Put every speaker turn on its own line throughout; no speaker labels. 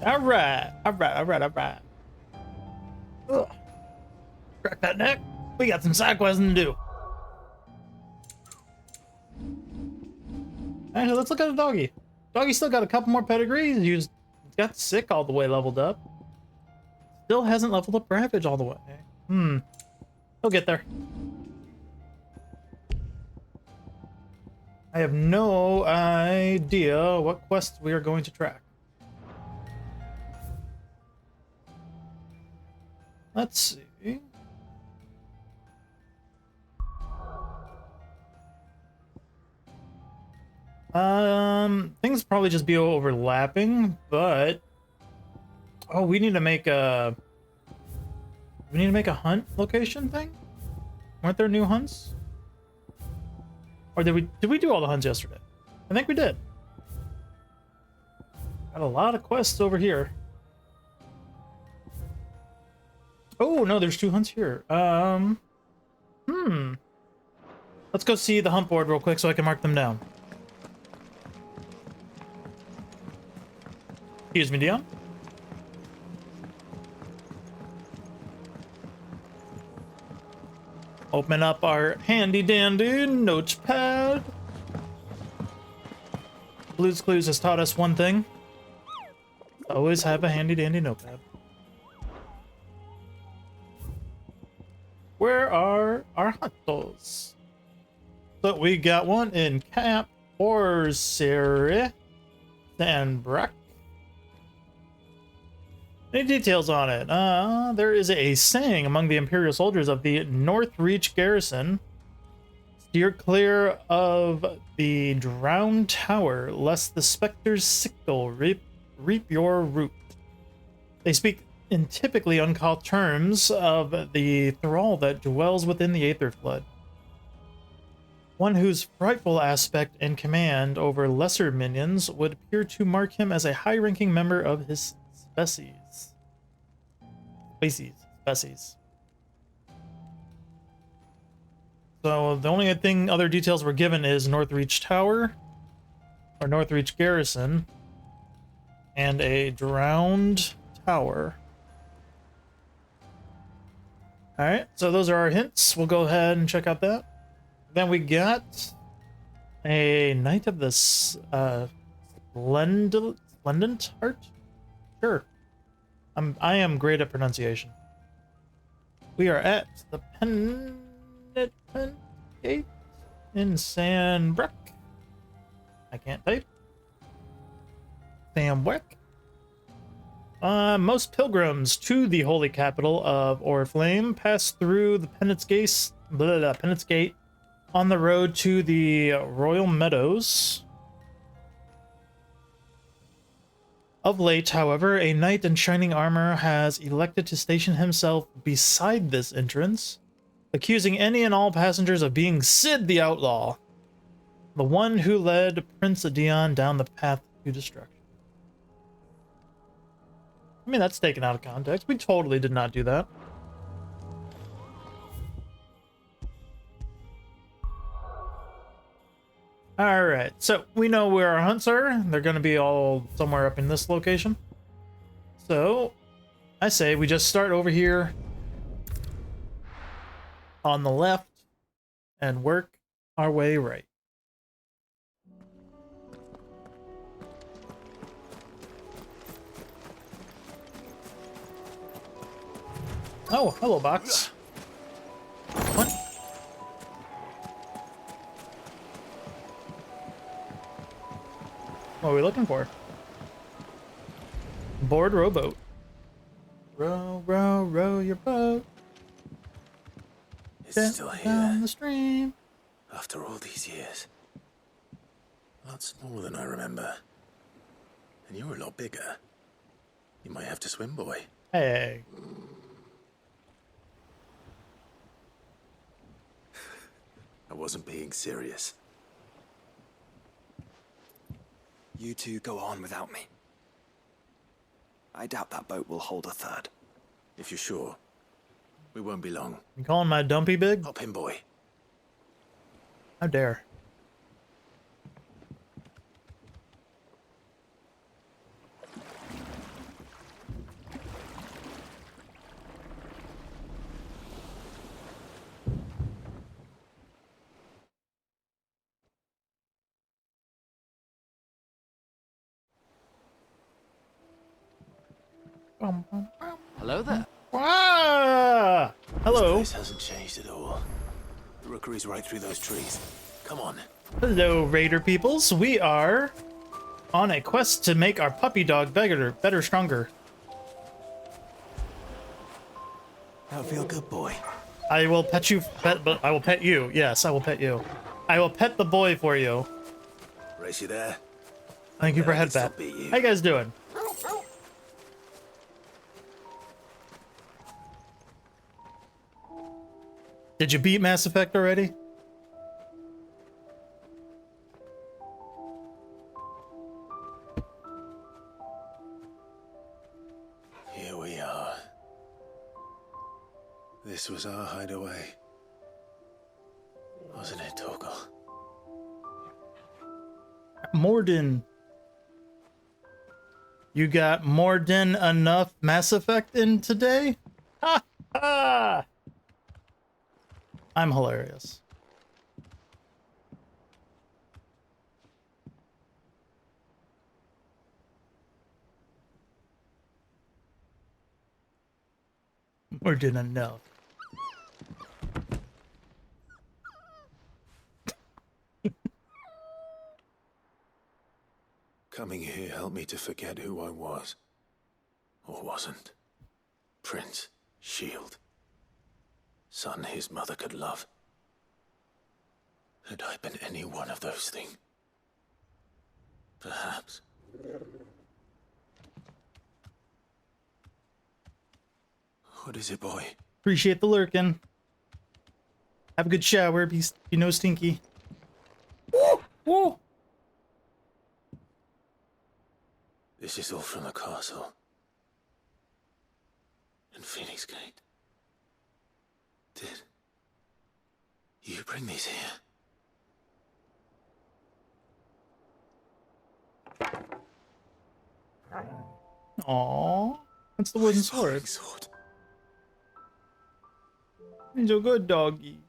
All right, all right, all right, all right. Ugh. Crack that neck. We got some side quests to do. Actually, let's look at the doggy. Doggy still got a couple more pedigrees. He's got sick all the way leveled up. Still hasn't leveled up Ravage all the way. He'll get there. I have no idea what quests we are going to track. Let's see. Things probably just be overlapping, but oh, we need to make a hunt location thing. Weren't there new hunts? Or did we do all the hunts yesterday? I think we did. Got a lot of quests over here. Oh no, there's 2 hunts here. Let's go see the hunt board real quick so I can mark them down. Excuse me, Dion. Open up our handy dandy notepad. Blue's Clues has taught us one thing. Always have a handy dandy notepad. Where are our huntos? So we got one in Cap Orseri and Breck. Any details on it? There is a saying among the Imperial soldiers of the Northreach garrison: steer clear of the drowned tower, lest the specter's sickle reap your root. They speak in typically uncouth terms of the thrall that dwells within the Aether Flood. One whose frightful aspect and command over lesser minions would appear to mark him as a high-ranking member of his species. So the only other details we're given is Northreach Tower, or Northreach Garrison, and a drowned tower. Alright, so those are our hints. We'll go ahead and check out that. Then we got a Knight of the Splendent Heart? Sure. I am great at pronunciation. We are at the Penitent Gate in Sandbreck. I can't type. Sandbreck. Most pilgrims to the holy capital of Oriflame pass through the Penance Gate on the road to the Royal Meadows. Of late, however, a knight in shining armor has elected to station himself beside this entrance, accusing any and all passengers of being Sid the Outlaw, the one who led Prince Dion down the path to destruction. I mean, that's taken out of context. We totally did not do that. Alright, so we know where our hunts are. They're going to be all somewhere up in this location. So, I say we just start over here on the left and work our way right. Oh, hello, box. What? What are we looking for? Board rowboat. Row, row, row your boat.
It's still here.
Down the stream.
After all these years. A lot smaller than I remember. And you're a lot bigger. You might have to swim, boy.
Hey.
I wasn't being serious.
You two go on without me. I doubt that boat will hold a third.
If you're sure, we won't be long.
You calling my dumpy big?
Hop in, boy.
How dare.
Hello there.
Ah! Hello.
This hasn't changed at all. The rookery's right through those trees. Come on.
Hello, Raider peoples. We are on a quest to make our puppy dog better, stronger.
That'll feel good, boy.
I will pet you, but I will pet you. Yes, I will pet you. I will pet the boy for you.
Race you there.
Thank you for
I can
headbat.
still beat you.
How you guys doing? Did you beat Mass Effect already?
Here we are. This was our hideaway. Wasn't it, Torgal?
Morden. You got more than enough Mass Effect in today? Ha ha! I'm hilarious. More than enough.
Coming here helped me to forget who I was. Or wasn't. Prince, Shield. Son his mother could love. Had I been any one of those things? Perhaps. What is it, boy?
Appreciate the lurking. Have a good shower. Be no stinky. Woo! Woo!
This is all from the castle. And Phoenix Gate. Did you bring these here?
Aww. That's the wooden sword. He's a good doggy.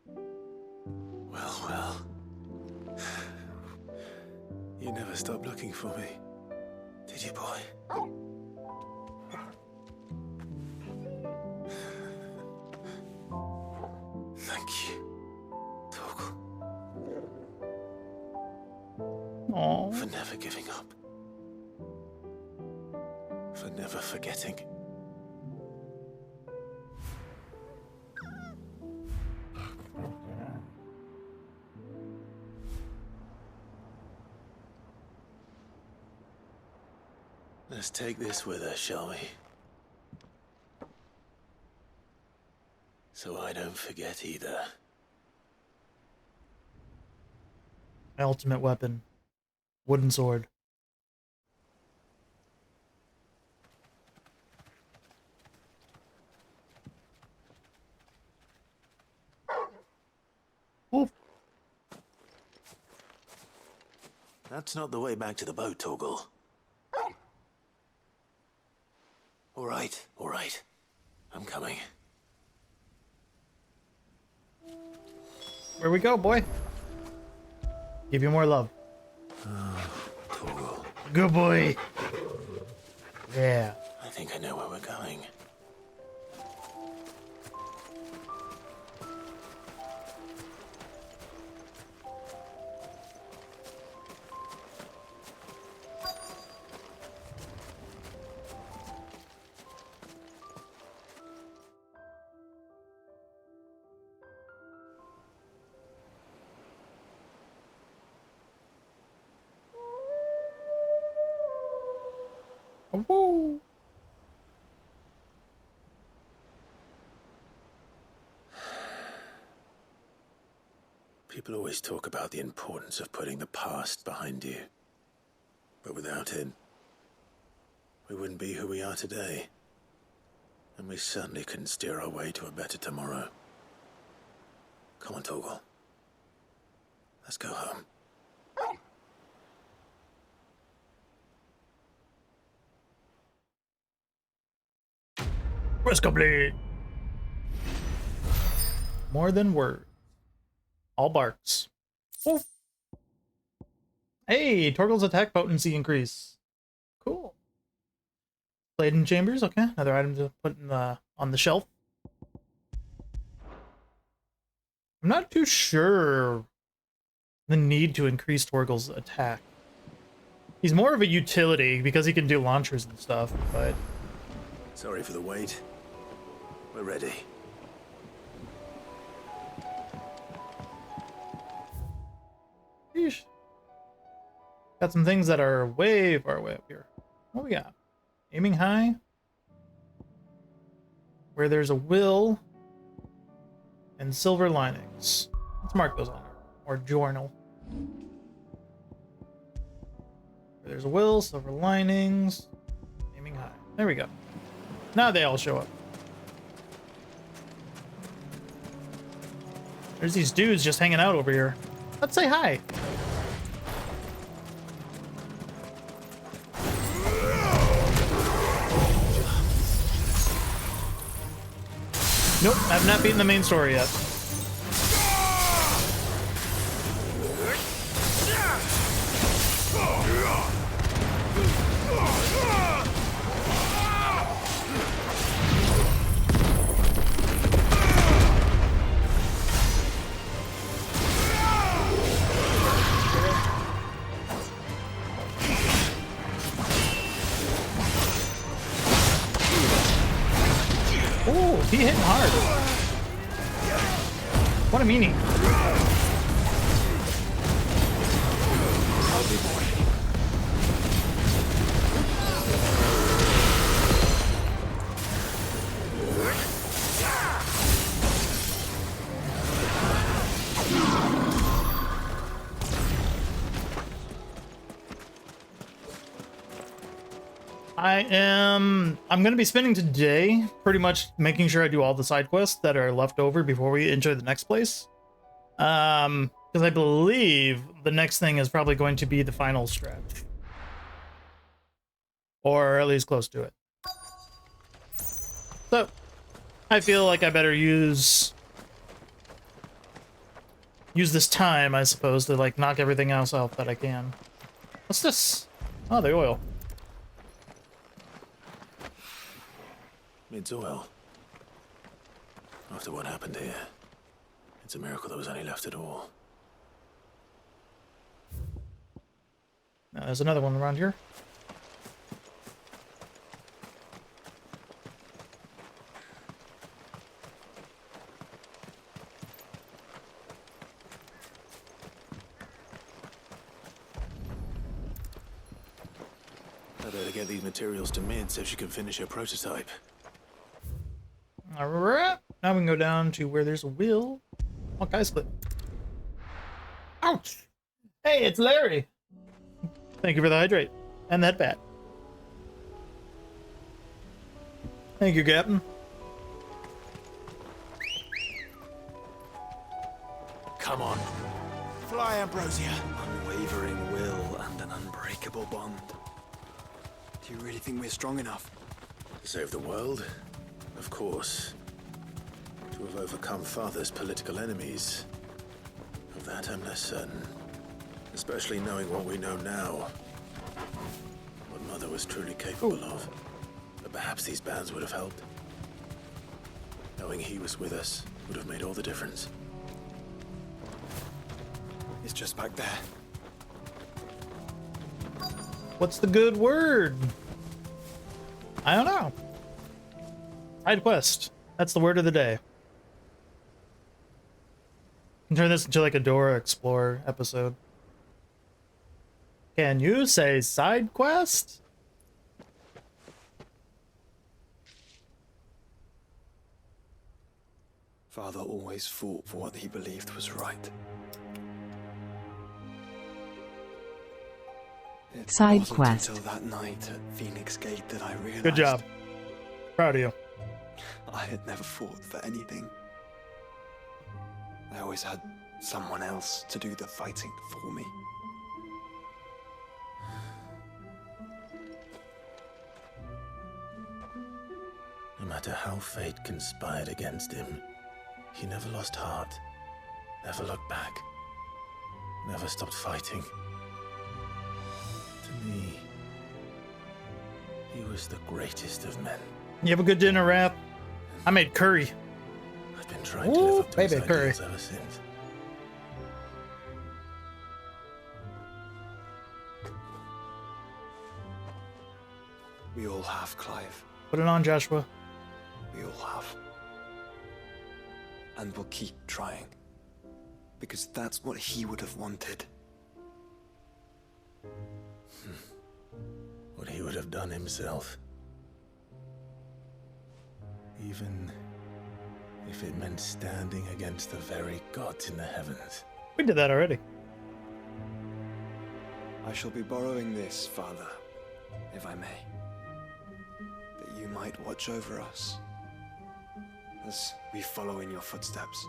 Well, well. You never stopped looking for me, did you, boy? Thank you, Torgal.
Aww.
For never giving up. For never forgetting. Let's take this with us, shall we? So I don't forget either.
My ultimate weapon. Wooden sword. Oof.
That's not the way back to the boat, Torgal. All right. I'm coming.
Where we go, boy? Give you more love.
Torgal,
Good boy. Yeah.
I think I know where we're going.
Woo.
People always talk about the importance of putting the past behind you. But without it, we wouldn't be who we are today. And we certainly couldn't steer our way to a better tomorrow. Come on, Torgal. Let's go home.
Quest complete. More than words. All barks. Oof. Hey, Torgal's attack potency increase. Laden chambers, okay. Another item to put in on the shelf. I'm not too sure the need to increase Torgal's attack. He's more of a utility because he can do launchers and stuff, but...
Sorry for the wait. We're ready.
Sheesh. Got some things that are way far away up here. What we got? Aiming high. Where there's a will. And silver linings. Let's mark those on our journal. Where there's a will, silver linings. Aiming high. There we go. Now they all show up. There's these dudes just hanging out over here. Let's say hi. Nope, I've not beaten the main story yet. Oh, he hit hard. What a meanie. I'm going to be spending today pretty much making sure I do all the side quests that are left over before we enter the next place. Because I believe the next thing is probably going to be the final stretch. Or at least close to it. So, I feel like I better use this time, I suppose, to like knock everything else out that I can. What's this? Oh, the oil.
It's oil. After what happened here, it's a miracle there was any left at all.
Now, there's another one around here.
I better get these materials to Mid so she can finish her prototype.
Alright, now we can go down to where there's a wheel. Oh, guys, clip. Ouch! Hey, it's Larry! Thank you for the hydrate. And that bat. Thank you, Captain.
Come on.
Fly, Ambrosia. Unwavering will and an unbreakable bond. Do you really think we're strong enough?
To save the world? Of course. To have overcome Father's political enemies. Of that I'm less certain. Especially knowing what we know now. What Mother was truly capable of. But perhaps these bands would have helped. Knowing he was with us would have made all the difference.
It's just back there.
What's the good word? I don't know. Side quest. That's the word of the day. Turn this into like a Dora Explorer episode. Can you say side quest?
Father always fought for what he believed was right. It
Side
wasn't
quest.
until that night at Phoenix Gate that I realized.
Good job. Proud of you.
I had never fought for anything. I always had someone else to do the fighting for me.
No matter how fate conspired against him, he never lost heart, never looked back, never stopped fighting. To me, He was the greatest of men.
You have a good dinner, Raph? I made curry.
I've been trying to live up to his
baby, curry.
ideals ever since.
We all have, Clive.
Put it on, Joshua.
We all have. And we'll keep trying. Because that's what he would have wanted.
What he would have done himself. Even if it meant standing against the very gods in the heavens.
We did that already.
I shall be borrowing this, Father, if I may. That you might watch over us as we follow in your footsteps.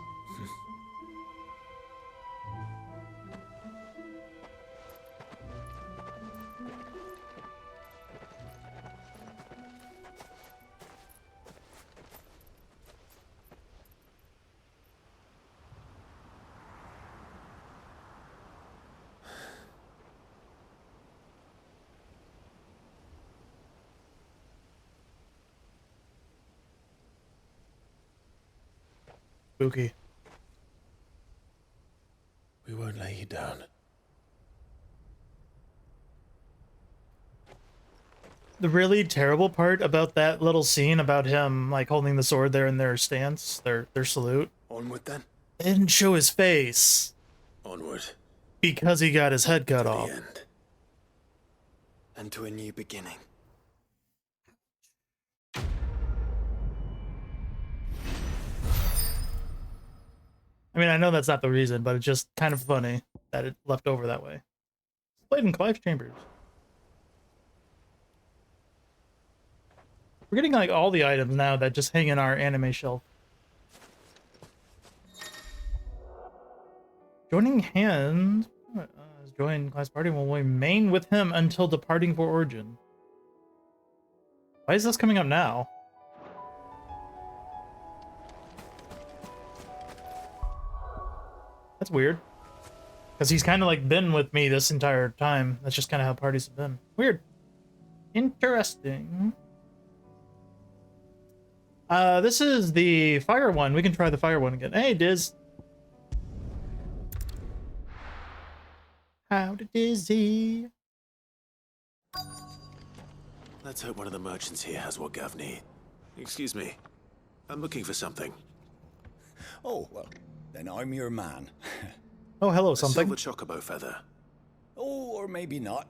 Spooky.
We won't lay you down.
The really terrible part about that little scene about him like holding the sword there in their stance, their salute,
Onward then.
they didn't show his face
Onward
because he got his head cut
to
off.
the end.
And to a new beginning.
I mean, I know that's not the reason, but it's just kind of funny that it left over that way. It's played in Clive's Chambers. We're getting like all the items now that just hang in our anime shelf. Joining hands. Join class party will remain with him until departing for Origin. Why is this coming up now? That's weird. Because he's kind of like been with me this entire time. That's just kind of how parties have been. Weird. Interesting. This is the fire one. We can try the fire one again. Hey, Diz. Howdy, Dizzy.
Let's hope one of the merchants here has what Gav need. Excuse me. I'm looking for something.
Oh, well, then I'm your man.
Oh, hello,
A
something.
silver chocobo feather.
Oh, or maybe not.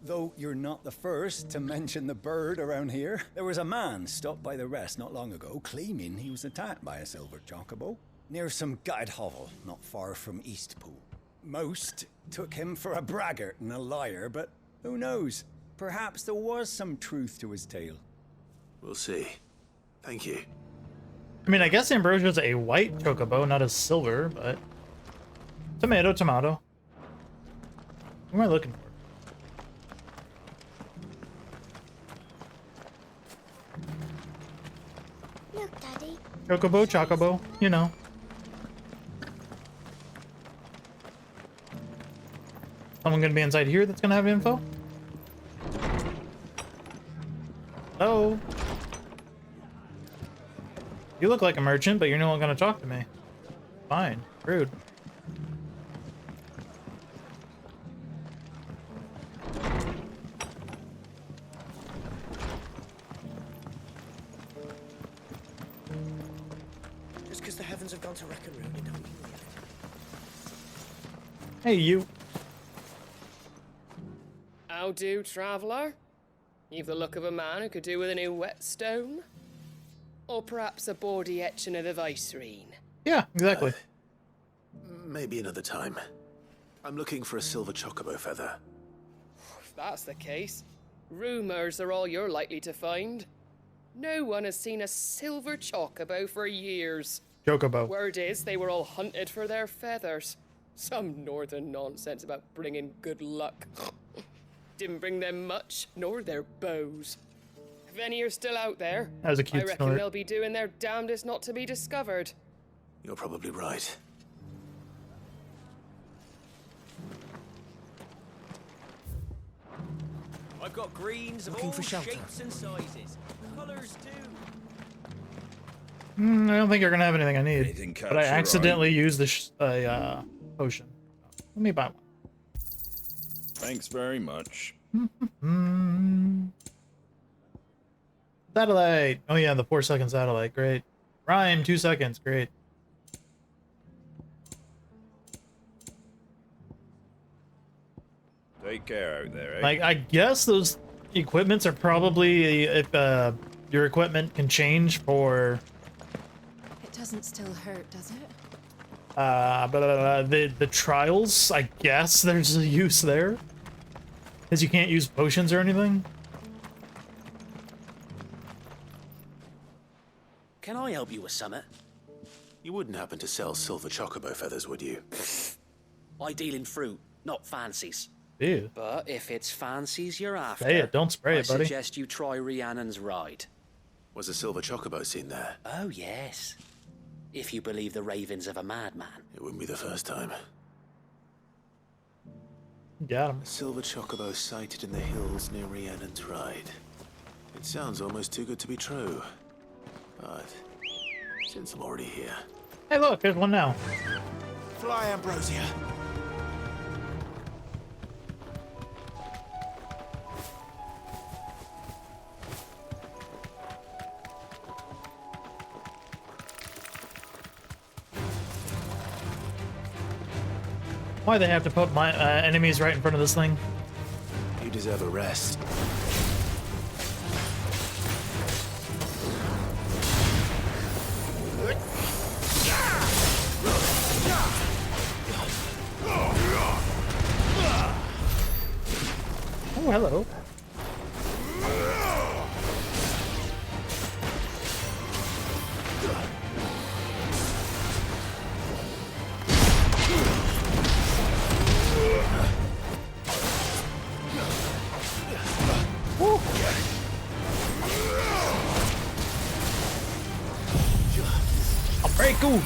Though you're not the first to mention the bird around here. There was a man stopped by the rest not long ago claiming he was attacked by a silver chocobo near some gutted hovel not far from Eastpool. Most took him for a braggart and a liar, but who knows? Perhaps there was some truth to his tale.
We'll see. Thank you.
I mean, I guess Ambrosia's a white chocobo, not a silver, but... Tomato, tomato. What am I looking for?
Look, Daddy.
Chocobo, chocobo, you know. Someone gonna be inside here that's gonna have info? Hello? You look like a merchant, but you're no one gonna talk to me. Fine. Rude.
Just because the heavens have gone to wreck and ruin, it don't mean we have to.
Hey, you.
How do, traveller? You've the look of a man who could do with a new whetstone. Or perhaps a bawdy etching of the Vicerine.
Yeah, exactly.
Maybe another time. I'm looking for a silver chocobo feather.
If that's the case, rumours are all you're likely to find. No one has seen a silver chocobo for years.
Chocobo.
Word is they were all hunted for their feathers. Some northern nonsense about bringing good luck. Didn't bring them much, nor their bows. If any are still out there,
That was a
I
cute
reckon
snort.
they'll be doing their damnedest not to be discovered.
You're probably right.
I've got greens of
Looking
all
for shelter.
shapes and sizes. Colours too.
I don't think you're gonna have anything I need.
Anything catch
But I
your eye?
accidentally used the potion. Let me buy one.
Thanks very much.
Satellite. Oh yeah, the 4-second satellite. Great. Rhyme 2 seconds. Great.
Take care out there, eh?
Like, I guess those equipments are probably if your equipment can change for
It doesn't still hurt, does it?
the trials. I guess there's a use there because you can't use potions or anything.
Can I help you with something?
You wouldn't happen to sell silver chocobo feathers, would you?
I deal in fruit, not fancies.
Ew.
But if it's fancies you're after,
Say it, don't spray
I
it, buddy.
suggest you try Rhiannon's ride.
Was a silver chocobo seen there?
Oh, yes. If you believe the ravings of a madman.
It wouldn't be the first time.
Got him.
A silver chocobo sighted in the hills near Rhiannon's Ride. It sounds almost too good to be true. But since I'm already here,
Hey, look, there's one now.
Fly, Ambrosia.
Why they have to put my enemies right in front of this thing?
you deserve a rest.
Oh, hello. Woo. I'll break you.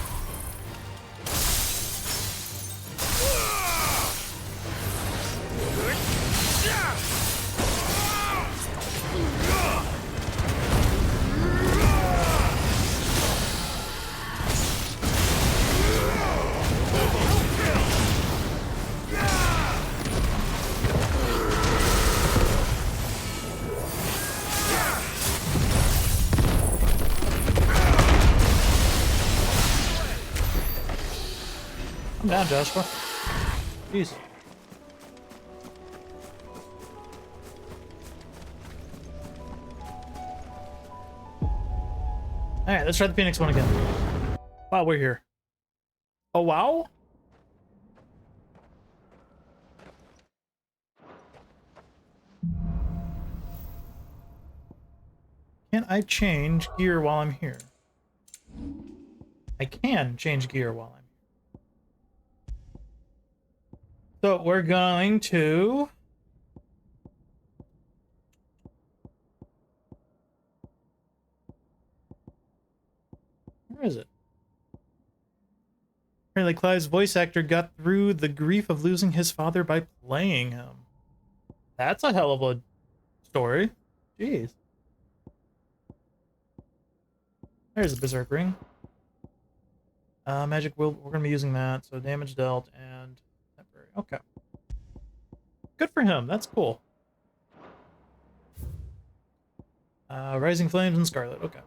Calm down, Joshua. Jeez. Alright, let's try the Phoenix one again. While we're here. Oh, wow? Can I change gear while I'm here? I can change gear while I'm here. So we're going to... Where is it? Apparently Clive's voice actor got through the grief of losing his father by playing him. That's a hell of a story. Jeez. There's a Berserk Ring. Magic will, we're going to be using that. So damage dealt and temporary. Okay. Good for him. That's cool. Rising Flames and Scarlet. Okay.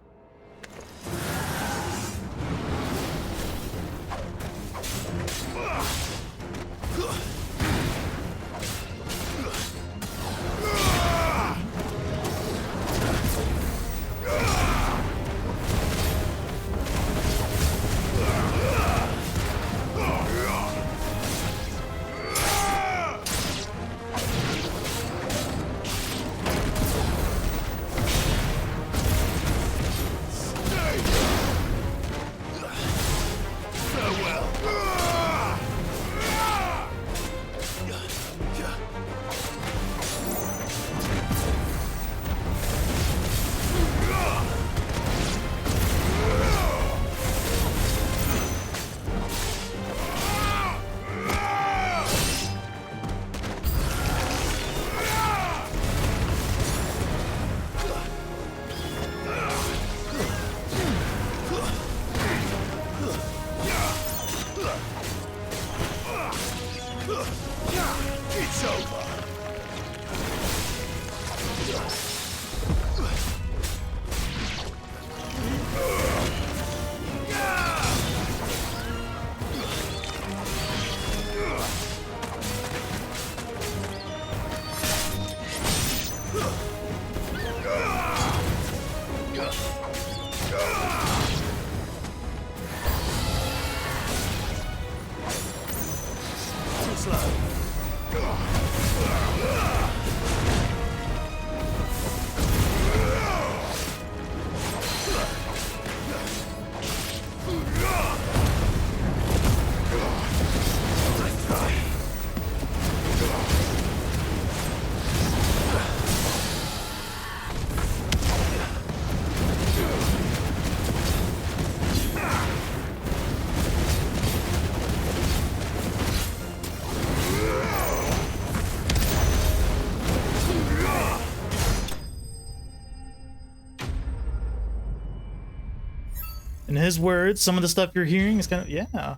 In his words, some of the stuff you're hearing is kind of, yeah,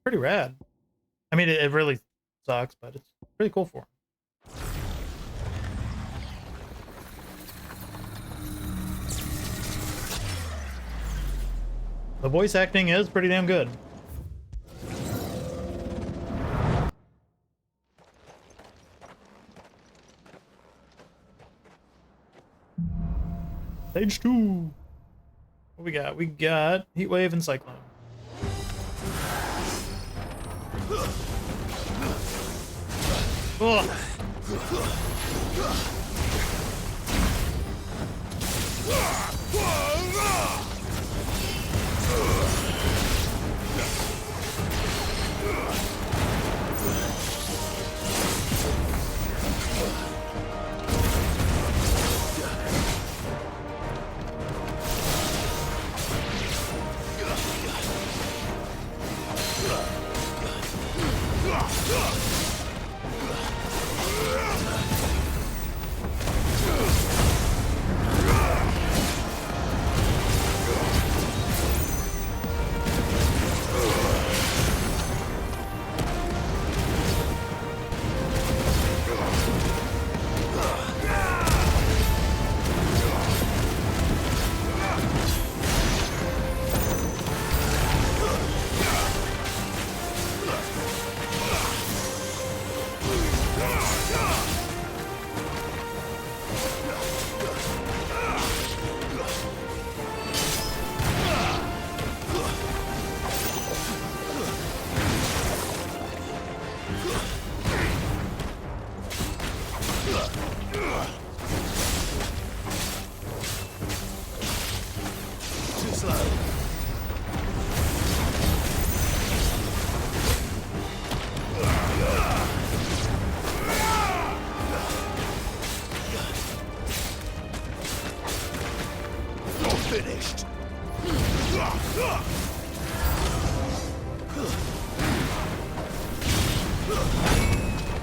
pretty rad. I mean, it really sucks, but it's pretty cool for him. The voice acting is pretty damn good. Stage 2. What we got? We got Heat Wave and Cyclone. Ugh.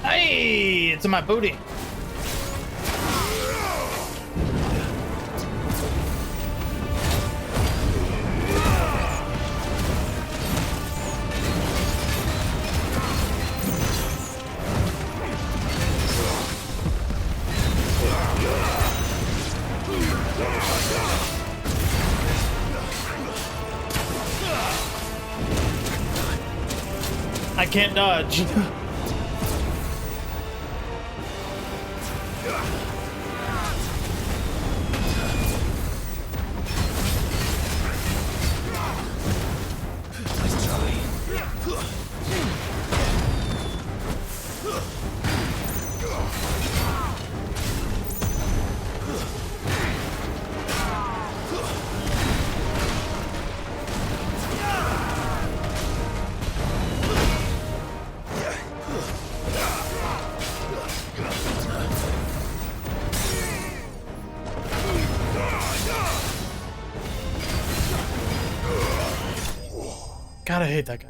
Hey, it's in my booty. I can't dodge. God, I hate that guy.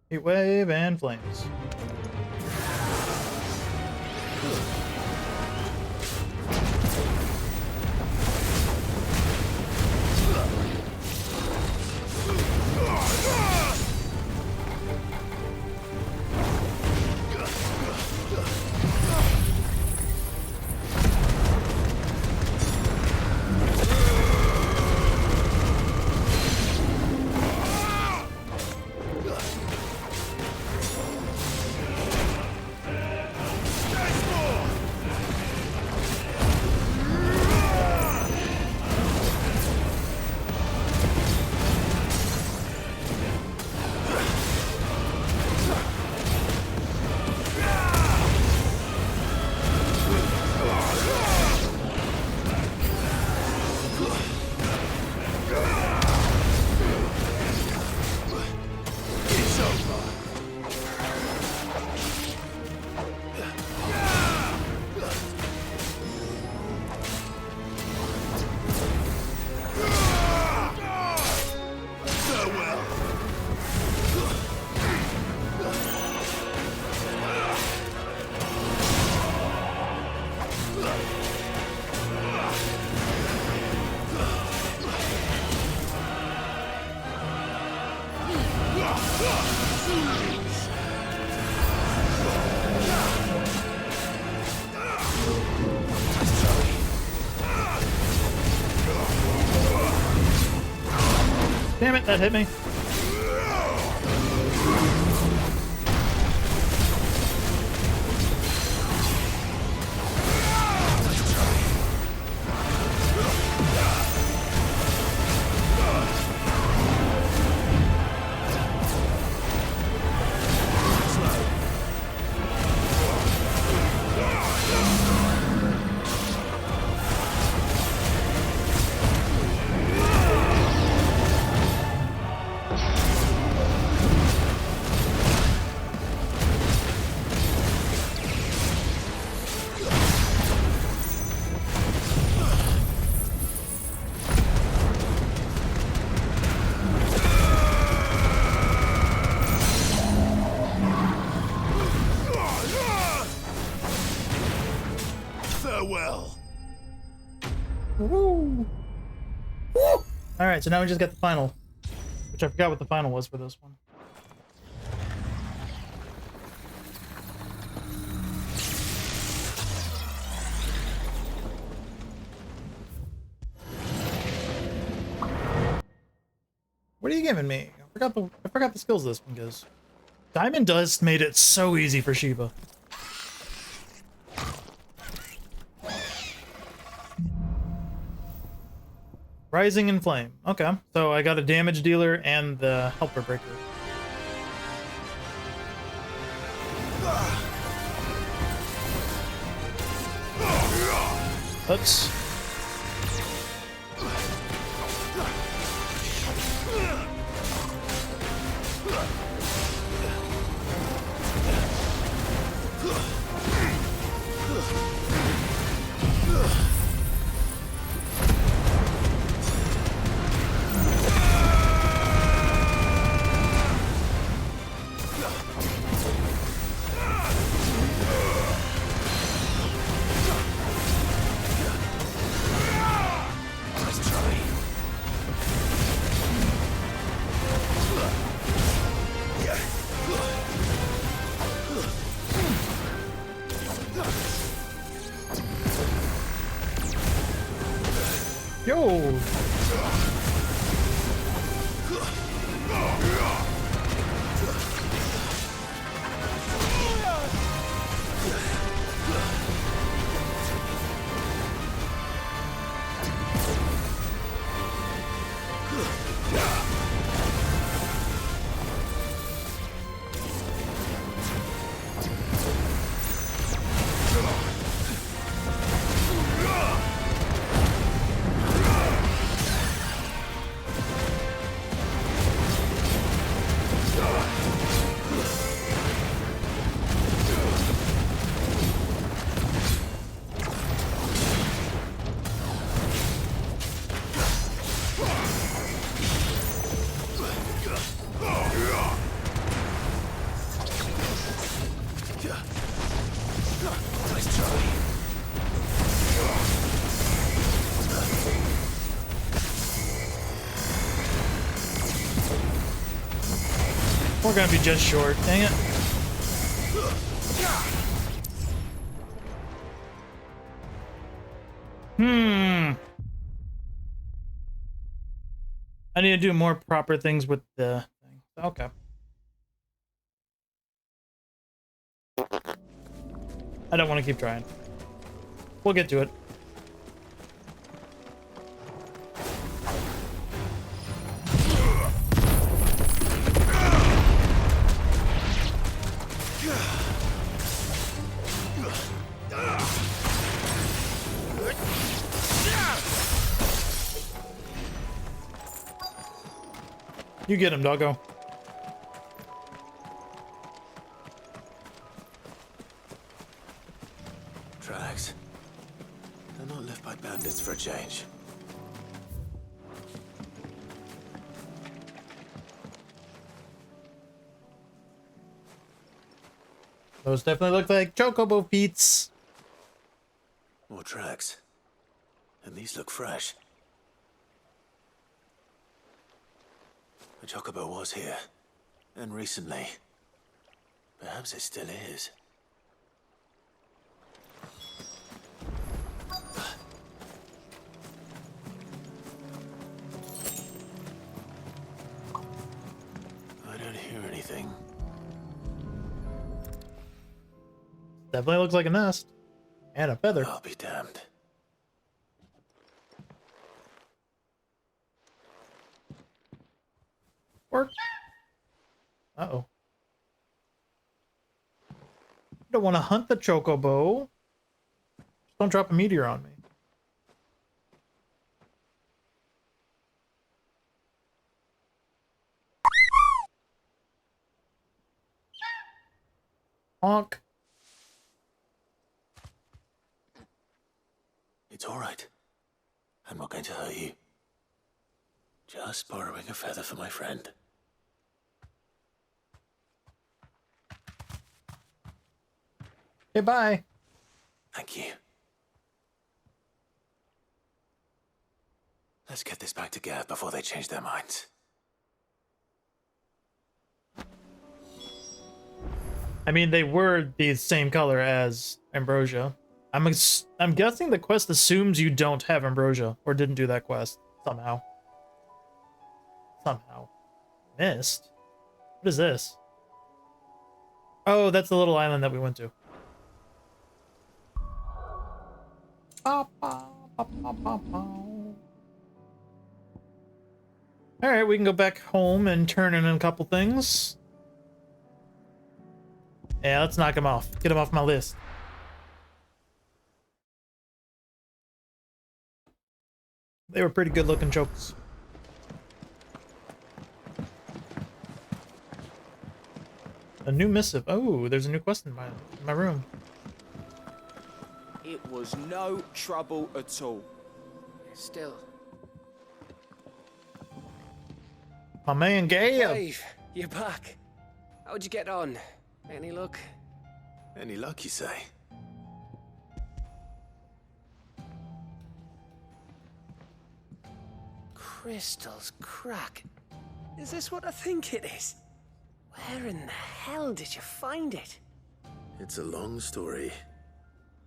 Heat wave and flames. Damn it, that hit me.
Farewell.
Woo! Woo! Alright, so now we just got the final. Which I forgot what the final was for this one. What are you giving me? I forgot the skills this one gives. Diamond Dust made it so easy for Sheba. Rising in Flame. Okay, so I got a damage dealer and the helper breaker. Oops. Yo! We're gonna be just short, dang it. I need to do more proper things with the thing. Okay. I don't want to keep trying. We'll get to it. You get him, doggo.
Tracks. They're not left by bandits for a change.
Those definitely look like chocobo feats.
More tracks. And these look fresh. The chocobo was here. And recently. Perhaps it still is.
Definitely looks like a nest. And a feather.
I'll be damned.
Work. Uh-oh. Don't want to hunt the chocobo. Just don't drop a meteor on me. Honk.
It's all right. I'm not going to hurt you. Just borrowing a feather for my friend.
Okay, bye.
Thank you. Let's get this back to Gareth before they change their minds.
I mean, they were the same color as Ambrosia. I'm guessing the quest assumes you don't have Ambrosia, or didn't do that quest somehow. Missed? What is this? Oh, that's the little island that we went to. Alright, we can go back home and turn in a couple things. Yeah, let's knock him off. Get him off my list. They were pretty good looking jokes. A new missive. Oh, there's a new quest in my room.
It was no trouble at all.
Still.
My man Gabe.
Dave, you're back. How'd you get on? Any luck?
Any luck, you say?
Crystals crack. Is this what I think it is? Where in the hell did you find it?
It's a long story.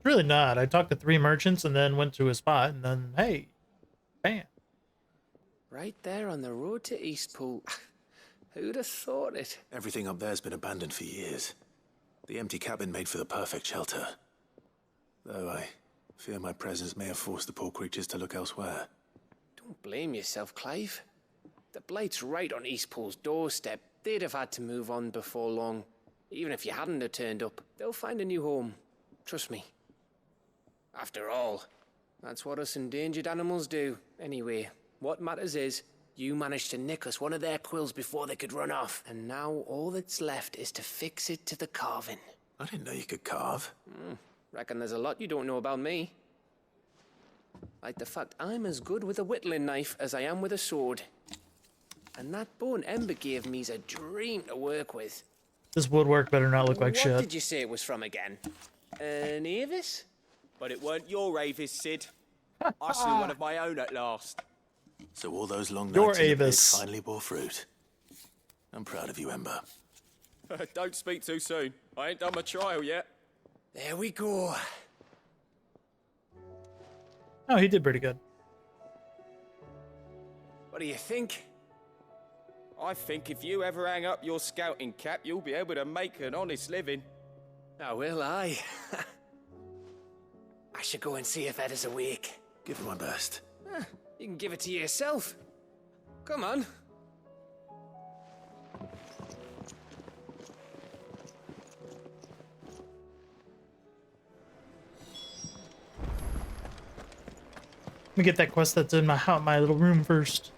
Really not. I talked to 3 merchants and then went to a spot and then, hey, bam.
Right there on the road to Eastpool. Who'd have thought it?
Everything up there's been abandoned for years. The empty cabin made for the perfect shelter. Though I fear my presence may have forced the poor creatures to look elsewhere.
Don't blame yourself, Clive. The Blight's right on Eastpool's doorstep. They'd have had to move on before long. Even if you hadn't have turned up, they'll find a new home. Trust me. After all, that's what us endangered animals do. Anyway, what matters is, you managed to nick us one of their quills before they could run off. And now all that's left is to fix it to the carving.
I didn't know you could carve.
Reckon there's a lot you don't know about me. Like the fact I'm as good with a whittling knife as I am with a sword. And that bone Ember gave me's a dream to work with.
This woodwork better not look like
What
shit.
did you say it was from again? An Avis?
But it weren't your Avis, Sid. I slew one of my own at last.
So all those long
Your
nights in the pit
Avis.
finally bore fruit. I'm proud of you, Ember.
Don't speak too soon. I ain't done my trial yet.
There we go.
Oh, he did pretty good.
What do you think?
I think if you ever hang up your scouting cap, you'll be able to make an honest living.
Oh, will I? I should go and see if Ed is awake.
Give it my best.
You can give it to yourself. Come on.
Let me get that quest that's in my little room first.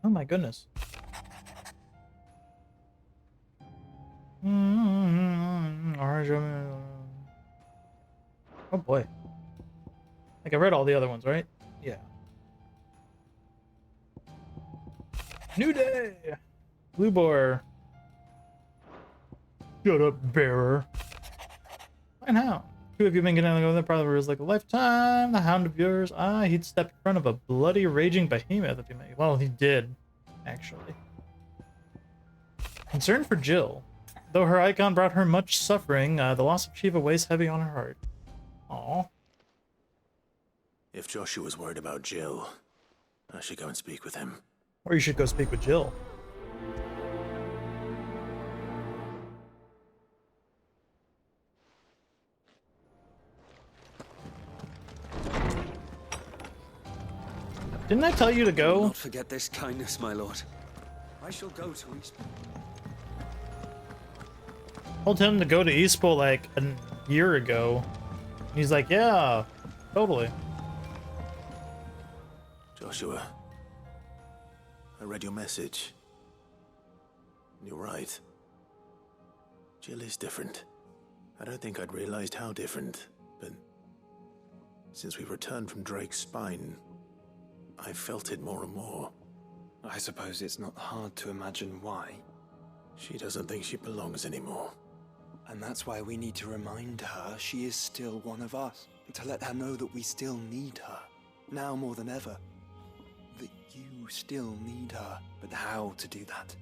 Oh my goodness. Oh boy. Like I read all the other ones, right? Yeah. New day! Blue boar. Shut up, bearer. Fine hound. 2 of you been getting on the probably was like a lifetime. The hound of yours. He'd step in front of a bloody raging behemoth if he made. Well, he did, actually. Concern for Jill. Though her icon brought her much suffering, the loss of Shiva weighs heavy on her heart. Aww.
If Joshua's worried about Jill, I should go and speak with him.
Or you should go speak with Jill. Didn't I tell you to
Do
go?
not forget this kindness, my lord. I shall go to East.
Told him to go to Eastpool like a year ago. And he's like, yeah, totally.
Joshua, I read your message. You're right. Jill is different. I don't think I'd realized how different, but since we returned from Drake's spine, I felt it more and more.
I suppose it's not hard to imagine why.
She doesn't think she belongs anymore.
And that's why we need to remind her she is still one of us. To let her know that we still need her. Now more than ever. That you still need her. But how to do that?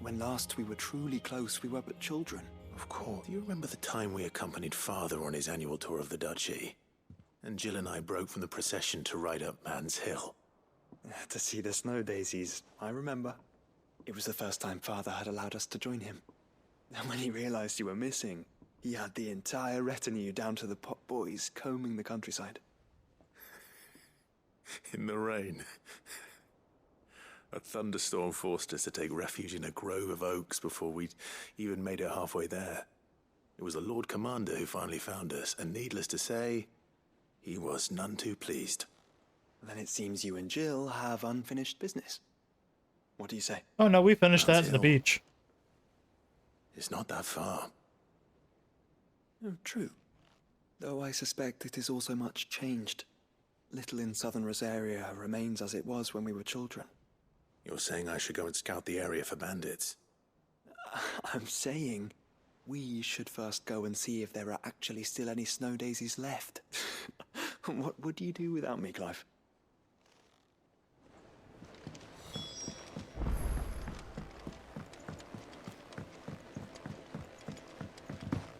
When last we were truly close, we were but children.
Of course. Do you remember the time we accompanied Father on his annual tour of the duchy? And Jill and I broke from the procession to ride up Man's Hill.
To see the snow daisies, I remember. It was the first time Father had allowed us to join him. And when he realized you were missing, he had the entire retinue down to the pot boys combing the countryside.
In the rain. A thunderstorm forced us to take refuge in a grove of oaks before we'd even made it halfway there. It was the Lord Commander who finally found us, and needless to say, he was none too pleased.
Then it seems you and Jill have unfinished business. What do you say?
Oh no, we finished that
Man's
in the
Hill.
beach.
It's not that far.
Oh, true. Though I suspect it is also much changed. Little in southern Rosaria remains as it was when we were children.
You're saying I should go and scout the area for bandits?
I'm saying we should first go and see if there are actually still any snow daisies left. What would you do without me, Clive?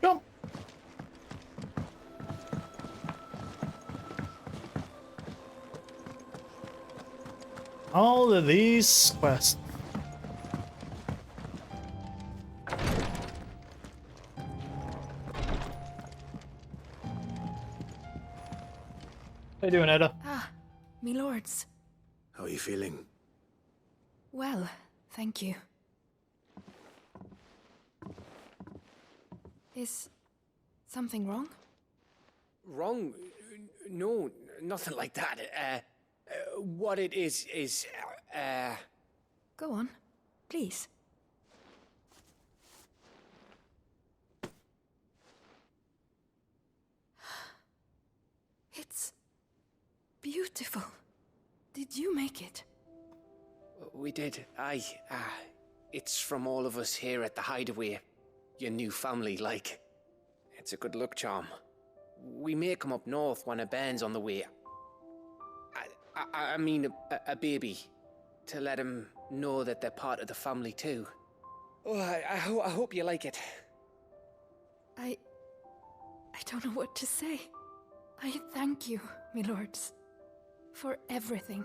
Jump! All of these quests. How you doing, Edda?
Ah, me lords.
How are you feeling?
Well, thank you. Is something wrong?
Wrong? No, nothing like that. What it is,
Go on, please. It's beautiful. Did you make it?
We did, aye. It's from all of us here at the Hideaway. Your new family, like. It's a good luck charm. We may come up north when a band's on the way. I mean a baby. To let him know that they're part of the family too. Oh, I hope you like it.
I don't know what to say. I thank you, me lords, for everything.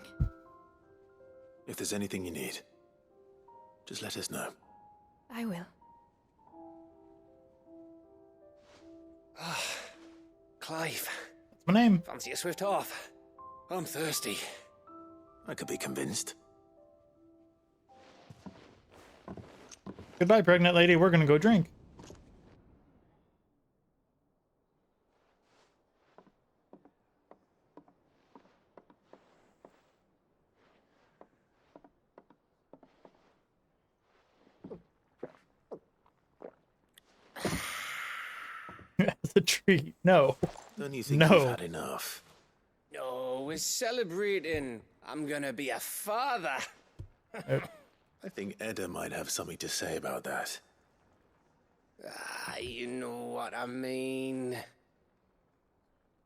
If there's anything you need, just let us know.
I will.
Clive,
What's my name?
fancy a swift off? I'm thirsty.
I could be convinced.
Goodbye, pregnant lady. We're gonna go drink. As a treat. No.
Don't you think
No.
you've had enough?
No, we're celebrating. I'm gonna be a father.
I think Edda might have something to say about that.
You know what I mean.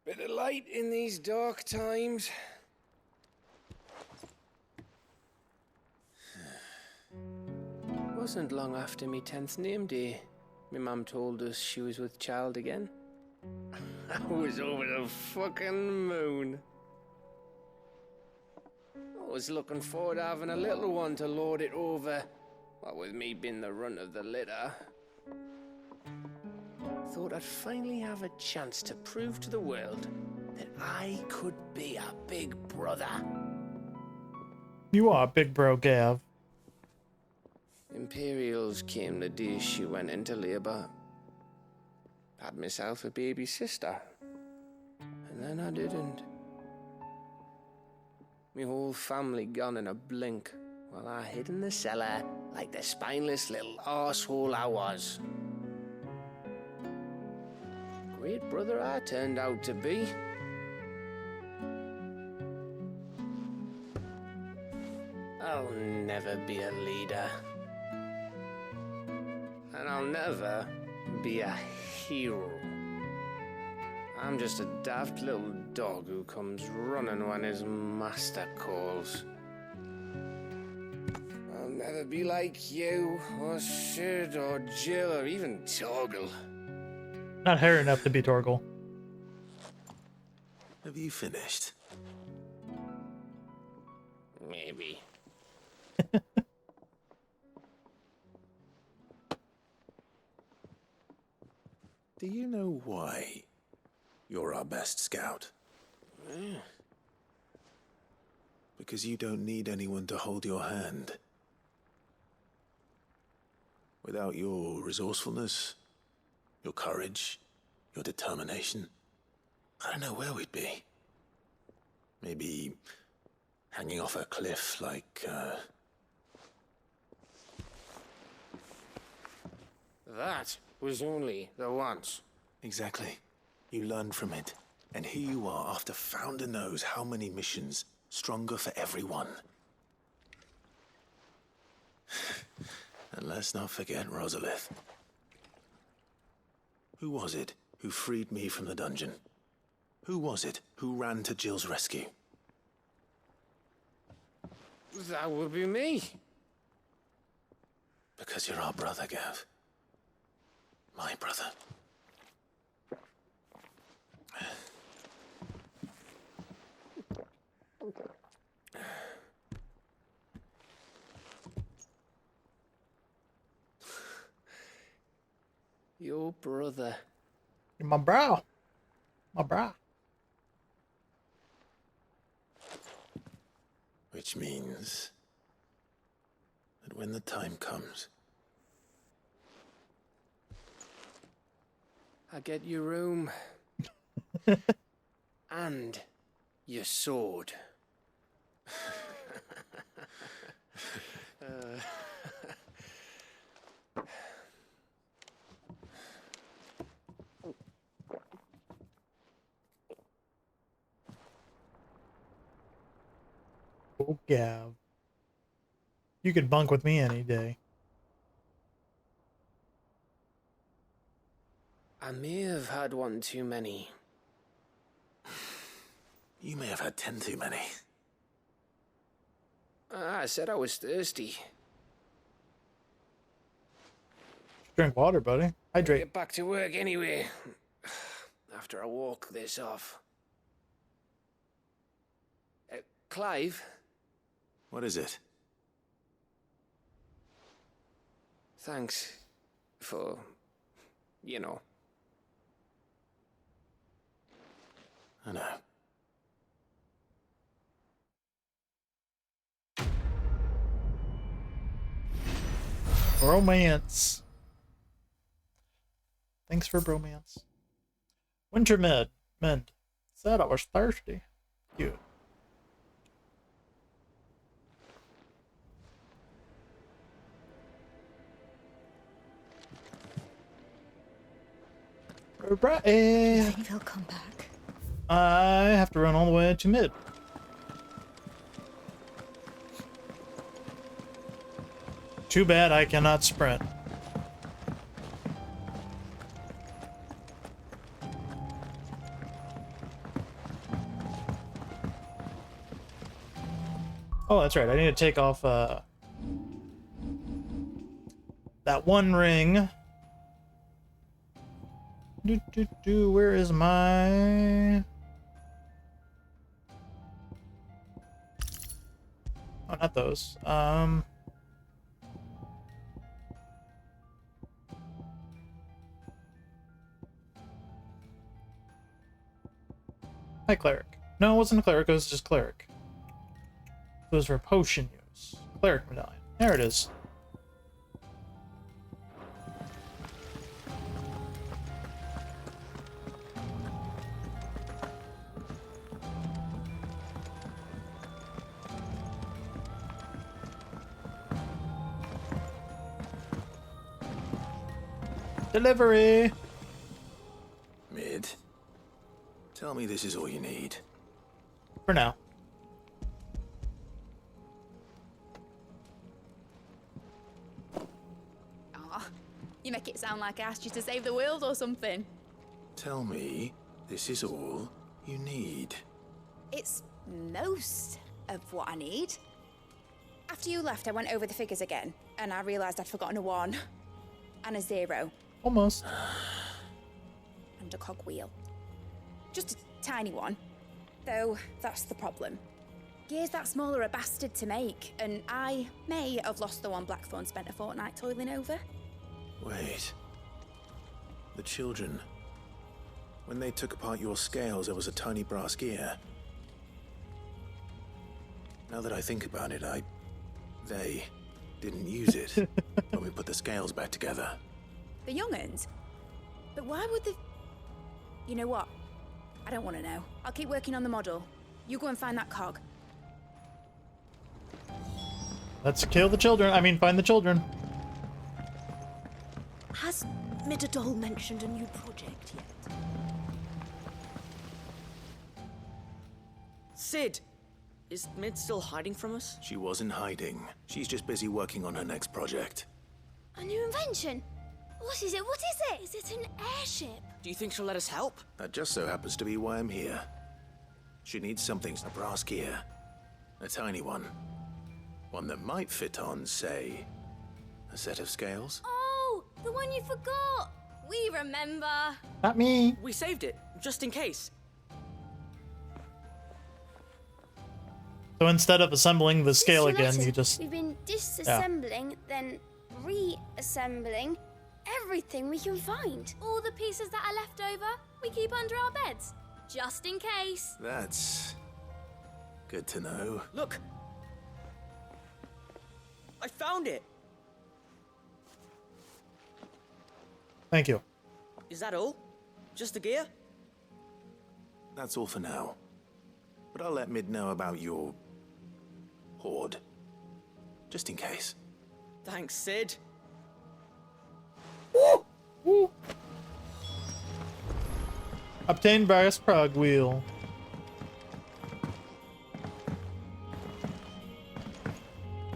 Bit of light in these dark times. Wasn't long after me 10th name day. My mum told us she was with child again. I was over the fucking moon. was looking forward to having a little one to lord it over. What with me being the runt of the litter. Thought I'd finally have a chance to prove to the world that I could be a big brother.
You are a big bro, Gav.
Imperials came the day she went into labour. Had myself a baby sister. And then I didn't. My whole family gone in a blink, while I hid in the cellar like the spineless little arsehole I was. Great brother I turned out to be. I'll never be a leader. And I'll never be a hero. I'm just a daft little dog who comes running when his master calls. I'll never be like you, or Sid, or Jill, or even Torgal.
Not hairy enough to be Torgal.
Have you finished?
Maybe.
Do you know why you're our best scout? Because you don't need anyone to hold your hand. Without your resourcefulness, your courage, your determination, I don't know where we'd be. Maybe hanging off a cliff like,
That was only the once.
Exactly. You learned from it. And here you are after Founder knows how many missions, stronger for everyone. And let's not forget Rosalith. Who was it who freed me from the dungeon? Who was it who ran to Jill's rescue?
That would be me.
Because you're our brother, Gav. My brother.
Your brother.
You're my bro. My bro.
Which means that when the time comes,
I get your room. And your sword.
Oh, Gav. You could bunk with me any day.
I may have had one too many.
you may have had 10 too many.
I said I was thirsty.
Drink water, buddy. Hydrate.
Get back to work anyway. After I walk this off. Clive?
What is it?
Thanks for, you know.
I know.
Bromance. Thanks for bromance. Winter Mend. Said I was thirsty. You. Right.
Do you think they'll come back?
I have to run all the way to mid. Too bad I cannot sprint. Oh, that's right. I need to take off that one ring. Where is my... but not those. Hi, cleric. No, it wasn't a cleric. It was just cleric. It was for potion use. Cleric medallion. There it is. Delivery!
Mid, tell me this is all you need.
For now.
Aw, you make it sound like I asked you to save the world or something.
Tell me this is all you need.
It's most of what I need. After you left, I went over the figures again, and I realised I'd forgotten a 1 and a 0
Almost.
and a cogwheel. Just a tiny one, though that's the problem. Gears that small are a bastard to make, and I may have lost the one Blackthorn spent a fortnight toiling over.
Wait. The children. When they took apart your scales, there was a tiny brass gear. Now that I think about it, they didn't use it when we put the scales back together.
The young'uns? But why would the... You know what? I don't want to know. I'll keep working on the model. You go and find that cog.
Let's kill the children. I mean, find the children.
Has Midadol mentioned a new project yet?
Sid! Is Mid still hiding from us?
She wasn't hiding. She's just busy working on her next project.
A new invention? What is it? What is it? Is it an airship?
Do you think she'll let us help?
That just so happens to be why I'm here. She needs something, a brass gear. A tiny one. One that might fit on, say, a set of scales.
Oh, the one you forgot. We remember.
Not me.
We saved it, just in case.
So instead of assembling the scale
Since
again,
left,
you just...
We've been disassembling, then reassembling everything we can find. All the pieces that are left over, we keep under our beds. Just in case.
That's good to know.
Look! I found it!
Thank you.
Is that all? Just the gear?
That's all for now. But I'll let Mid know about your hoard. Just in case.
Thanks, Sid.
Woo. Obtain brass prog wheel.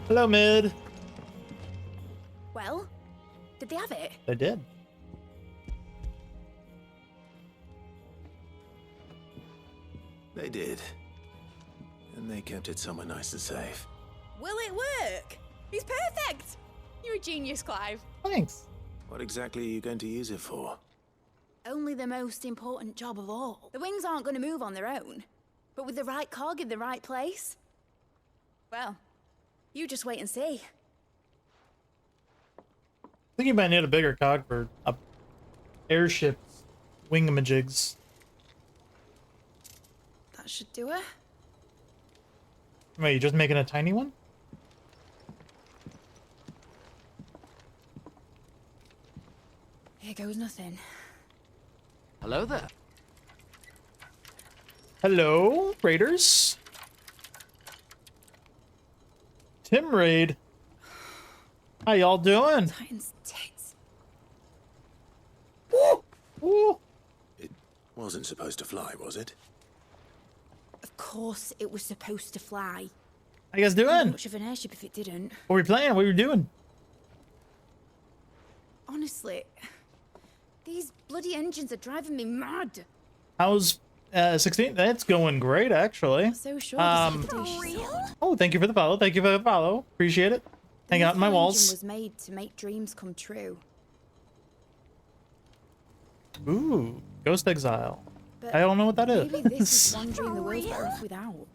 Hello, Mid.
Well, did they have it?
They did.
They did. And they kept it somewhere nice and safe.
Will it work? He's perfect! You're a genius, Clive.
Thanks.
What exactly are you going to use it for?
Only the most important job of all. The wings aren't going to move on their own. But with the right cog in the right place... Well, you just wait and see.
I think you might need a bigger cog for a airship's wingamajigs.
That should do it.
Wait, you just making a tiny one?
Here goes nothing.
Hello there.
Hello, raiders. Tim Raid. How y'all doing?
Titan's tits.
Ooh.
It wasn't supposed to fly, was it?
Of course it was supposed to fly.
How you guys
Not
doing?
much of an airship if it didn't.
What were we playing? What were we doing?
Honestly, these bloody engines are driving me mad.
How's 16? That's going great, actually.
So sure. this is the day she saw.
Oh, thank you for the follow. Thank you for the follow. Appreciate it.
The
Hang out in my
engine
walls.
was made to make dreams come true.
Ooh, Ghost Exile.
But
I don't know what that
maybe this is
is.
one dream the world's better off without.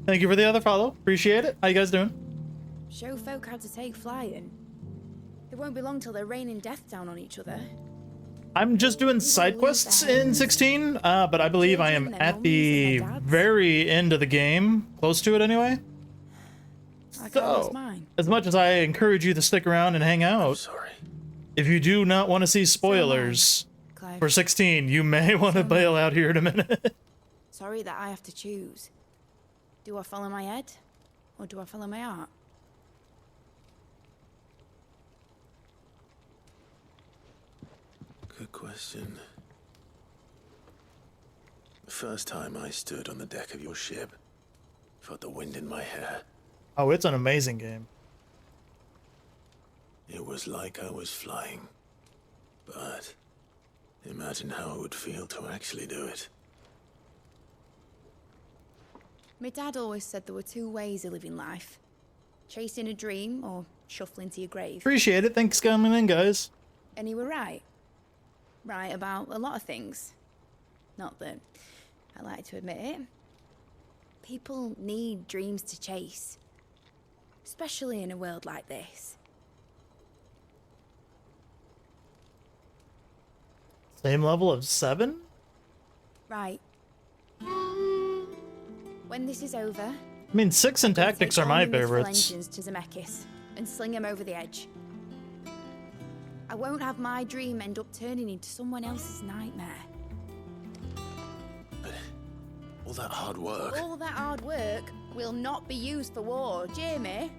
Thank you for the other follow. Appreciate it. How you guys doing?
Show folk how to take flying. It won't be long till they're raining death down on each other.
I'm just doing side quests in 16, but I believe I am at the very end of the game. Close to it anyway. So, as much as I encourage you to stick around and hang out,
Sorry.
if you do not want to see spoilers for 16, you may want to bail out here in a minute.
Sorry that I have to choose. Do I follow my head, or do I follow my heart?
Good question. The first time I stood on the deck of your ship, felt the wind in my hair.
Oh, it's an amazing game.
It was like I was flying. But imagine how it would feel to actually do it.
My dad always said there were two ways of living life. Chasing a dream or shuffling to your grave.
Appreciate it. Thanks for coming in, guys.
And he were right. Right about a lot of things. Not that I like to admit it. People need dreams to chase. Especially in a world like this.
Same level of 7?
Right. When this is over...
I mean, 6 and Tactics are my favorites.
Engines to Zemeckis and sling them over the edge. I won't have my dream end up turning into someone else's nightmare.
But all that hard work...
All that hard work will not be used for war, Jamie.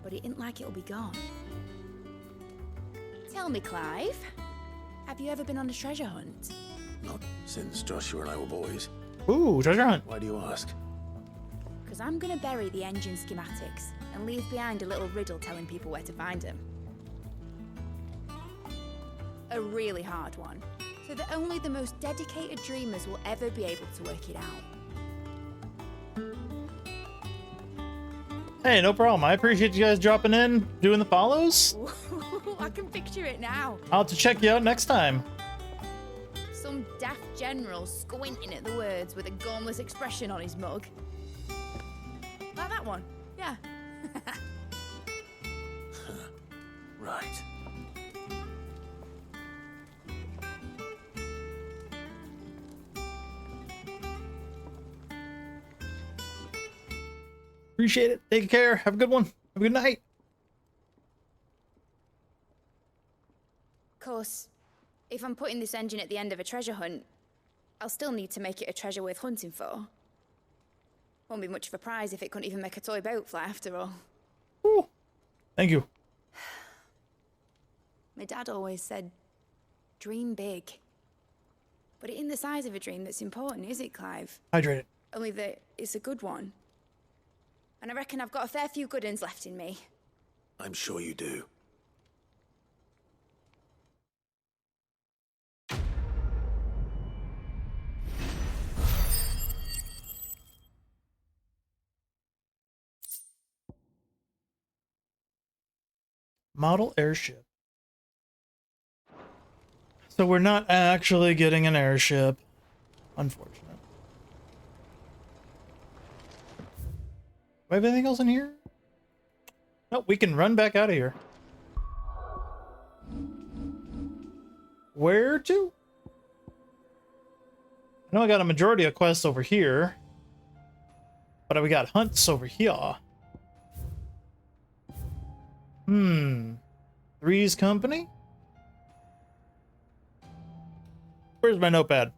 But it ain't like it'll be gone. Tell me, Clive, have you ever been on a treasure hunt?
Not since Joshua and I were boys.
Ooh, treasure hunt.
Why do you ask?
Because I'm going to bury the engine schematics and leave behind a little riddle telling people where to find them. A really hard one, so that only the most dedicated dreamers will ever be able to work it out.
Hey, no problem. I appreciate you guys dropping in, doing the follows.
I can picture it now.
I'll have to check you out next time.
Some daft general squinting at the words with a gormless expression on his mug. Like that one, yeah.
Right.
Appreciate it. Take care. Have a good one. Have a good night.
Of course, if I'm putting this engine at the end of a treasure hunt, I'll still need to make it a treasure worth hunting for. Won't be much of a prize if it couldn't even make a toy boat fly after all.
Ooh. Thank you.
My dad always said, dream big. But it ain't the size of a dream that's important, is it, Clive?
Hydrate it.
Only that it's a good one. And I reckon I've got a fair few good uns left in me.
I'm sure you do.
Model airship. So we're not actually getting an airship. Unfortunate. Do I have anything else in here? Nope, we can run back out of here. Where to? I know I got a majority of quests over here. But we got hunts over here. Three's Company? Where's my notepad?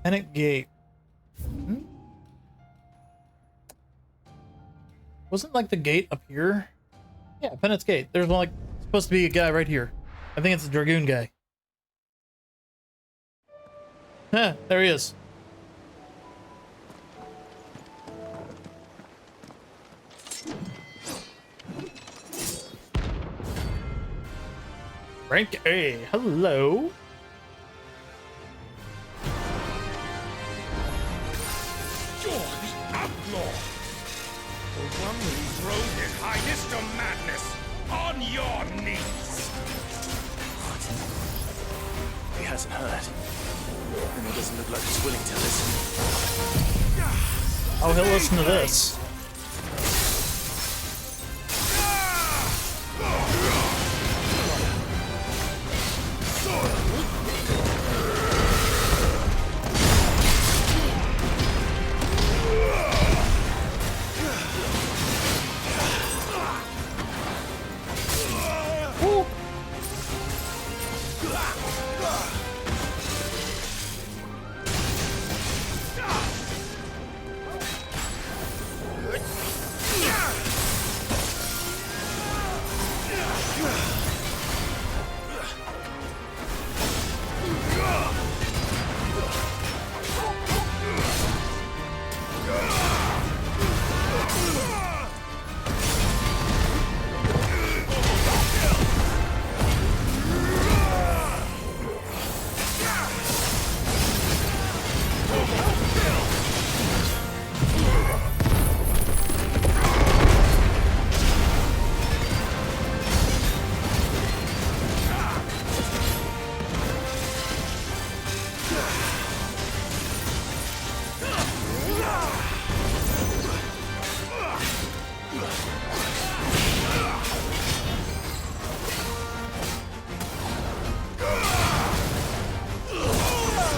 Pennant Gate. Wasn't like the gate up here? Yeah, Pennant's Gate. There's one like supposed to be a guy right here. I think it's the Dragoon guy. Huh, there he is. Frank A, hello.
You're the outlaw! The one who drove his highness to madness on your knees!
He hasn't heard. And it doesn't look like he's willing to listen.
Oh, he'll listen to this.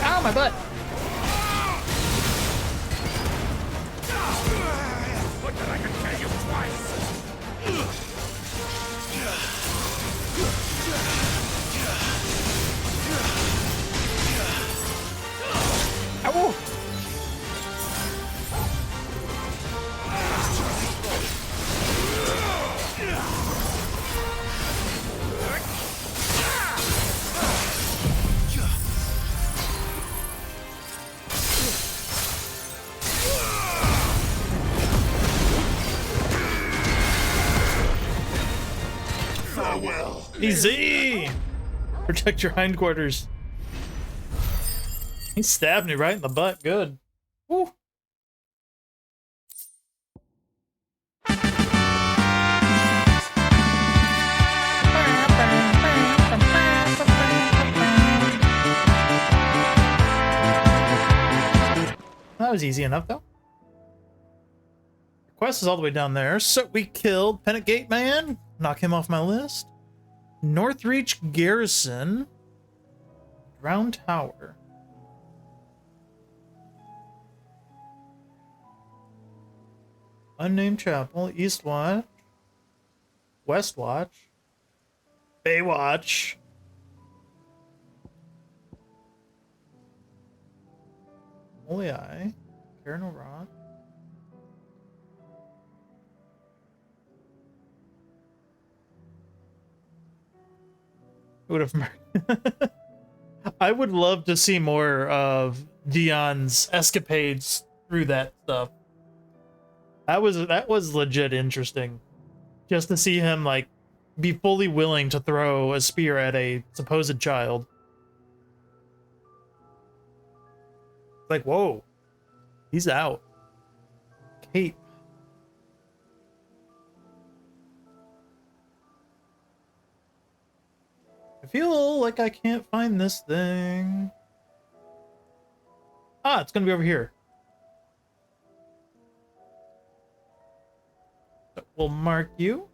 Ow, my butt!
Look that I can tell you twice!
Ow!
Farewell.
Easy! Protect your hindquarters. He stabbed me right in the butt. Good. Woo. That was easy enough, though. Quest is all the way down there. So we killed Pennant Gate Man. Knock him off my list. Northreach Garrison. Drowned Tower. Unnamed Chapel. East Watch. West Watch. Baywatch. Holy Eye. Carno Rock. Would have. I would love to see more of Dion's escapades through that stuff. That was legit interesting, just to see him like be fully willing to throw a spear at a supposed child. Like, whoa, he's out. Cape. I feel like I can't find this thing. Ah, it's gonna be over here. So we'll mark you.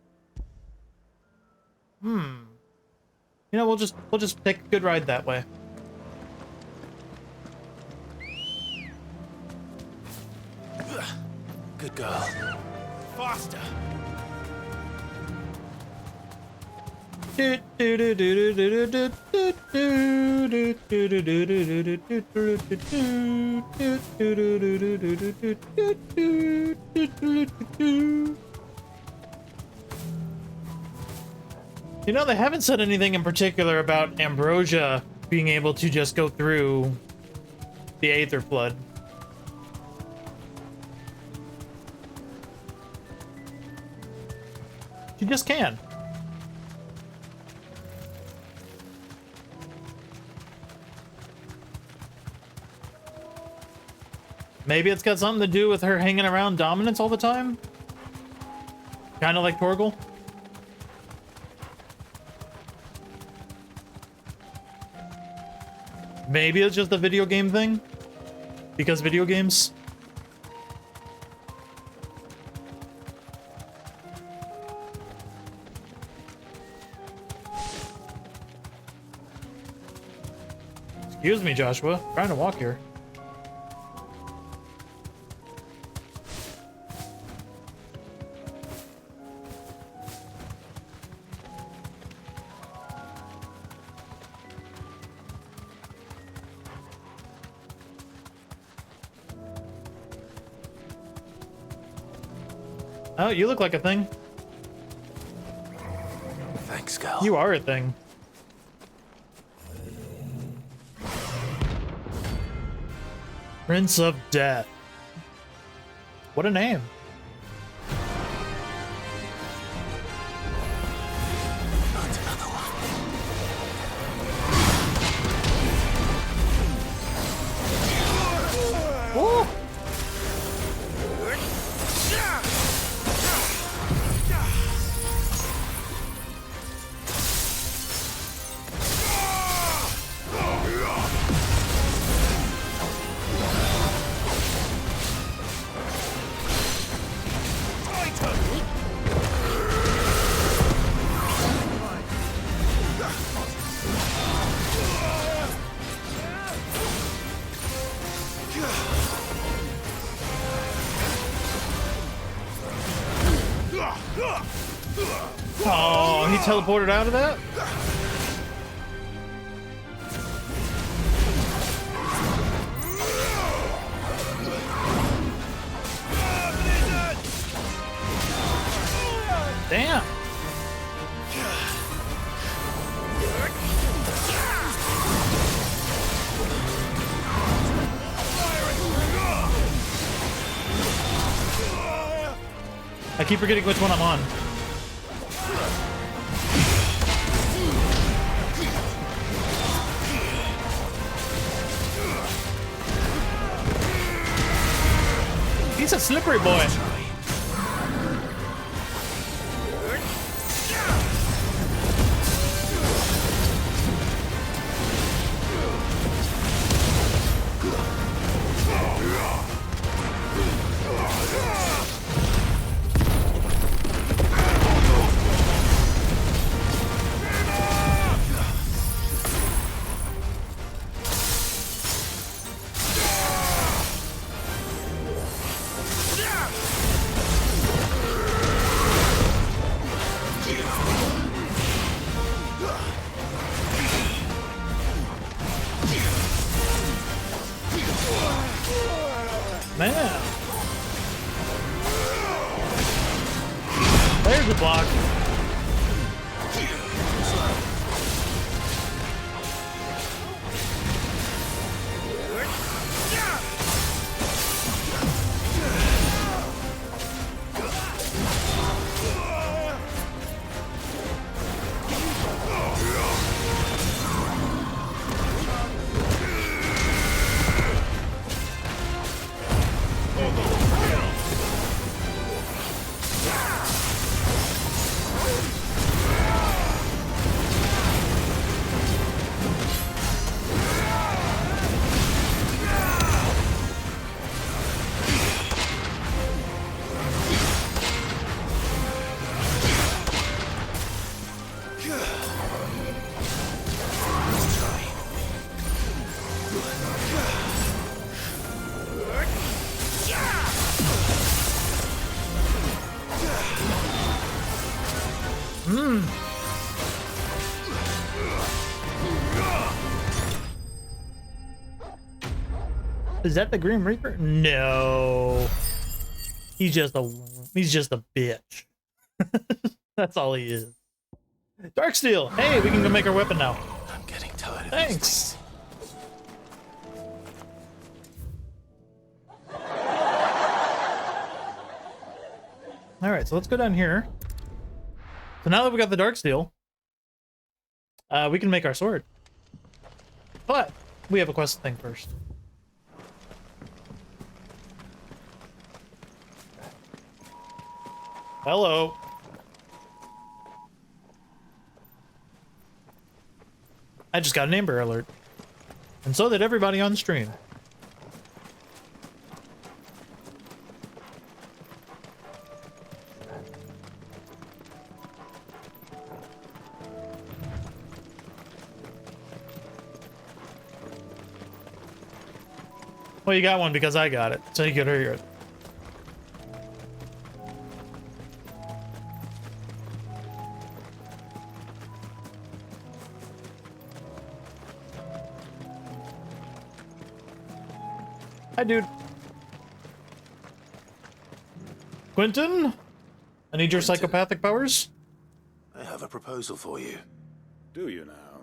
You know, we'll just take a good ride that way.
Good girl.
Faster!
You know, they haven't said anything in particular about Ambrosia being able to just go through the Aether Flood. She just can. Maybe it's got something to do with her hanging around Dominance all the time? Kind of like Torgal? Maybe it's just a video game thing. Because video games. Excuse me, Joshua. I'm trying to walk here. Oh, you look like a thing.
Thanks, girl.
You are a thing. Prince of Death. What a name. Ooh. Oh, he teleported out of that? Damn. I keep forgetting which one I'm on. He's a slippery boy. Man. There's the block. Is that the Grim Reaper? No. He's just a bitch. That's all he is. Darksteel. Hey, we can go make our weapon now.
I'm getting tired of
Thanks. All right, so let's go down here. So now that we got the Darksteel, we can make our sword. But we have a quest thing first. Hello. I just got an Amber Alert. And so did everybody on stream. Well, you got one because I got it, so you could hear it. Hi, dude. Quentin? I need your psychopathic powers?
I have a proposal for you.
Do you now?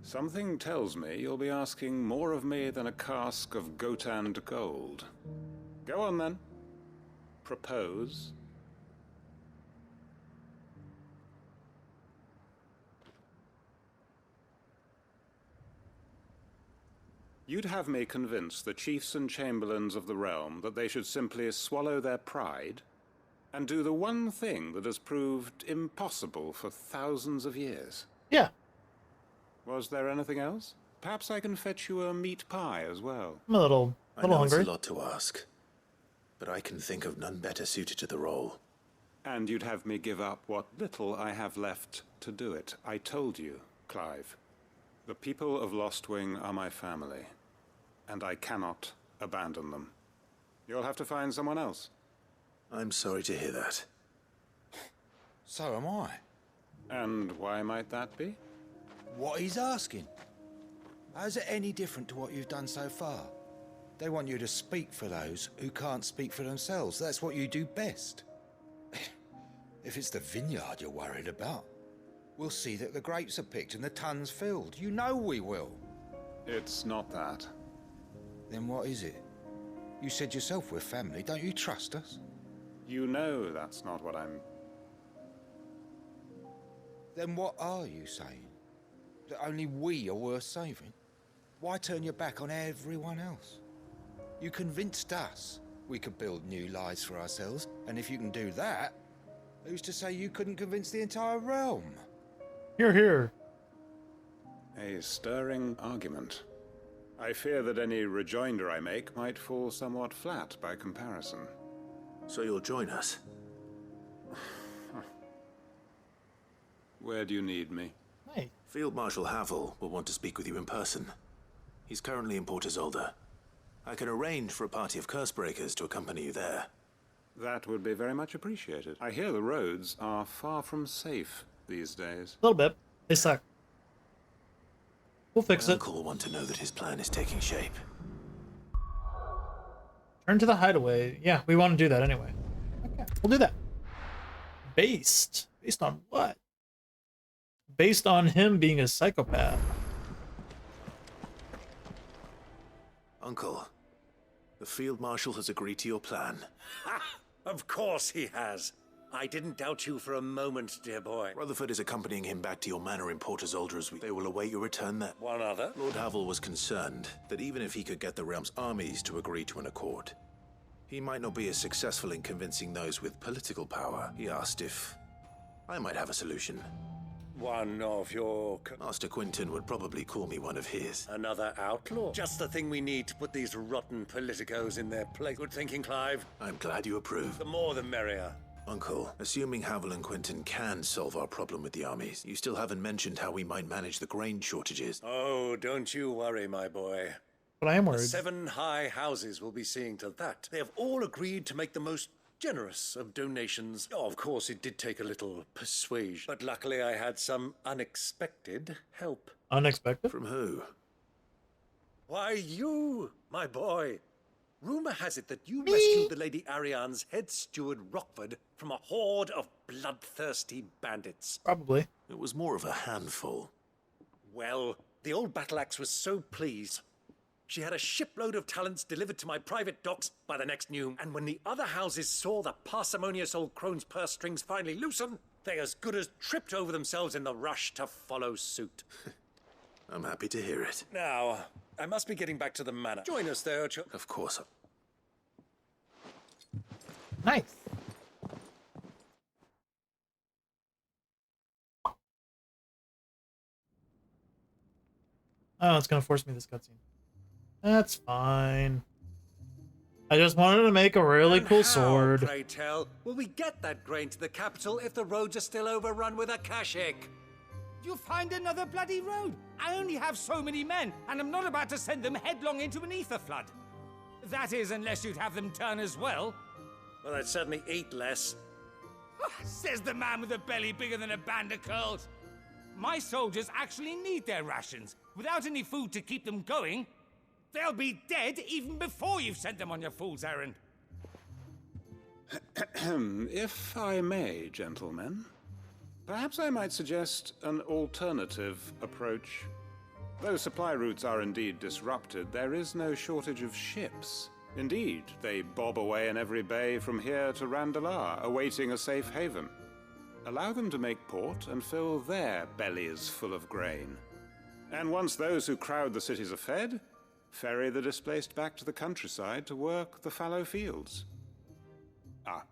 Something tells me you'll be asking more of me than a cask of Gotand gold. Go on then. Propose. You'd have me convince the chiefs and chamberlains of the realm that they should simply swallow their pride and do the one thing that has proved impossible for thousands of years.
Yeah.
Was there anything else? Perhaps I can fetch you a meat pie as well.
I'm a little
I know
hungry.
it's a lot to ask, but I can think of none better suited to the role.
And you'd have me give up what little I have left to do it. I told you, Clive. The people of Lostwing are my family, and I cannot abandon them. You'll have to find someone else.
I'm sorry to hear that.
So am I.
And why might that be?
What he's asking. How's it any different to what you've done so far? They want you to speak for those who can't speak for themselves. That's what you do best. If it's the vineyard you're worried about, we'll see that the grapes are picked and the tons filled. You know we will.
It's not that.
Then what is it? You said yourself we're family. Don't you trust us?
You know that's not what I'm...
Then what are you saying? That only we are worth saving? Why turn your back on everyone else? You convinced us we could build new lives for ourselves, and if you can do that, who's to say you couldn't convince the entire realm?
You're here.
A stirring argument. I fear that any rejoinder I make might fall somewhat flat by comparison.
So you'll join us?
Where do you need me?
Hey.
Field Marshal Havel will want to speak with you in person. He's currently in Port Isolde. I can arrange for a party of Cursebreakers to accompany you there.
That would be very much appreciated. I hear the roads are far from safe these days.
A little bit. They suck. We'll fix
My
it.
uncle will want to know that his plan is taking shape.
Turn to the hideaway. Yeah, we want to do that anyway. Okay, we'll do that. Based. Based on what? Based on him being a psychopath.
Uncle, the Field Marshal has agreed to your plan.
Ha! Of course he has. I didn't doubt you for a moment, dear boy.
Rutherford is accompanying him back to your manor in Port Isolde as they will await your return there.
One other?
Lord Havel was concerned that even if he could get the realm's armies to agree to an accord, he might not be as successful in convincing those with political power. He asked if I might have a solution.
One of your...
Master Quentin would probably call me one of his.
Another outlaw? Just the thing we need to put these rotten politicos in their place. Good thinking, Clive.
I'm glad you approve.
The more the merrier.
Uncle, assuming Havel and Quentin can solve our problem with the armies, you still haven't mentioned how we might manage the grain shortages.
Oh, don't you worry, my boy.
But I am
The
worried.
7 high houses will be seeing to that. They have all agreed to make the most generous of donations. Oh, of course, it did take a little persuasion, but luckily I had some unexpected help.
Unexpected?
From who?
Why, you, my boy. Rumor has it that you rescued the Lady Ariane's head steward Rockford from a horde of bloodthirsty bandits.
Probably.
It was more of a handful.
Well, the old battle axe was so pleased. She had a shipload of talents delivered to my private docks by the next noon, and when the other houses saw the parsimonious old crone's purse strings finally loosen, they as good as tripped over themselves in the rush to follow suit.
I'm happy to hear it.
Now, I must be getting back to the manor. Join us there,
Of course.
Nice. Oh, it's gonna force me this cutscene. That's fine. I just wanted to make a really cool sword.
Pray tell, will we get that grain to the capital if the roads are still overrun with Akashic?
You'll find another bloody road. I only have so many men, and I'm not about to send them headlong into an ether flood. That is, unless you'd have them turn as well.
Well, I'd certainly eat less.
Says the man with a belly bigger than a band of curls. My soldiers actually need their rations. Without any food to keep them going, they'll be dead even before you've sent them on your fool's errand.
If I may, gentlemen, perhaps I might suggest an alternative approach. Though supply routes are indeed disrupted, there is no shortage of ships. Indeed, they bob away in every bay from here to Randalar, awaiting a safe haven. Allow them to make port and fill their bellies full of grain. And once those who crowd the cities are fed, ferry the displaced back to the countryside to work the fallow fields.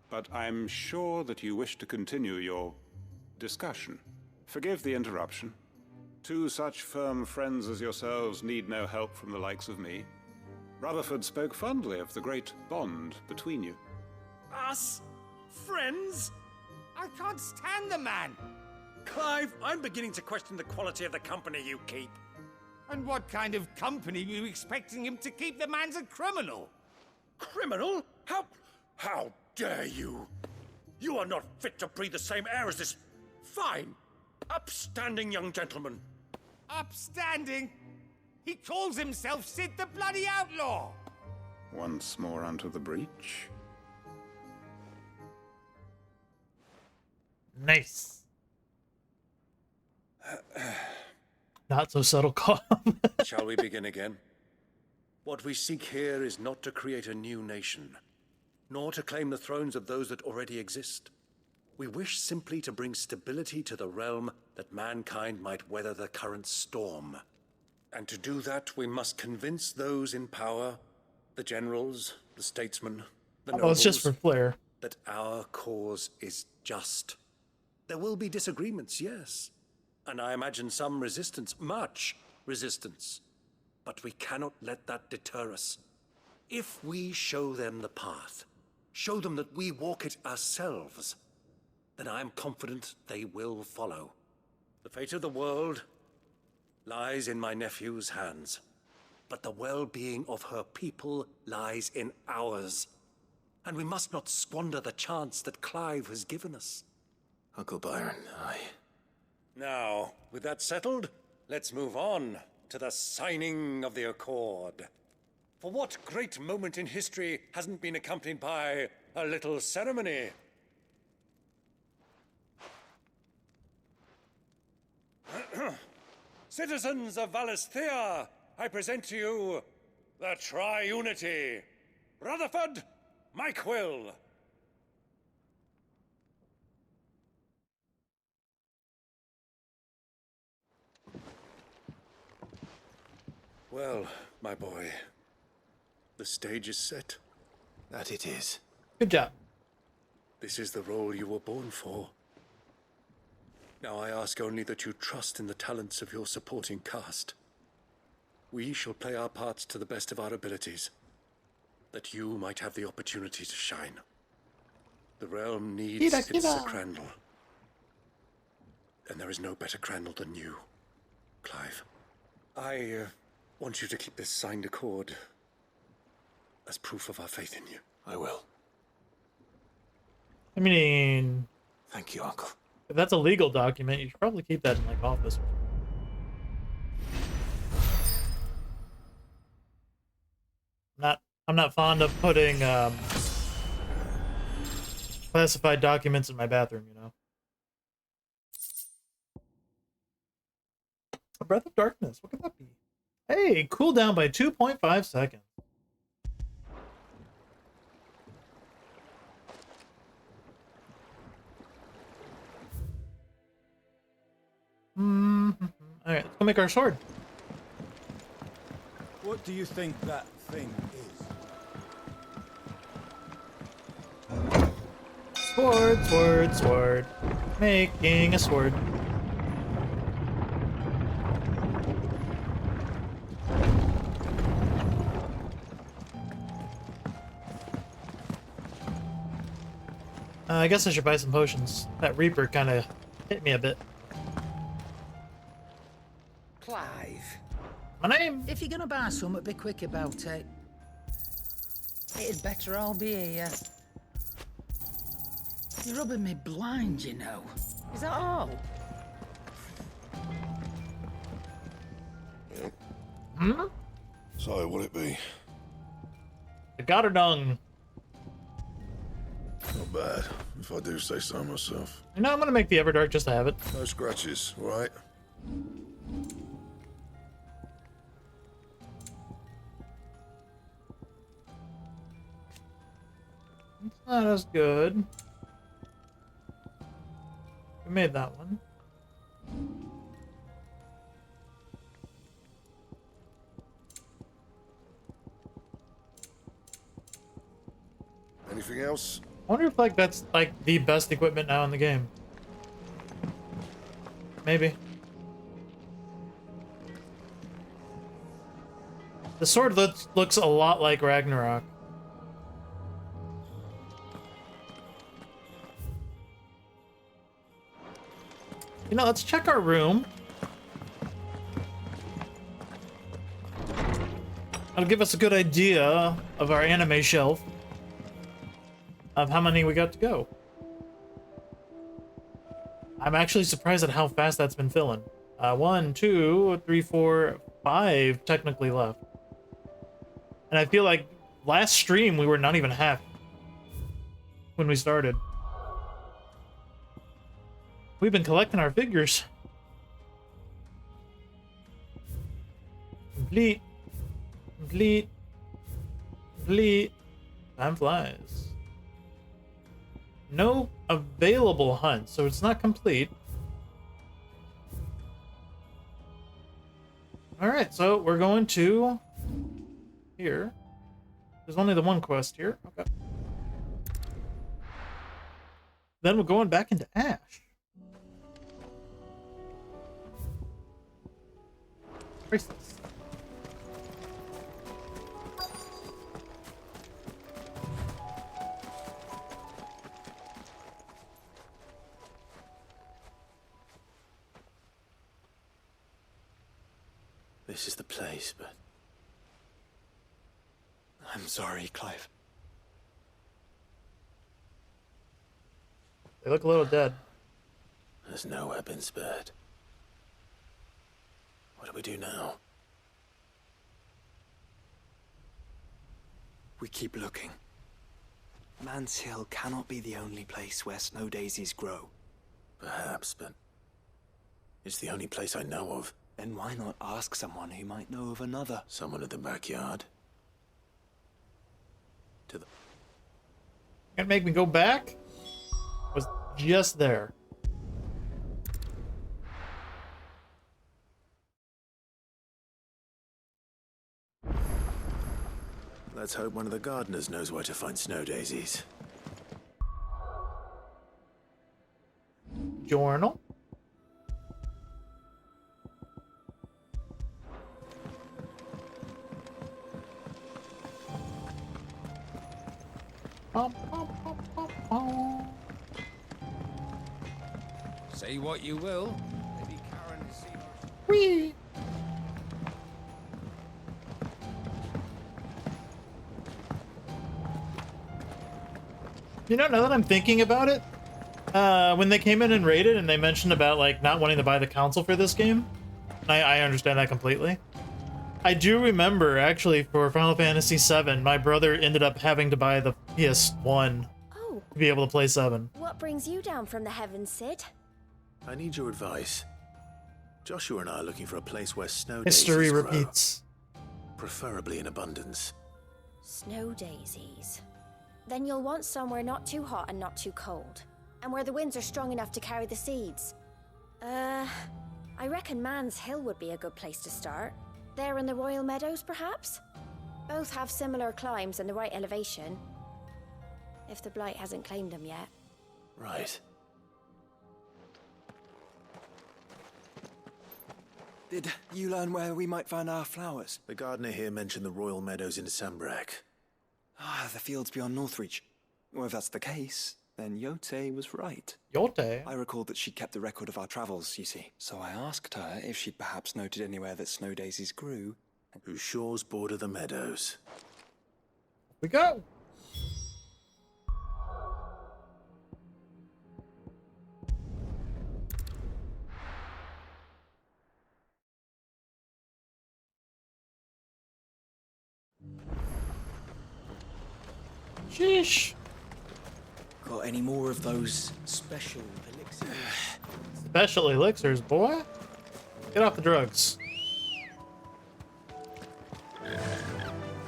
But I'm sure that you wish to continue your discussion. Forgive the interruption. Two such firm friends as yourselves need no help from the likes of me. Rutherford spoke fondly of the great bond between you.
Us? Friends? I can't stand the man.
Clive, I'm beginning to question the quality of the company you keep.
And what kind of company were you expecting him to keep? The man's a criminal.
Criminal? How dare you? You are not fit to breathe the same air as this fine, upstanding young gentleman.
Upstanding? He calls himself Sid the Bloody Outlaw.
Once more onto the breach.
Nice. Not so subtle calm.
Shall we begin again? What we seek here is not to create a new nation, nor to claim the thrones of those that already exist. We wish simply to bring stability to the realm that mankind might weather the current storm. And to do that, we must convince those in power, the generals, the statesmen, the nobles,
it's just for flair,
that our cause is just. There will be disagreements, yes. And I imagine some resistance, much resistance. But we cannot let that deter us. If we show them the path, show them that we walk it ourselves, then I am confident they will follow. The fate of the world lies in my nephew's hands, but the well-being of her people lies in ours. And we must not squander the chance that Clive has given us.
Uncle Byron, Now, with that settled, let's move on to the signing of the Accord. For what great moment in history hasn't been accompanied by a little ceremony? Citizens of Valisthea, I present to you the Triunity. Rutherford, Mike Will.
Well, my boy, the stage is set.
That it is.
Good job.
This is the role you were born for. Now I ask only that you trust in the talents of your supporting cast. We shall play our parts to the best of our abilities, that you might have the opportunity to shine. The realm needs its Crandall. And there is no better Crandall than you, Clive. I want you to keep this signed accord as proof of our faith in you.
I will.
I mean,
Thank you, Uncle.
if that's a legal document, you should probably keep that in like office. I'm not fond of putting classified documents in my bathroom, you know. A Breath of Darkness, what could that be? Hey, cool down by 2.5 seconds. Alright, let's go make our sword.
What do you think that thing is?
Sword, sword, sword. Making a sword. I guess I should buy some potions. That Reaper kind of hit me a bit.
Clive.
My name?
If you're gonna buy something, be quick about it. It'd better all be here. You're rubbing me blind, you know. Is that all?
Hmm?
So, what'd it be?
The Goddardung.
Not bad, if I do say so myself.
You know, I'm gonna make the Everdark just to have it.
No scratches, right?
It's not as good. We made that one.
Anything else?
I wonder if like that's like the best equipment now in the game. Maybe. The sword looks a lot like Ragnarok. You know, let's check our room. That'll give us a good idea of our anime shelf. Of how many we got to go. I'm actually surprised at how fast that's been filling. 1, 2, 3, 4, 5 technically left. And I feel like last stream we were not even half when we started. We've been collecting our figures. Complete. Complete. Complete. Time flies. No available hunt, so it's not complete. Alright, so we're going to here. There's only the one quest here. Okay. Then we're going back into Ash. Bracelets.
This is the place, but...
I'm sorry, Clive.
They look a little dead.
There's nowhere been spared. What do we do now?
We keep looking. Man's Hill cannot be the only place where snow daisies grow.
Perhaps, but... it's the only place I know of.
Then why not ask someone who might know of another?
Someone in the backyard. To the...
Can't make me go back? Was just there.
Let's hope one of the gardeners knows where to find snow daisies.
Journal.
Say what you will. Maybe Karen has seen us.
Whee! You know, now that I'm thinking about it, when they came in and raided and they mentioned about like not wanting to buy the console for this game, I understand that completely. I do remember actually for Final Fantasy VII, my brother ended up having to buy the PS1 to be able to play 7.
What brings you down from the heavens, Sid?
I need your advice. Joshua and I are looking for a place where snow
History
daisies grow.
repeats.
Preferably in abundance.
Snow daisies. Then you'll want somewhere not too hot and not too cold. And where the winds are strong enough to carry the seeds. I reckon Man's Hill would be a good place to start. There in the Royal Meadows, perhaps? Both have similar climbs and the right elevation. If the Blight hasn't claimed them yet.
Right.
Did you learn where we might find our flowers?
The gardener here mentioned the Royal Meadows in Sambrak.
Ah, the fields beyond Northreach. Well, if that's the case, then Yote was right.
Yote?
I recalled that she'd kept the record of our travels, you see. So I asked her if she'd perhaps noted anywhere that snow daisies grew.
Whose shores border the meadows.
We go. Sheesh.
Got any more of those special elixirs?
Special elixirs, boy. Get off the drugs.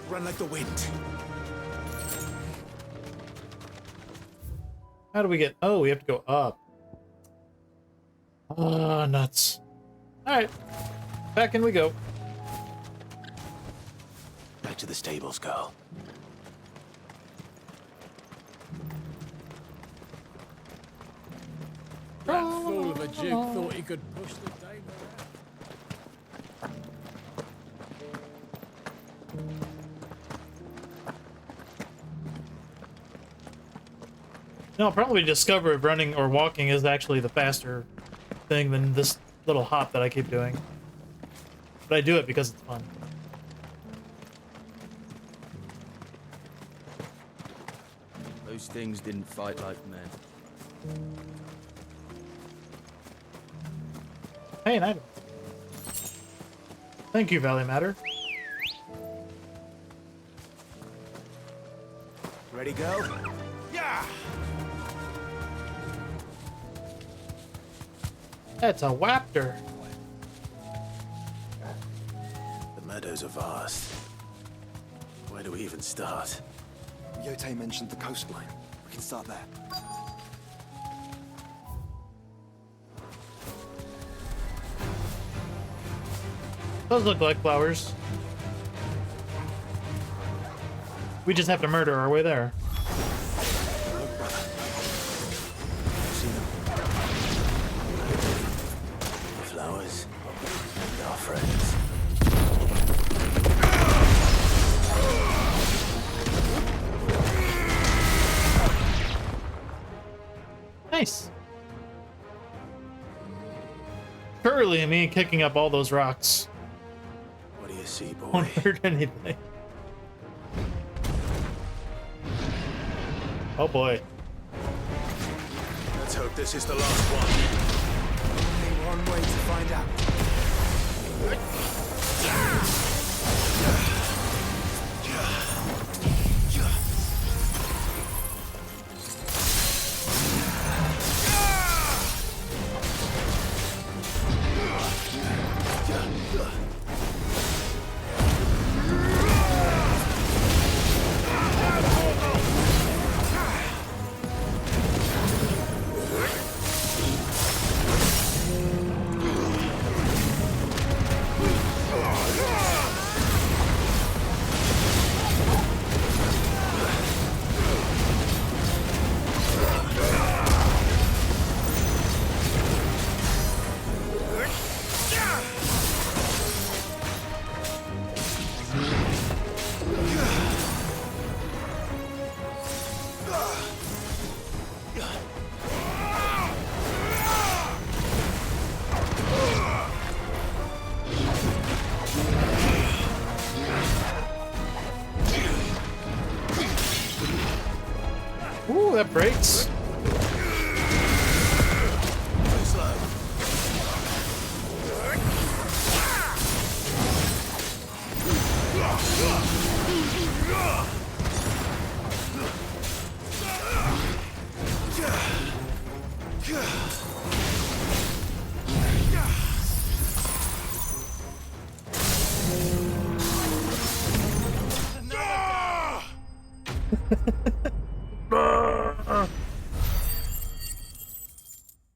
Run like the wind.
How do we get... Oh, we have to go up. Ah, nuts. Alright. Back in we go.
Back to the stables, girl.
That fool of a Duke thought he could push the Dane around.
No, I'll probably discover if running or walking is actually the faster thing than this little hop that I keep doing. But I do it because it's fun.
Those things didn't fight like men.
Hey, an item. Thank you, Valley Matter.
Ready, go?
Yeah!
That's a Waptor.
The meadows are vast. Where do we even start?
Yote mentioned the coastline. We can start there.
Those look like flowers. We just have to murder our way there.
Flowers and our friends.
Nice. Curly me kicking up all those rocks.
What do you see, boy?
Won't hurt anything. Oh boy.
Let's hope this is the last one.
Only one way to find out.
Ooh, that breaks.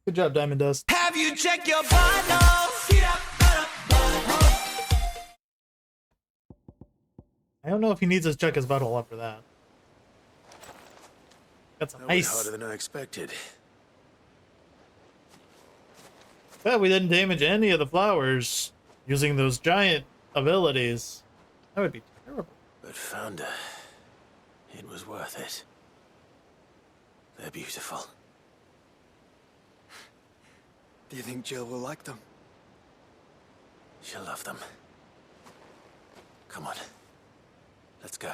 Good job, Diamond Dust.
Have you checked your vitals?
I don't know if he needs to check his butthole after that. That's
That was
nice.
harder than I expected.
But we didn't damage any of the flowers using those giant abilities. That would be terrible.
But found her. It was worth it. They're beautiful.
Do you think Jill will like them?
She'll love them. Come on. Let's go.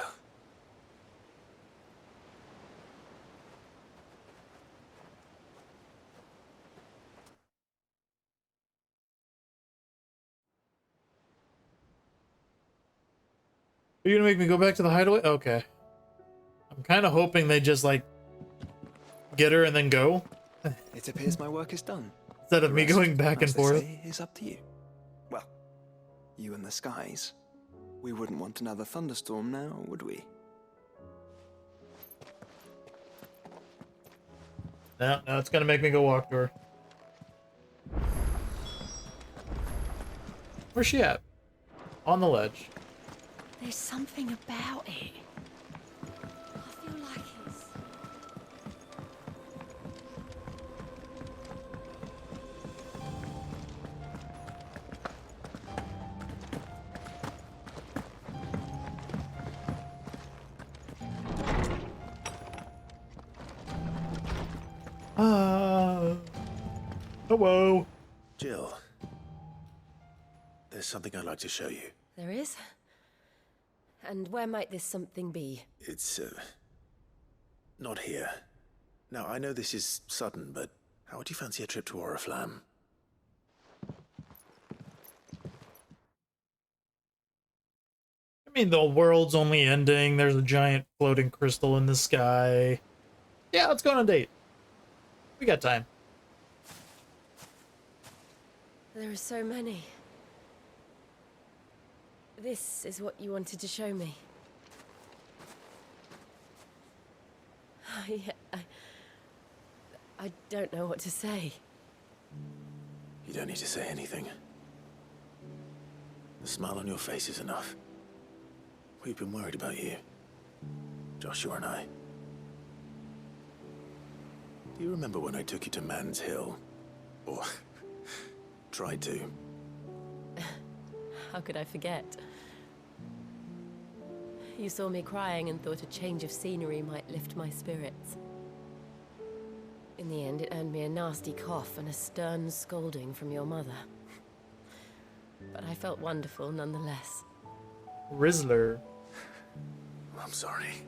Are you gonna make me go back to the hideaway? Okay. I'm kind of hoping they just, like, get her and then go.
It appears my work is done.
Instead of
The
me
rest,
going back and
as they
forth.
say, is up to you. Well, you and the skies. We wouldn't want another thunderstorm now, would we?
No, it's gonna make me go walk to her. Where's she at? On the ledge.
There's something about it. I feel like it's...
Hello.
Jill. There's something I'd like to show you.
There is? And where might this something be?
It's, not here. Now, I know this is sudden, but how would you fancy a trip to Oriflamme?
I mean, the world's only ending. There's a giant floating crystal in the sky. Yeah, let's go on a date. We got time.
There are so many. This is what you wanted to show me. Yeah, I don't know what to say.
You don't need to say anything. The smile on your face is enough. We've been worried about you, Joshua and I. Do you remember when I took you to Man's Hill? Or tried to?
How could I forget? You saw me crying and thought a change of scenery might lift my spirits. In the end, it earned me a nasty cough and a stern scolding from your mother. But I felt wonderful nonetheless.
Rizzler.
I'm sorry.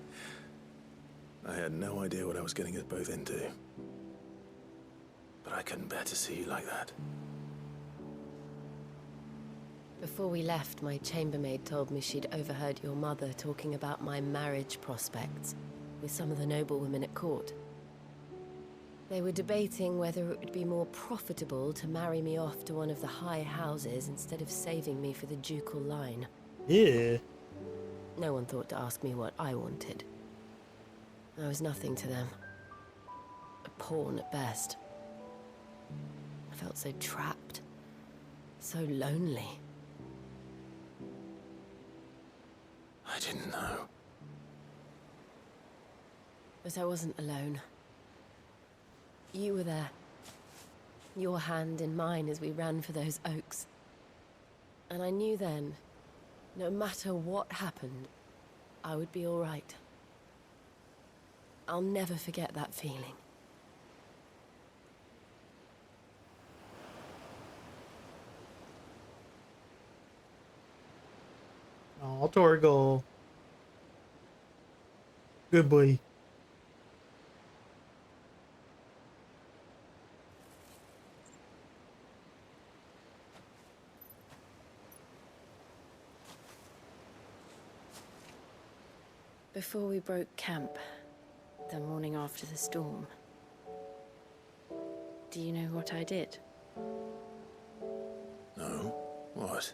I had no idea what I was getting us both into. But I couldn't bear to see you like that.
Before we left, my chambermaid told me she'd overheard your mother talking about my marriage prospects with some of the noblewomen at court. They were debating whether it would be more profitable to marry me off to one of the high houses instead of saving me for the ducal line.
Yeah.
No one thought to ask me what I wanted. I was nothing to them. A pawn at best. I felt so trapped. So lonely.
I didn't know.
But I wasn't alone. You were there. Your hand in mine as we ran for those oaks. And I knew then, no matter what happened, I would be all right. I'll never forget that feeling.
Oh, Torgal. Good boy.
Before we broke camp, the morning after the storm, do you know what I did?
No? What?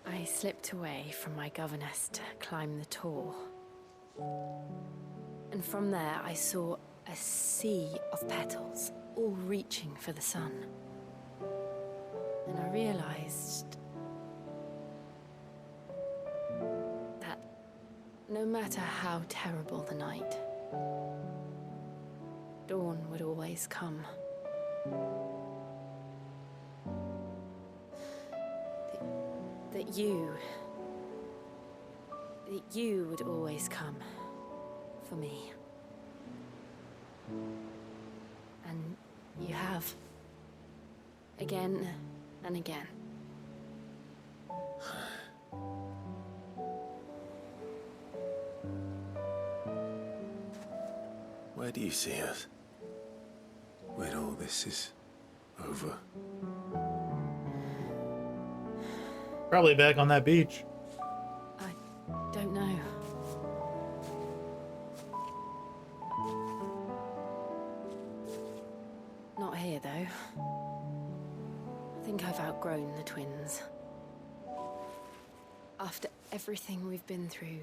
I slipped away from my governess to climb the tor. And from there I saw a sea of petals, all reaching for the sun. And I realized that no matter how terrible the night, dawn would always come. That you would always come for me. And you have. Again and again.
Where do you see us? When all this is over?
Probably back on that beach.
I don't know. Not here, though. I think I've outgrown the twins. After everything we've been through,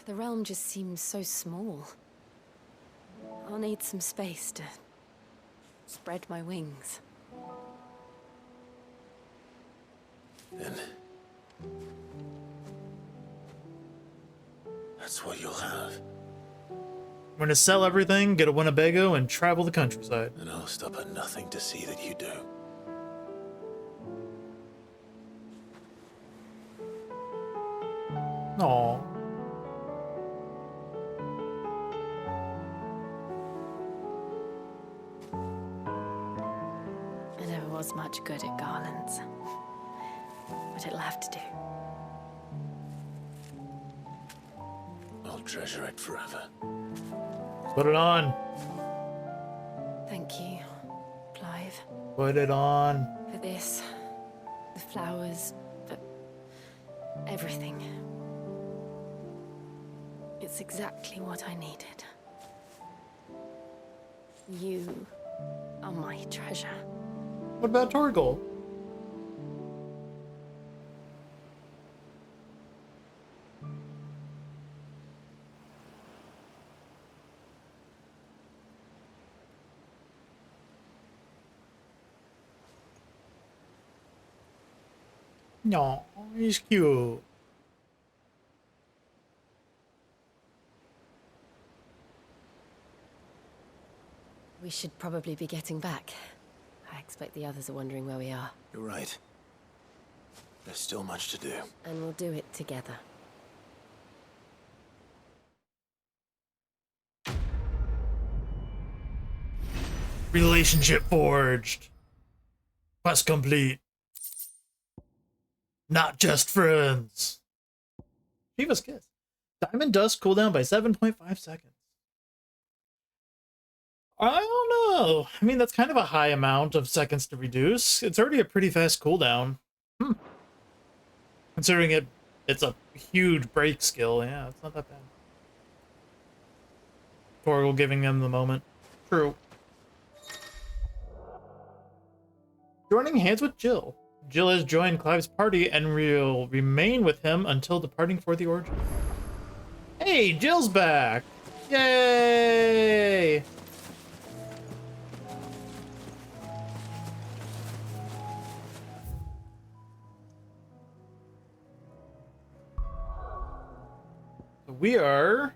the realm just seems so small. I'll need some space to spread my wings.
Then that's what you'll have.
I'm gonna sell everything, get a Winnebago, and travel the countryside.
And I'll stop at nothing to see that you do.
Aww.
I never was much good at garlands, but it'll have to do.
I'll treasure it forever.
Put it on.
Thank you, Clive.
Put it on.
For this, the flowers, for everything. It's exactly what I needed. You are my treasure.
What about Torgal? No, he's cute.
We should probably be getting back. I expect the others are wondering where we are.
You're right. There's still much to do.
And we'll do it together.
Relationship forged. Quest complete. Not just friends. Shiva's kiss. Diamond dust cooldown by 7.5 seconds. I don't know. I mean, that's kind of a high amount of seconds to reduce. It's already a pretty fast cooldown. Considering it's a huge break skill. Yeah, it's not that bad. Torgal giving them the moment. True. Joining hands with Jill. Jill has joined Clive's party and will remain with him until departing for the orgy. Hey, Jill's back! Yay! We are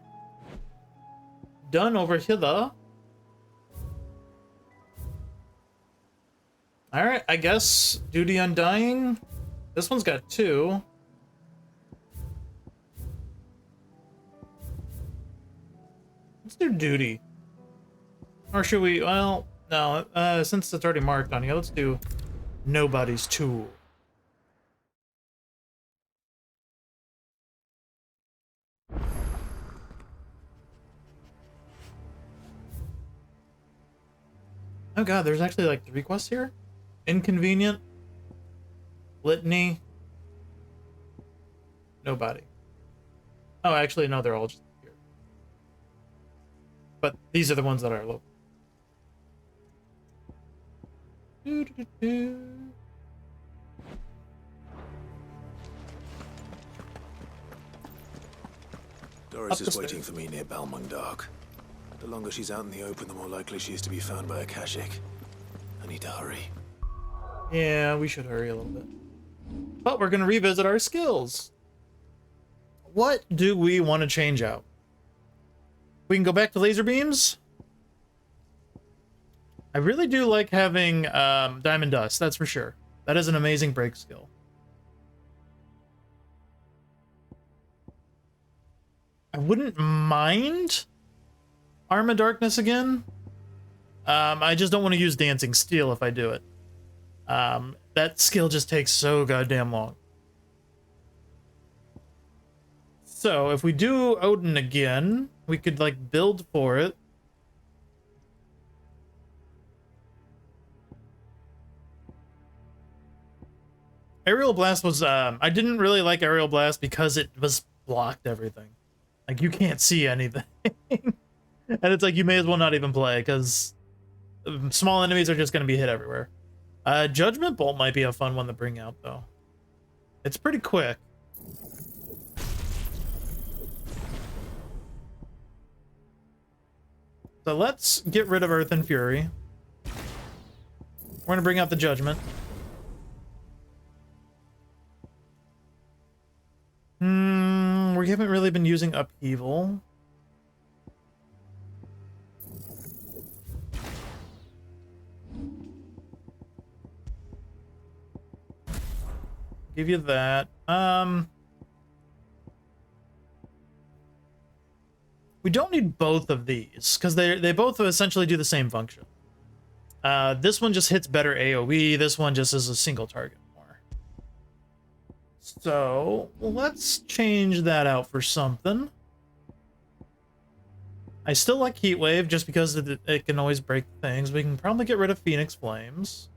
done over here. Alright, I guess Duty Undying. This one's got 2. Let's do Duty. Or should we, well, no, since it's already marked on here, let's do Nobody's Tool. Oh god, there's actually like 3 quests here? Inconvenient, Litany, Nobody. Oh, actually, no, they're all just here. But these are the ones that are local.
Doris is waiting for me near Balmung Dark. The longer she's out in the open, the more likely she is to be found by a Kashik. I need to hurry.
Yeah, we should hurry a little bit. But we're going to revisit our skills. What do we want to change out? We can go back to laser beams. I really do like having Diamond Dust, that's for sure. That is an amazing break skill. I wouldn't mind Arm of Darkness again. I just don't want to use Dancing Steel if I do it. That skill just takes so goddamn long. So if we do Odin again, we could like build for it. Aerial Blast was, I didn't really like Aerial Blast because it was blocked everything. Like, you can't see anything. And it's like, you may as well not even play, because small enemies are just going to be hit everywhere. Judgment Bolt might be a fun one to bring out, though. It's pretty quick. So let's get rid of Earth and Fury. We're going to bring out the Judgment. We haven't really been using Upheaval. Give you that. We don't need both of these because they both essentially do the same function. This one just hits better AoE. This one just is a single target more. So let's change that out for something. I still like Heat Wave just because it can always break things. We can probably get rid of Phoenix Flames.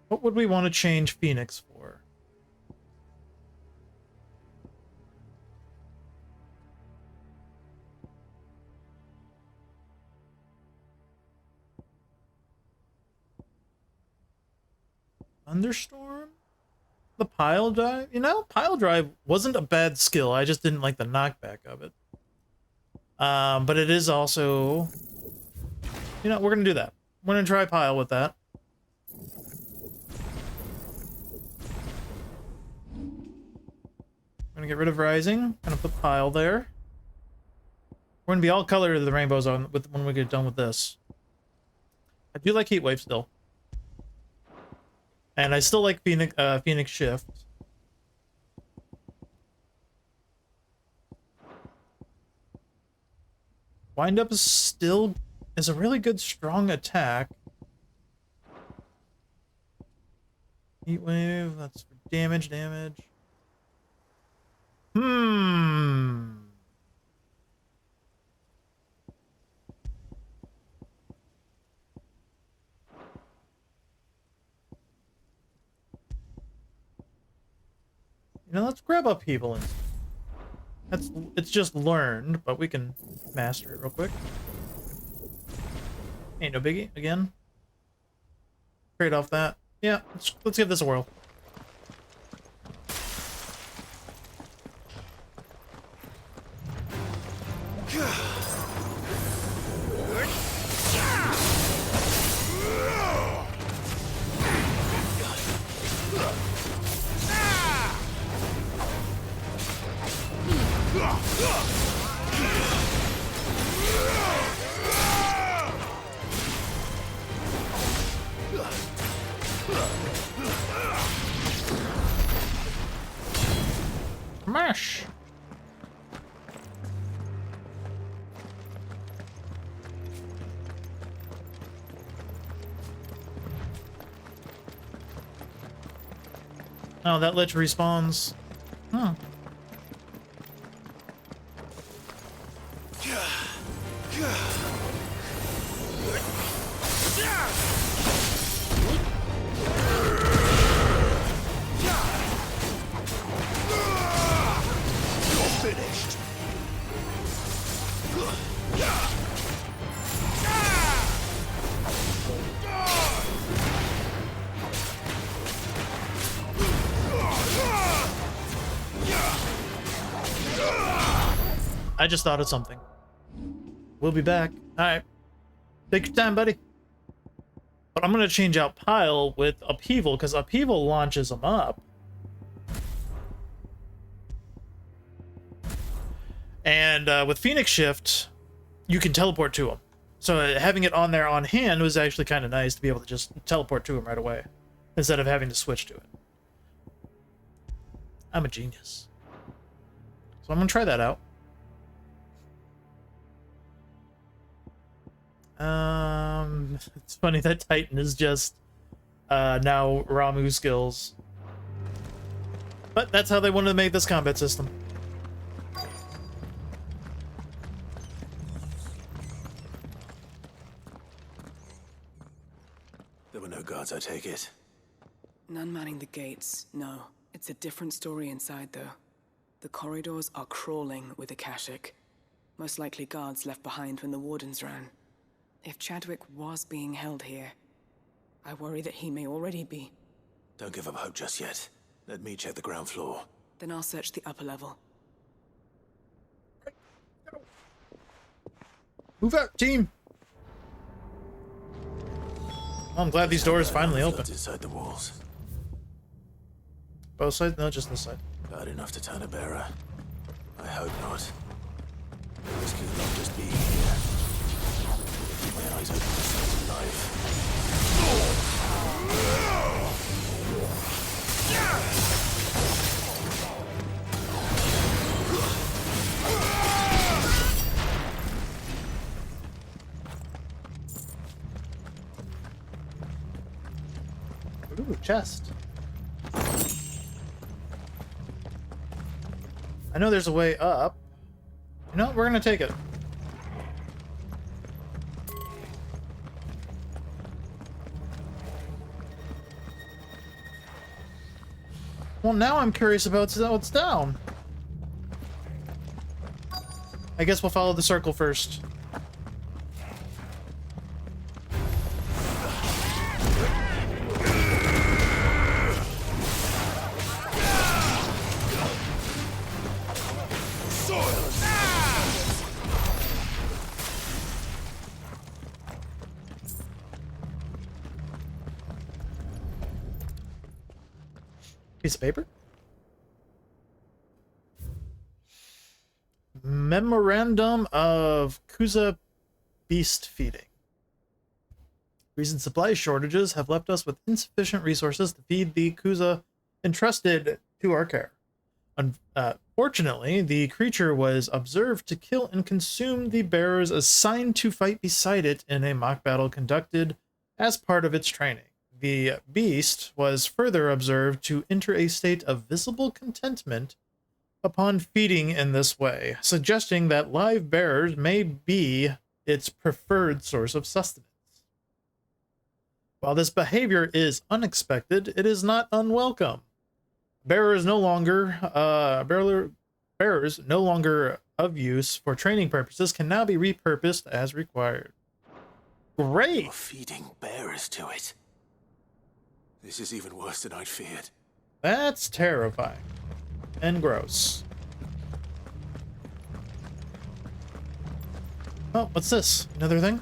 What would we want to change Phoenix for? Thunderstorm? The Pile Drive? You know, Pile Drive wasn't a bad skill. I just didn't like the knockback of it. But it is also... You know, we're going to do that. We're going to try Pile with that. I'm gonna get rid of Rising. Gonna put Pile there. We're gonna be all color of the rainbows on when we get done with this. I do like Heat Wave still, and I still like Phoenix Shift. Wind Up is a really good strong attack. Heat Wave. That's for damage. You know, let's grab Upheaval and it's just learned, but we can master it real quick. Ain't no biggie. Again. Trade off that. Yeah, let's give this a whirl. Mash. Oh, that lich respawns. Huh. I just thought of something. We'll be back. Alright. Take your time, buddy. But I'm going to change out Pile with Upheaval, because Upheaval launches them up. And with Phoenix Shift, you can teleport to them. So having it on there on hand was actually kind of nice to be able to just teleport to them right away. instead of having to switch to it. I'm a genius. So I'm gonna try that out. It's funny that Titan is just now Ramu skills. But that's how they wanted to make this combat system.
There were no guards, I take it.
None manning the gates, no. It's a different story inside, though. The corridors are crawling with Akashic. Most likely guards left behind when the wardens ran. If Chadwick was being held here, I worry that he may already be.
Don't give up hope just yet. Let me check the ground floor.
Then I'll search the upper level.
Move out, team! Oh, I'm glad these doors finally open.
Inside the walls.
Both sides? No, just this side.
Bad enough to turn a bearer. I hope not. The risk will not just be here. Keep my eyes open for signs of life.
Ooh, chest. I know there's a way up. You know what? We're gonna take it. Well, now I'm curious about what's down. I guess we'll follow the circle first. Piece of paper. Memorandum of Kuza beast feeding. Recent supply shortages have left us with insufficient resources to feed the Kuza entrusted to our care. Unfortunately, the creature was observed to kill and consume the bearers assigned to fight beside it in a mock battle conducted as part of its training. The beast was further observed to enter a state of visible contentment upon feeding in this way, suggesting that live bearers may be its preferred source of sustenance. While this behavior is unexpected, it is not unwelcome. Bearers no longer of use for training purposes can now be repurposed as required. Great!
You're feeding bearers to it. This is even worse than I'd feared.
That's terrifying. And gross. Oh, what's this? Another thing?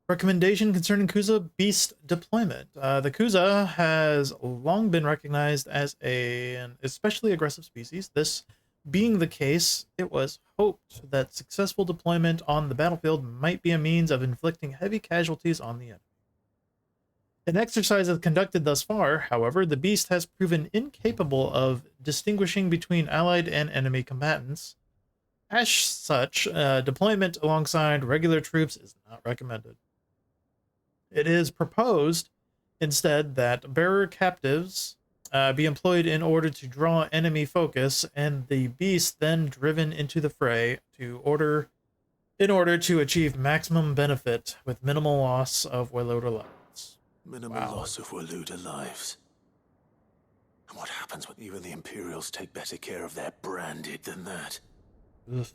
Recommendation concerning Kuza beast deployment. The Kuza has long been recognized as an especially aggressive species. This being the case, it was hoped that successful deployment on the battlefield might be a means of inflicting heavy casualties on the enemy. In exercises conducted thus far, however, the beast has proven incapable of distinguishing between allied and enemy combatants. As such, deployment alongside regular troops is not recommended. It is proposed instead that bearer captives be employed in order to draw enemy focus, and the beast then driven into the fray in order to achieve maximum benefit with minimal loss of Warlooter lives.
Minimal loss of Warlooter lives. And what happens when even the Imperials take better care of their branded than that?
Ugh.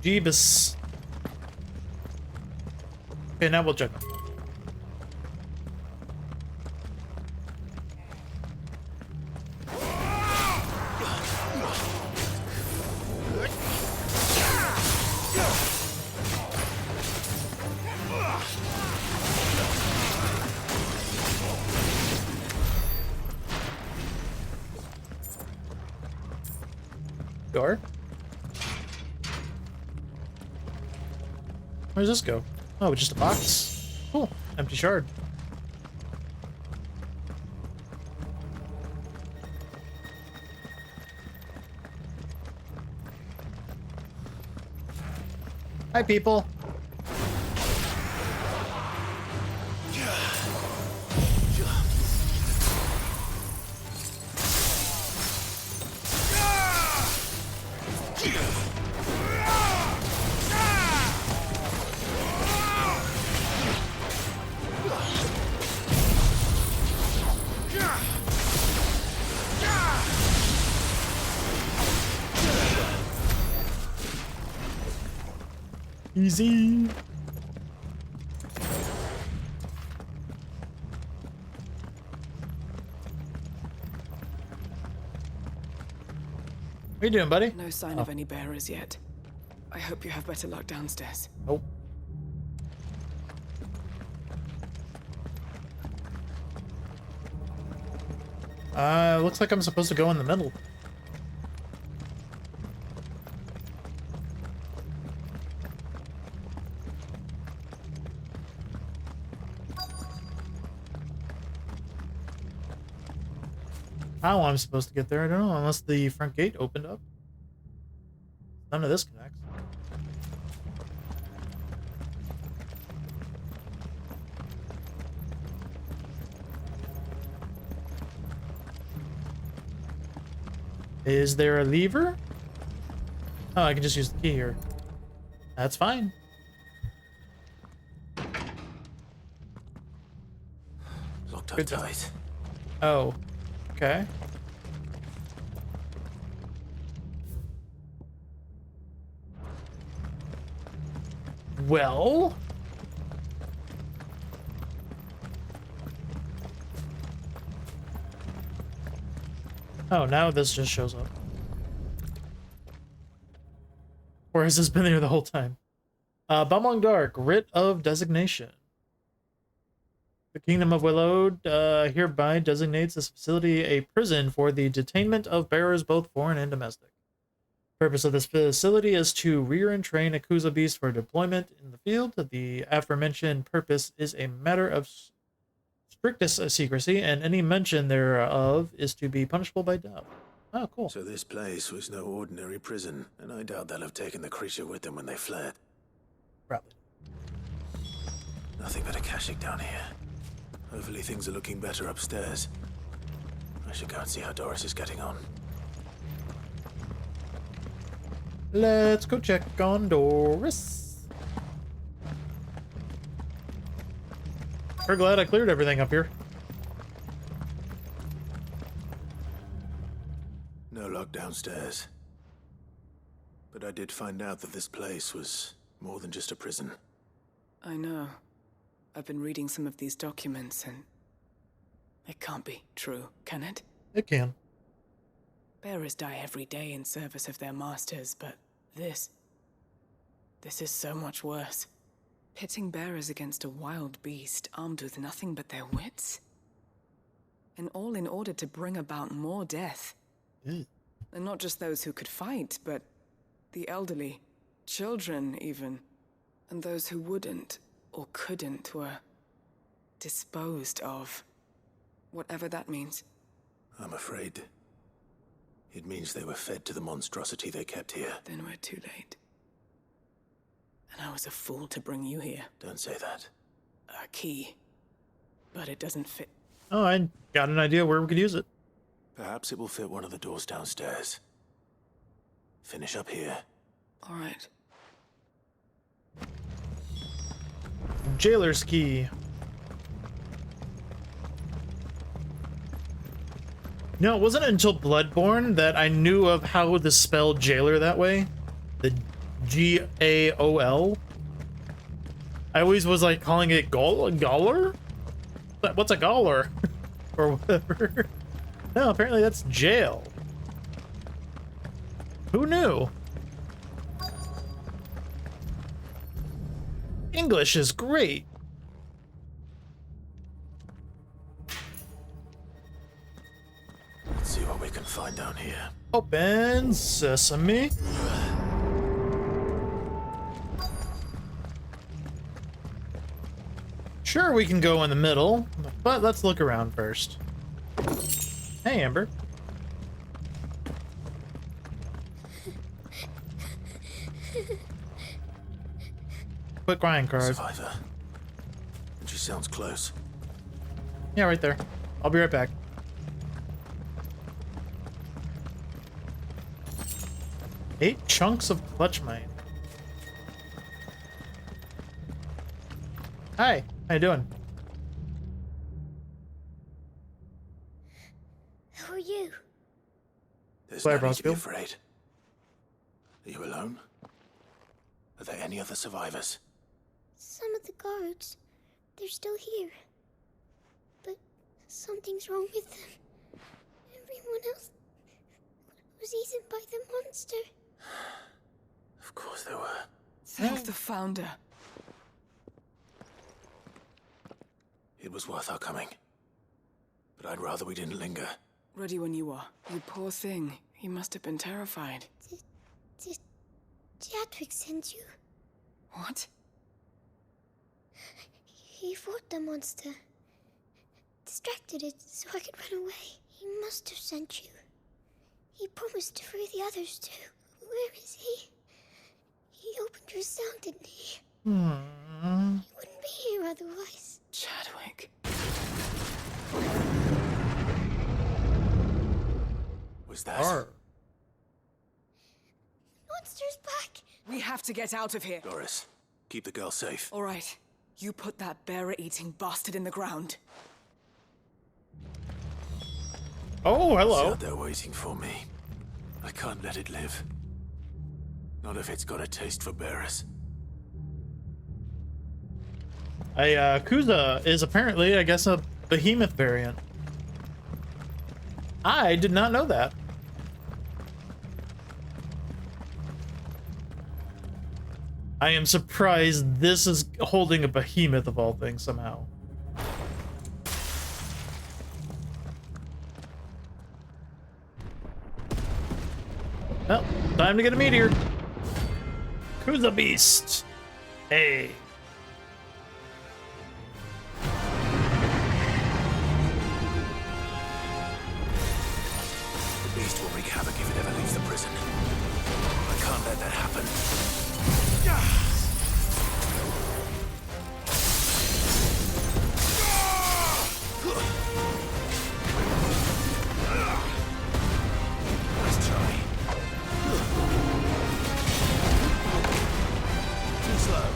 Jeebus. Okay, now we'll check. Door. Where does this go? Oh, just a box. Cool. Empty shard. Hi, people. Easy. What are you doing, buddy?
No sign of any bearers yet. I hope you have better luck downstairs.
Nope. Looks like I'm supposed to go in the middle. How I'm supposed to get there, I don't know, unless the front gate opened up. None of this connects. Is there a lever? Oh, I can just use the key here. That's fine.
Locked up tight.
Oh, okay. Well, oh, now this just shows up. Or has this been there the whole time? Balmong Dark, Writ of Designation. The Kingdom of Willowed hereby designates this facility a prison for the detainment of bearers both foreign and domestic. The purpose of this facility is to rear and train Akuza beasts for deployment in the field. The aforementioned purpose is a matter of strictest secrecy, and any mention thereof is to be punishable by death. Oh, cool.
So this place was no ordinary prison, and I doubt they'll have taken the creature with them when they fled.
Probably.
Nothing but a caching down here. Hopefully things are looking better upstairs. I should go and see how Doris is getting on.
Let's go check on Doris. We're glad I cleared everything up here.
No luck downstairs. But I did find out that this place was more than just a prison.
I know. I've been reading some of these documents, and it can't be true, can it?
It can.
Bearers die every day in service of their masters, but this is so much worse. Pitting bearers against a wild beast armed with nothing but their wits? And all in order to bring about more death. And not just those who could fight, but the elderly, children even, and those who wouldn't or couldn't were disposed of. Whatever that means.
I'm afraid it means they were fed to the monstrosity they kept here.
Then we're too late. And I was a fool to bring you here.
Don't say that.
A key. But it doesn't fit.
Oh, I got an idea where we could use it.
Perhaps it will fit one of the doors downstairs. Finish up here.
All right.
Jailer's key. No, it wasn't until Bloodborne that I knew of how to spell jailer that way. The G-A-O-L. I always was like calling it Gauler? What's a Gauler? Or whatever. No, apparently that's jail. Who knew? English is great.
Let's see what we can find down here.
Open sesame. Sure, we can go in the middle, but let's look around first. Hey, Amber. Quick crying card.
Survivor. And she sounds close.
Yeah, right there. I'll be right back. Eight chunks of clutch mine. Hi, how you doing?
Who are you?
There's
Claire
no need to be
Brosfield.
afraid. Are you alone? Are there any other survivors?
Some of the guards. They're still here. But something's wrong with them. Everyone else was eaten by the monster.
Of course there were.
Thank the Founder.
It was worth our coming. But I'd rather we didn't linger.
Ready when you are. You poor thing. He must have been terrified.
Did Chadwick send you?
What?
He fought the monster. Distracted it so I could run away. He must have sent you. He promised to free the others too. Where is he? He opened your cell, didn't he? He wouldn't be here otherwise.
Chadwick.
Was that?
Monster's back.
We have to get out of here.
Doris, keep the girl safe.
All right. You put that bearer-eating bastard in the ground.
Oh, hello.
It's out there waiting for me. I can't let it live. Not if it's got a taste for bearers.
Kuza is apparently, I guess, a behemoth variant. I did not know that. I am surprised this is holding a behemoth of all things somehow. Well, time to get a meteor. Kuza Beast. Hey.
The beast will wreak havoc if it ever leaves the prison. I can't let that happen. Nice try. Too slow.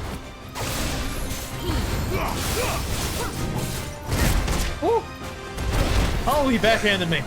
Woo. Oh, he backhanded me.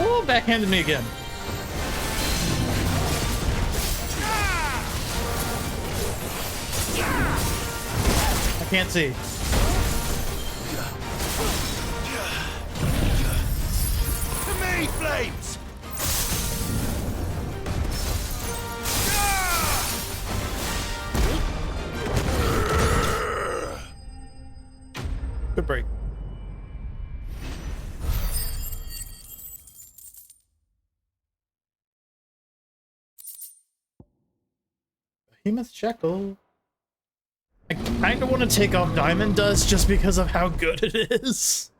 Oh, backhanded me again. I can't see.
To me, flames!
Good break. Behemoth Shekel. I kind of want to take off Diamond Dust just because of how good it is.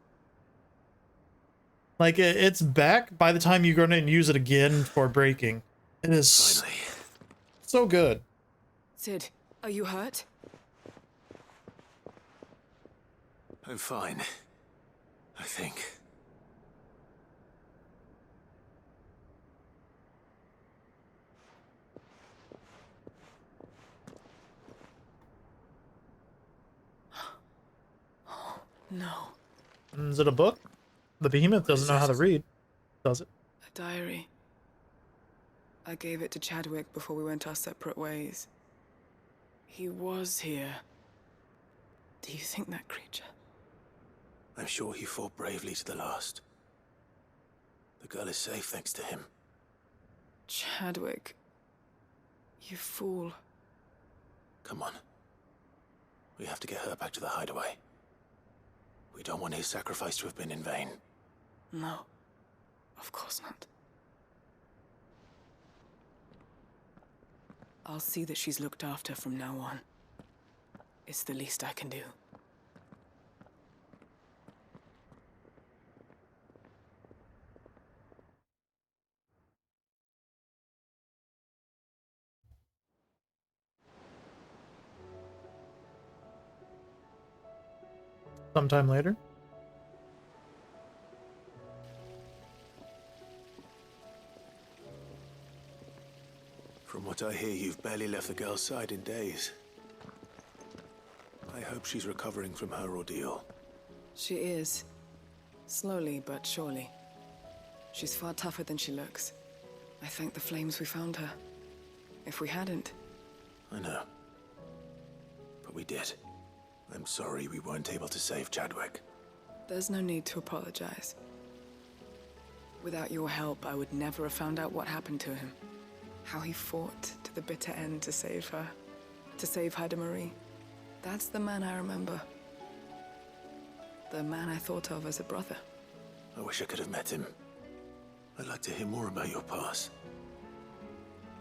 Like, it's back by the time you go in and use it again for breaking. It is
Finally.
so good.
Sid, are you hurt?
I'm fine. I think.
No.
Is it a book? The behemoth doesn't know how to read, does it?
A diary. I gave it to Chadwick before we went our separate ways. He was here. Do you think that creature?
I'm sure he fought bravely to the last. The girl is safe thanks to him.
Chadwick. You fool.
Come on. We have to get her back to the hideaway. We don't want his sacrifice to have been in vain.
No. Of course not. I'll see that she's looked after from now on. It's the least I can do.
Sometime later.
From what I hear, you've barely left the girl's side in days. I hope she's recovering from her ordeal.
She is. Slowly but surely. She's far tougher than she looks. I thank the flames we found her. If we hadn't...
I know. But we did. I'm sorry we weren't able to save Chadwick.
There's no need to apologize. Without your help, I would never have found out what happened to him. How he fought to the bitter end to save her. To save Haida Marie. That's the man I remember. The man I thought of as a brother.
I wish I could have met him. I'd like to hear more about your past.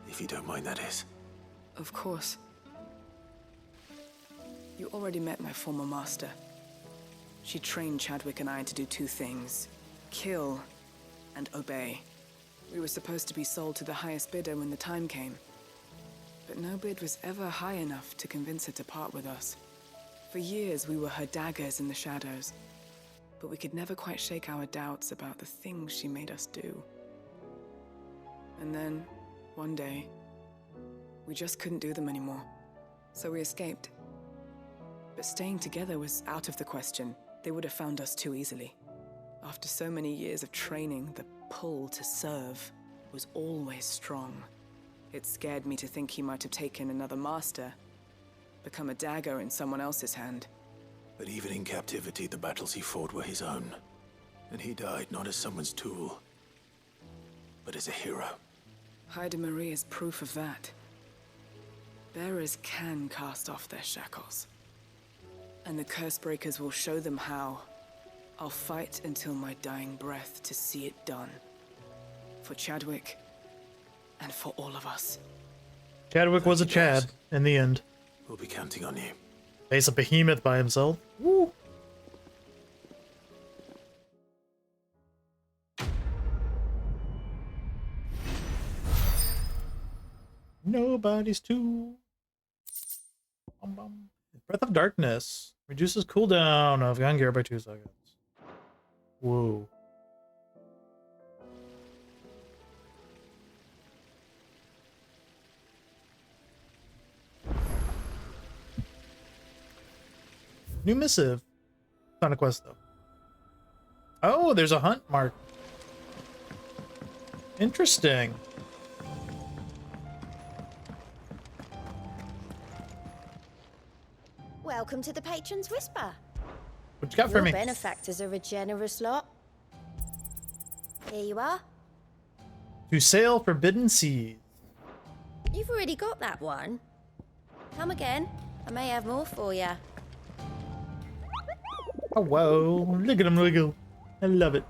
If you don't mind, that is.
Of course. You already met my former master. She trained Chadwick and I to do two things. Kill and obey. We were supposed to be sold to the highest bidder when the time came. But no bid was ever high enough to convince her to part with us. For years, we were her daggers in the shadows. But we could never quite shake our doubts about the things she made us do. And then, one day, we just couldn't do them anymore. So we escaped. But staying together was out of the question. They would have found us too easily. After so many years of training, the pull to serve was always strong. It scared me to think he might have taken another master, become a dagger in someone else's hand.
But even in captivity, the battles he fought were his own. And he died not as someone's tool, but as a hero.
Haida Marie is proof of that. Bearers can cast off their shackles. And the curse breakers will show them how. I'll fight until my dying breath to see it done. For Chadwick, and for all of us.
Chadwick was a Chad in the end.
We'll be counting on you.
Face a behemoth by himself. Woo! Nobody's too. Breath of Darkness reduces cooldown of gun gear by 2 seconds. Whoa. New missive. Not a quest though. Oh, there's a hunt mark. Interesting.
Welcome to the Patron's Whisper.
What you got for
Your
me?
benefactors are a generous lot. Here you are.
To sail forbidden seas.
You've already got that one. Come again. I may have more for you.
Oh, whoa. Look at him wiggle. I love it.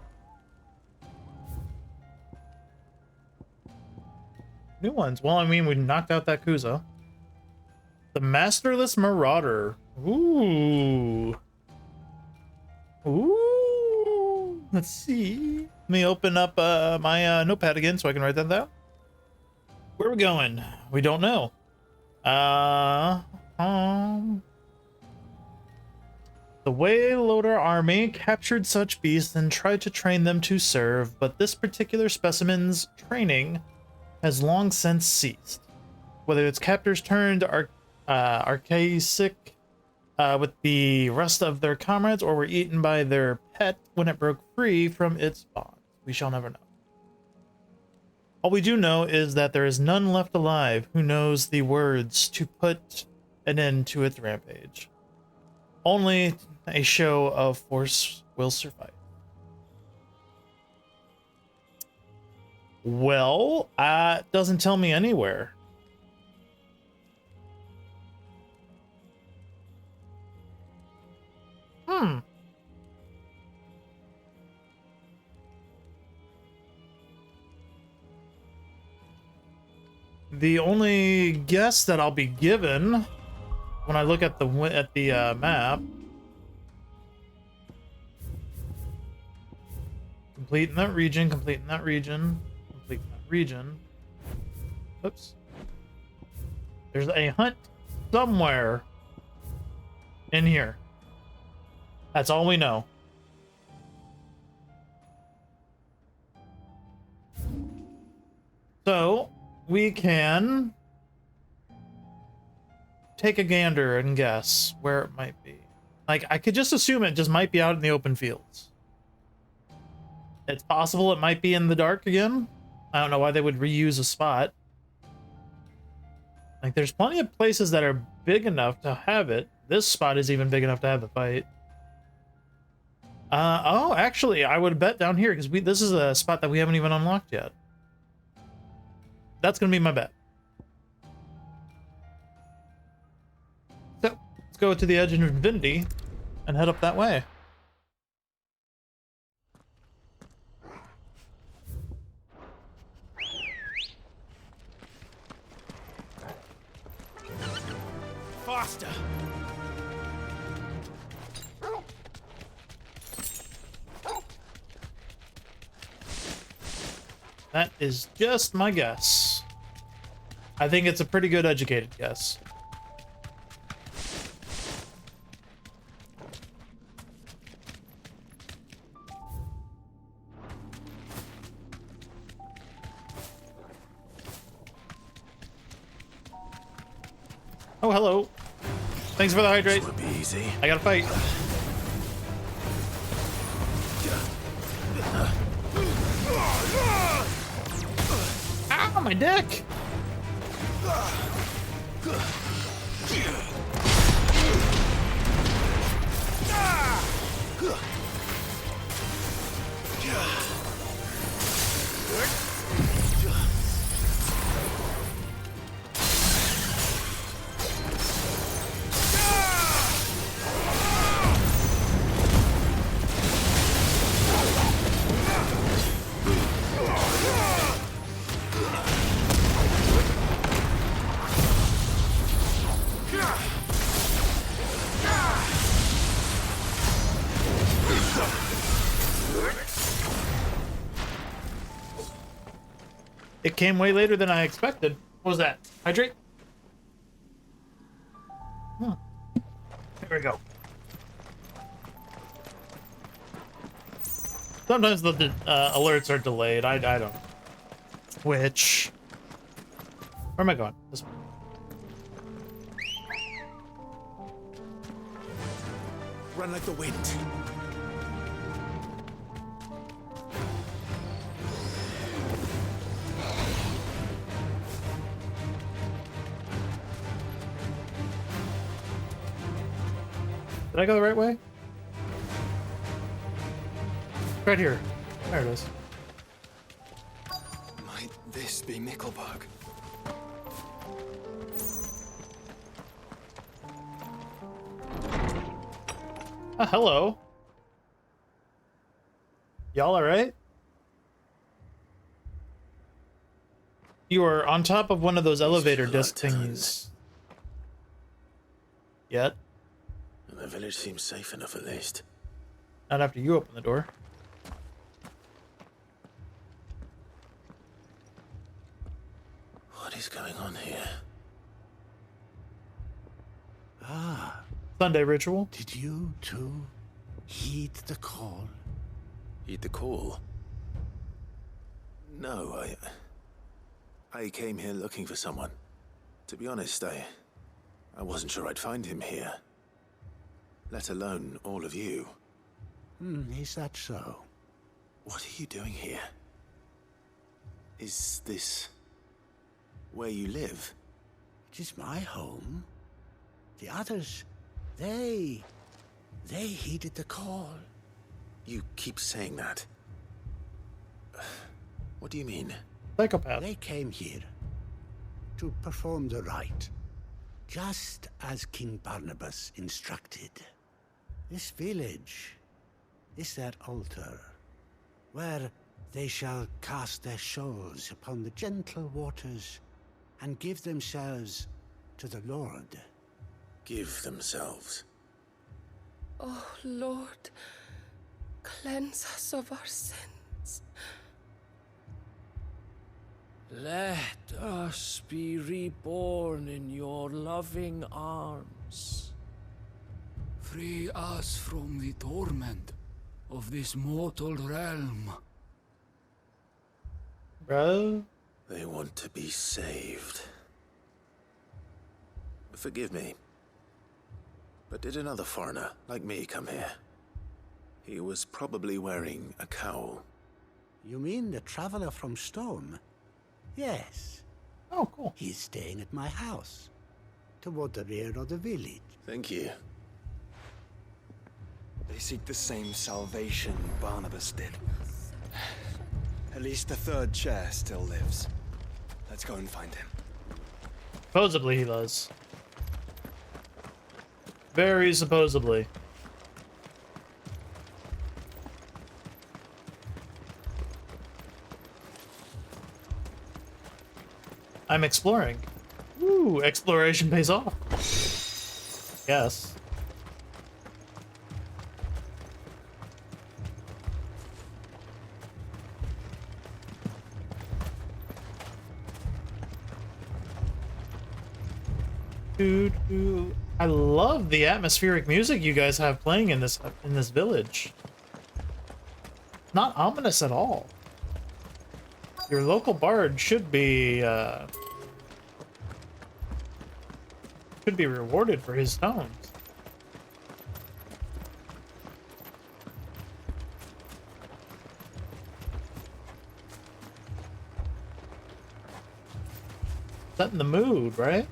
New ones. Well, I mean, we knocked out that Kuza. The Masterless Marauder. Ooh. Ooh. Let's see. Let me open up my notepad again so I can write that down. Where are we going? We don't know. The Wayloader army captured such beasts and tried to train them to serve, but this particular specimen's training has long since ceased. Whether its captors turned Arsenic with the rest of their comrades or were eaten by their pet when it broke free from its bonds, we shall never know. All we do know is that there is none left alive who knows the words to put an end to its rampage. Only a show of force will survive. Well, it doesn't tell me anywhere. The only guess that I'll be given when I look at the map, completing that region, completing that region, completing that region. Oops. There's a hunt somewhere in here. That's all we know. So we can take a gander and guess where it might be. Like, I could just assume it just might be out in the open fields. It's possible it might be in the dark again. I don't know why they would reuse a spot. Like, there's plenty of places that are big enough to have it. This spot is even big enough to have the fight. Oh, actually, I would bet down here, because this is a spot that we haven't even unlocked yet. That's going to be my bet. So, let's go to the Edge of Infinity and head up that way.
Faster!
That is just my guess. I think it's a pretty good educated guess. Oh, hello. Thanks for the hydrate.
This won't be easy.
I gotta fight. Ow, my dick! It came way later than I expected. What was that? Hydrate? There we go. Sometimes the alerts are delayed. I don't know. Which... Where am I going? This way.
Run like the wind.
Did I go the right way? Right here. There it is.
Might this be Mickelberg?
Hello. Y'all alright? You are on top of one of those elevator disc thingies. Yet?
And the village seems safe enough at least.
Not after you open the door.
going on here?
Ah.
Sunday ritual.
Did you too heed the call?
Heed the call? No, I came here looking for someone. To be honest, I wasn't sure I'd find him here. Let alone all of you.
Is that so?
What are you doing here? Is this where you live?
It is my home. The others, they heeded the call.
You keep saying that. What do you mean?
Psychopath.
They came here to perform the rite, just as King Barnabas instructed. This village is their altar, where they shall cast their souls upon the gentle waters and give themselves to the Lord.
Give themselves?
Oh, Lord, cleanse us of our sins.
Let us be reborn in your loving arms. Free us from the torment of this mortal realm.
Bro?
They want to be saved. Forgive me. But did another foreigner, like me, come here? He was probably wearing a cowl.
You mean the traveler from Storm? Yes.
Oh, cool.
He's staying at my house, toward the rear of the village.
Thank you.
They seek the same salvation Barnabas did. At least the third chair still lives. Let's go and find him.
Supposedly he does. Very supposedly. I'm exploring. Ooh, exploration pays off. Yes. Dude, I love the atmospheric music you guys have playing in this village. Not ominous at all. Your local bard should be rewarded for his tones. Setting the mood, right?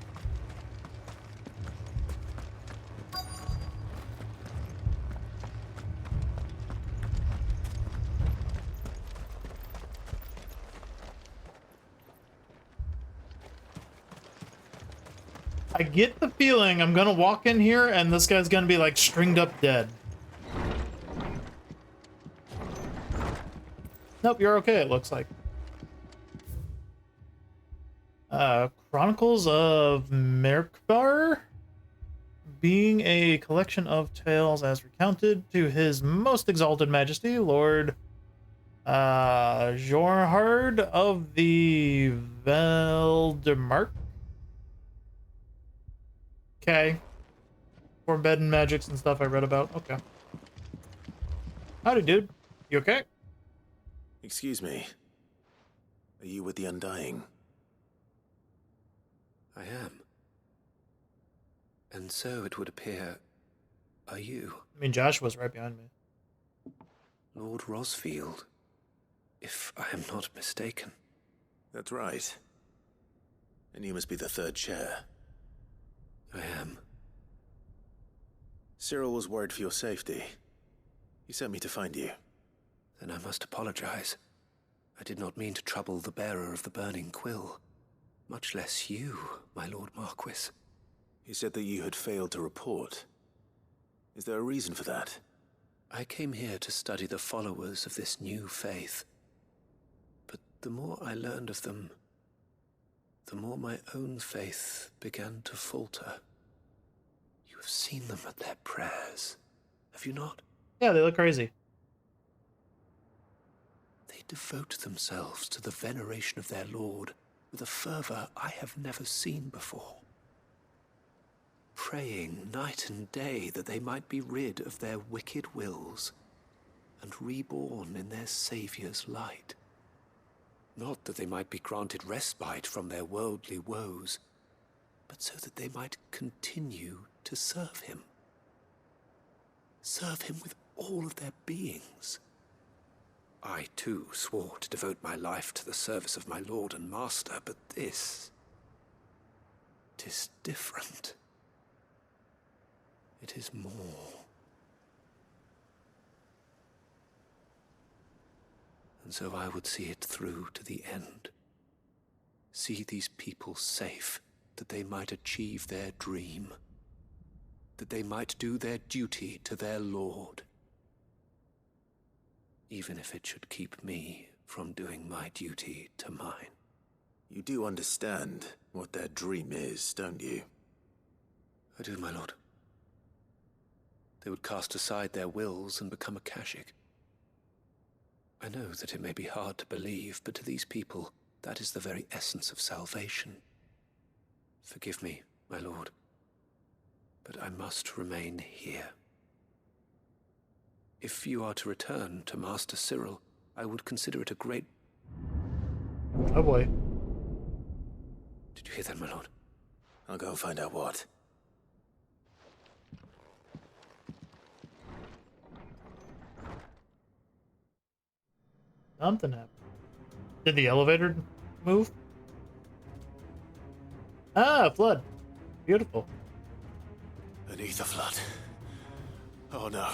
I get the feeling I'm gonna walk in here and this guy's gonna be like stringed up dead. Nope, you're okay, it looks like. Chronicles of Merkbar, being a collection of tales as recounted to his most exalted majesty, Lord Jorhard of the Veldemark. Okay. Forbidden magics and stuff I read about. Okay. Howdy, dude. You okay?
Excuse me. Are you with the Undying?
I am. And so it would appear, are you?
I mean, Josh was right behind me.
Lord Rosfield, if I am not mistaken.
That's right. And you must be the third chair.
I am.
Cyril was worried for your safety. He sent me to find you.
Then I must apologize. I did not mean to trouble the bearer of the burning quill. Much less you, my Lord Marquis.
He said that you had failed to report. Is there a reason for that?
I came here to study the followers of this new faith. But the more I learned of them, the more my own faith began to falter. You have seen them at their prayers, have you not?
Yeah, they look crazy.
They devote themselves to the veneration of their Lord with a fervor I have never seen before, praying night and day that they might be rid of their wicked wills and reborn in their Saviour's light. Not that they might be granted respite from their worldly woes, but so that they might continue to serve him. Serve him with all of their beings. I, too, swore to devote my life to the service of my Lord and Master, but this... 'tis different. It is more. And so I would see it through to the end. See these people safe, that they might achieve their dream. That they might do their duty to their Lord. Even if it should keep me from doing my duty to mine.
You do understand what their dream is, don't you?
I do, my lord. They would cast aside their wills and become Akashic. I know that it may be hard to believe, but to these people, that is the very essence of salvation. Forgive me, my lord, but I must remain here. If you are to return to Master Cyril, I would consider it a great...
Oh boy.
Did you hear that, my lord?
I'll go and find out what.
Something happened. Did the elevator move? Ah, flood. Beautiful.
Beneath the flood. Oh no.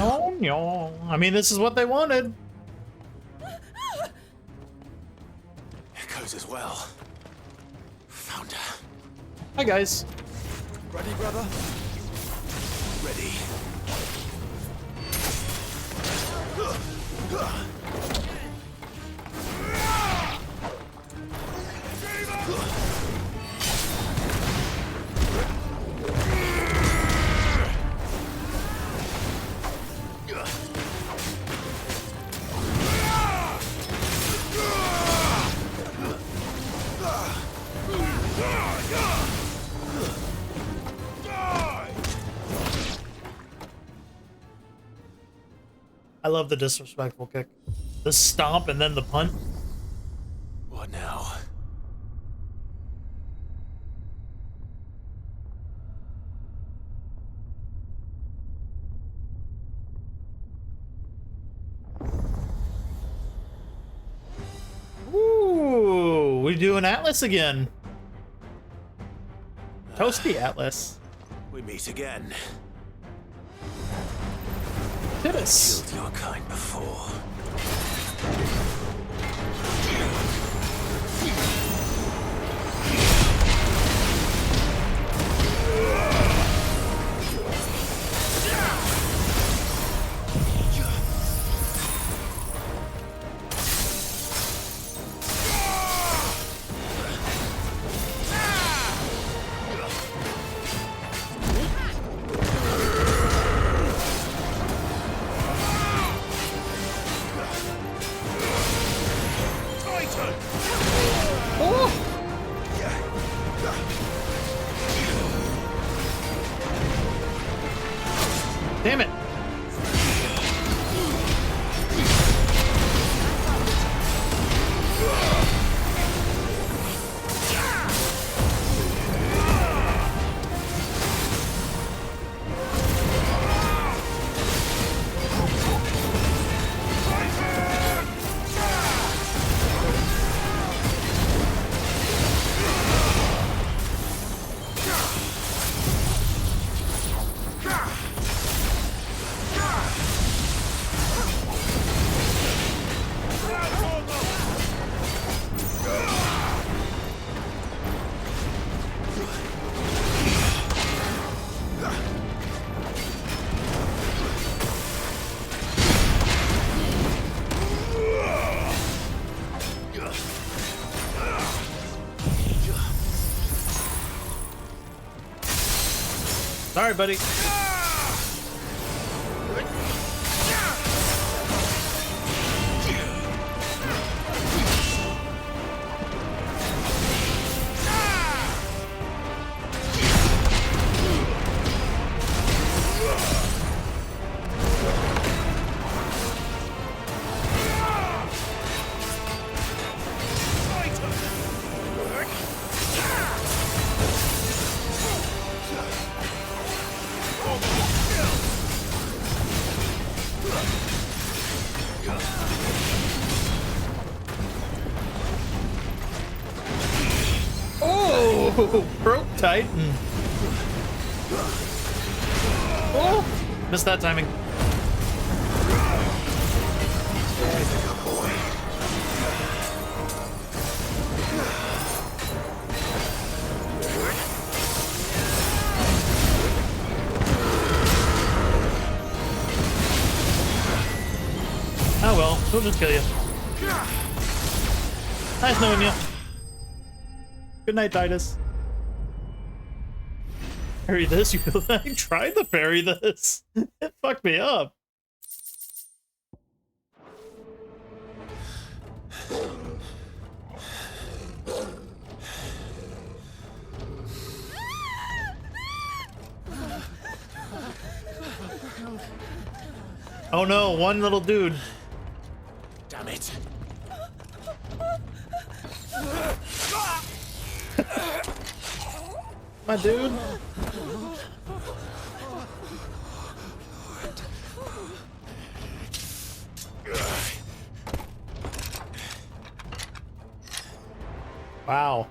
Oh no. I mean, this is what they wanted.
Echoes as well. Found her.
Hi, guys.
Ready, brother?
Ready.
I love the disrespectful kick. The stomp and then the punt.
What now?
Ooh, we do an Atlas again. Toasty Atlas.
We meet again.
Hit us.
Killed your kind before.
Damn it. Sorry, buddy. Ooh, broke Titan. Oh, missed that timing. Oh well, he'll just kill you. Nice knowing you. Good night, Titus. Parry this? You feel that? I tried to parry this. It fucked me up. Oh no, one little dude.
Damn it.
My dude. Wow.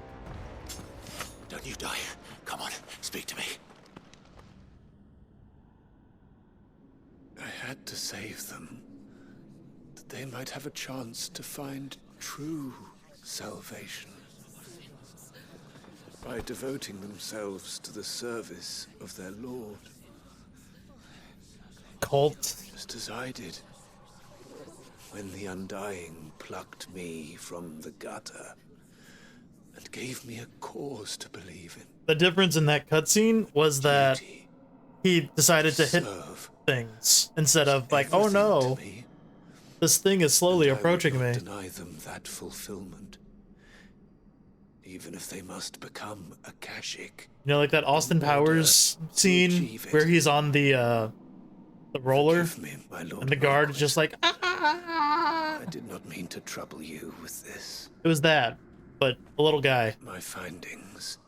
Don't you die. Come on, speak to me. I had to save them, that they might have a chance to find true salvation. By devoting themselves to the service of their Lord.
Cult.
Just as I did. When the Undying plucked me from the gutter and gave me a cause to believe in.
The difference in that cutscene was that he decided to hit things instead of like, oh no, this thing is slowly approaching me.
Deny them that fulfillment, even if they must become a Kashik.
You know, like that Austin Powers scene where he's on the roller, and the guard is just like,
I did not mean to trouble you with this.
It was that, but a little guy.
My findings.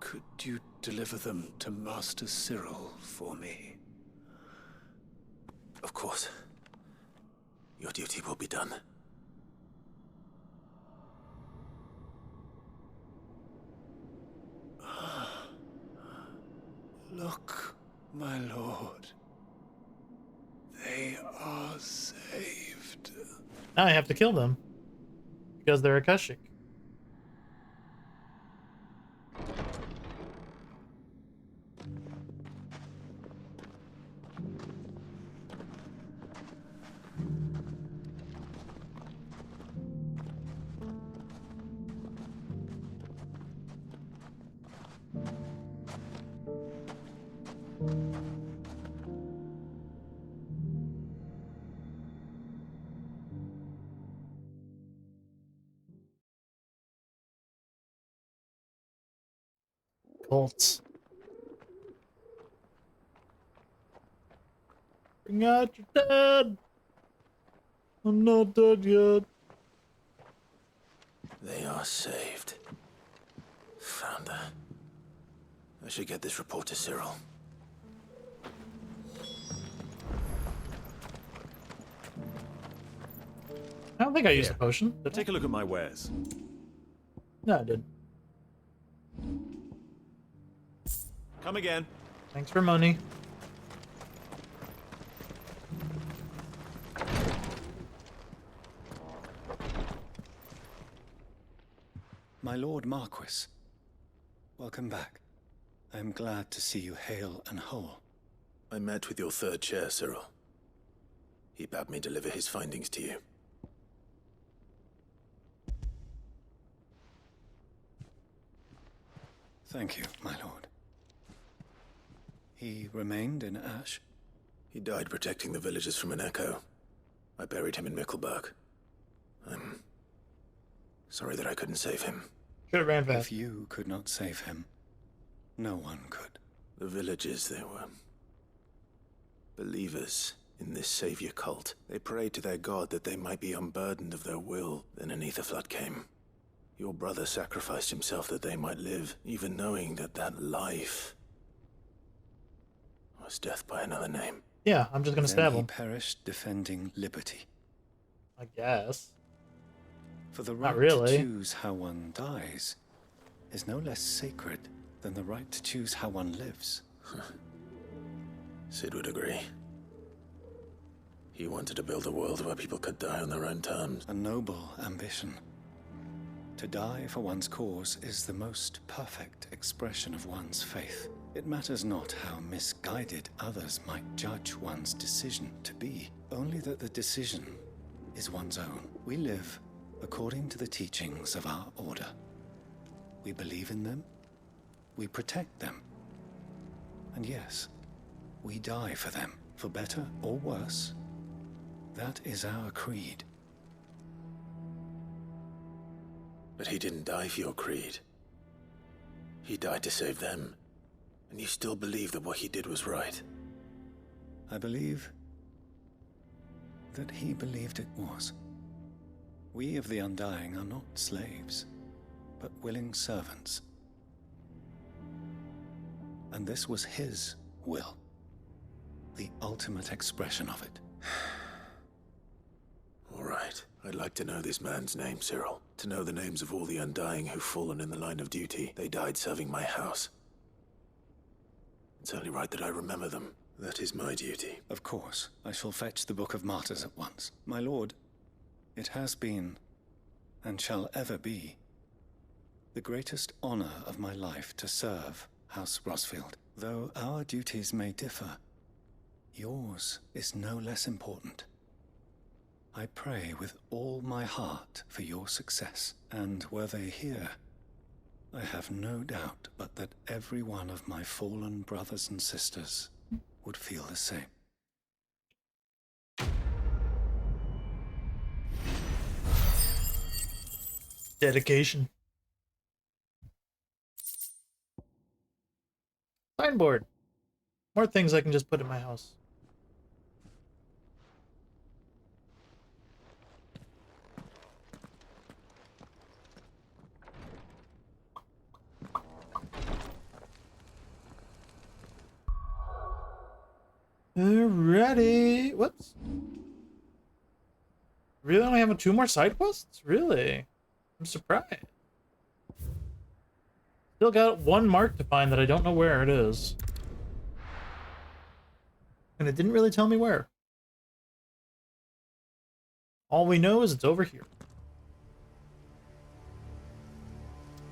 Could you deliver them to Master Cyril for me? Of course. Your duty will be done. Look, my lord. They are saved.
Now I have to kill them because they're Akashic. Colts. Bring out your dad. I'm not dead yet.
They are saved. Founder. I should get this report to Cyril.
I don't think I used a potion.
Take a look at my wares.
No, I didn't.
Come again.
Thanks for money.
My Lord Marquis, welcome back. I am glad to see you hale and whole.
I met with your third chair, Cyril. He bade me deliver his findings to you.
Thank you, my lord. He remained in Ash?
He died protecting the villagers from an echo. I buried him in Mickelberg. I'm sorry that I couldn't save him.
Should have ran fast.
If you could not save him, no one could.
The villagers, they were believers in this savior cult. They prayed to their god that they might be unburdened of their will. Then an ether flood came. Your brother sacrificed himself that they might live, even knowing that that life was death by another name.
Yeah, I'm just gonna stab him.
He perished defending liberty.
I guess.
For the right
really.
to choose how one dies is no less sacred than the right to choose how one lives.
Sid would agree. He wanted to build a world where people could die on their own terms.
A noble ambition. To die for one's cause is the most perfect expression of one's faith. It matters not how misguided others might judge one's decision to be, only that the decision is one's own. We live according to the teachings of our order. We believe in them, we protect them, and yes, we die for them, for better or worse. That is our creed.
But he didn't die for your creed. He died to save them. And you still believe that what he did was right?
I believe that he believed it was. We of the Undying are not slaves, but willing servants. And this was his will, the ultimate expression of it.
All right. I'd like to know this man's name, Cyril. To know the names of all the Undying who've fallen in the line of duty. They died serving my house. It's only right that I remember them. That is my duty.
Of course. I shall fetch the Book of Martyrs at once. My lord, it has been, and shall ever be, the greatest honor of my life to serve House Rosfield. Though our duties may differ, yours is no less important. I pray with all my heart for your success, and were they here, I have no doubt but that every one of my fallen brothers and sisters would feel the same.
Dedication. Signboard. More things I can just put in my house. Alrighty. Whoops. Really only have 2 more side quests? Really? I'm surprised. Still got 1 mark to find that I don't know where it is. And it didn't really tell me where. All we know is it's over here.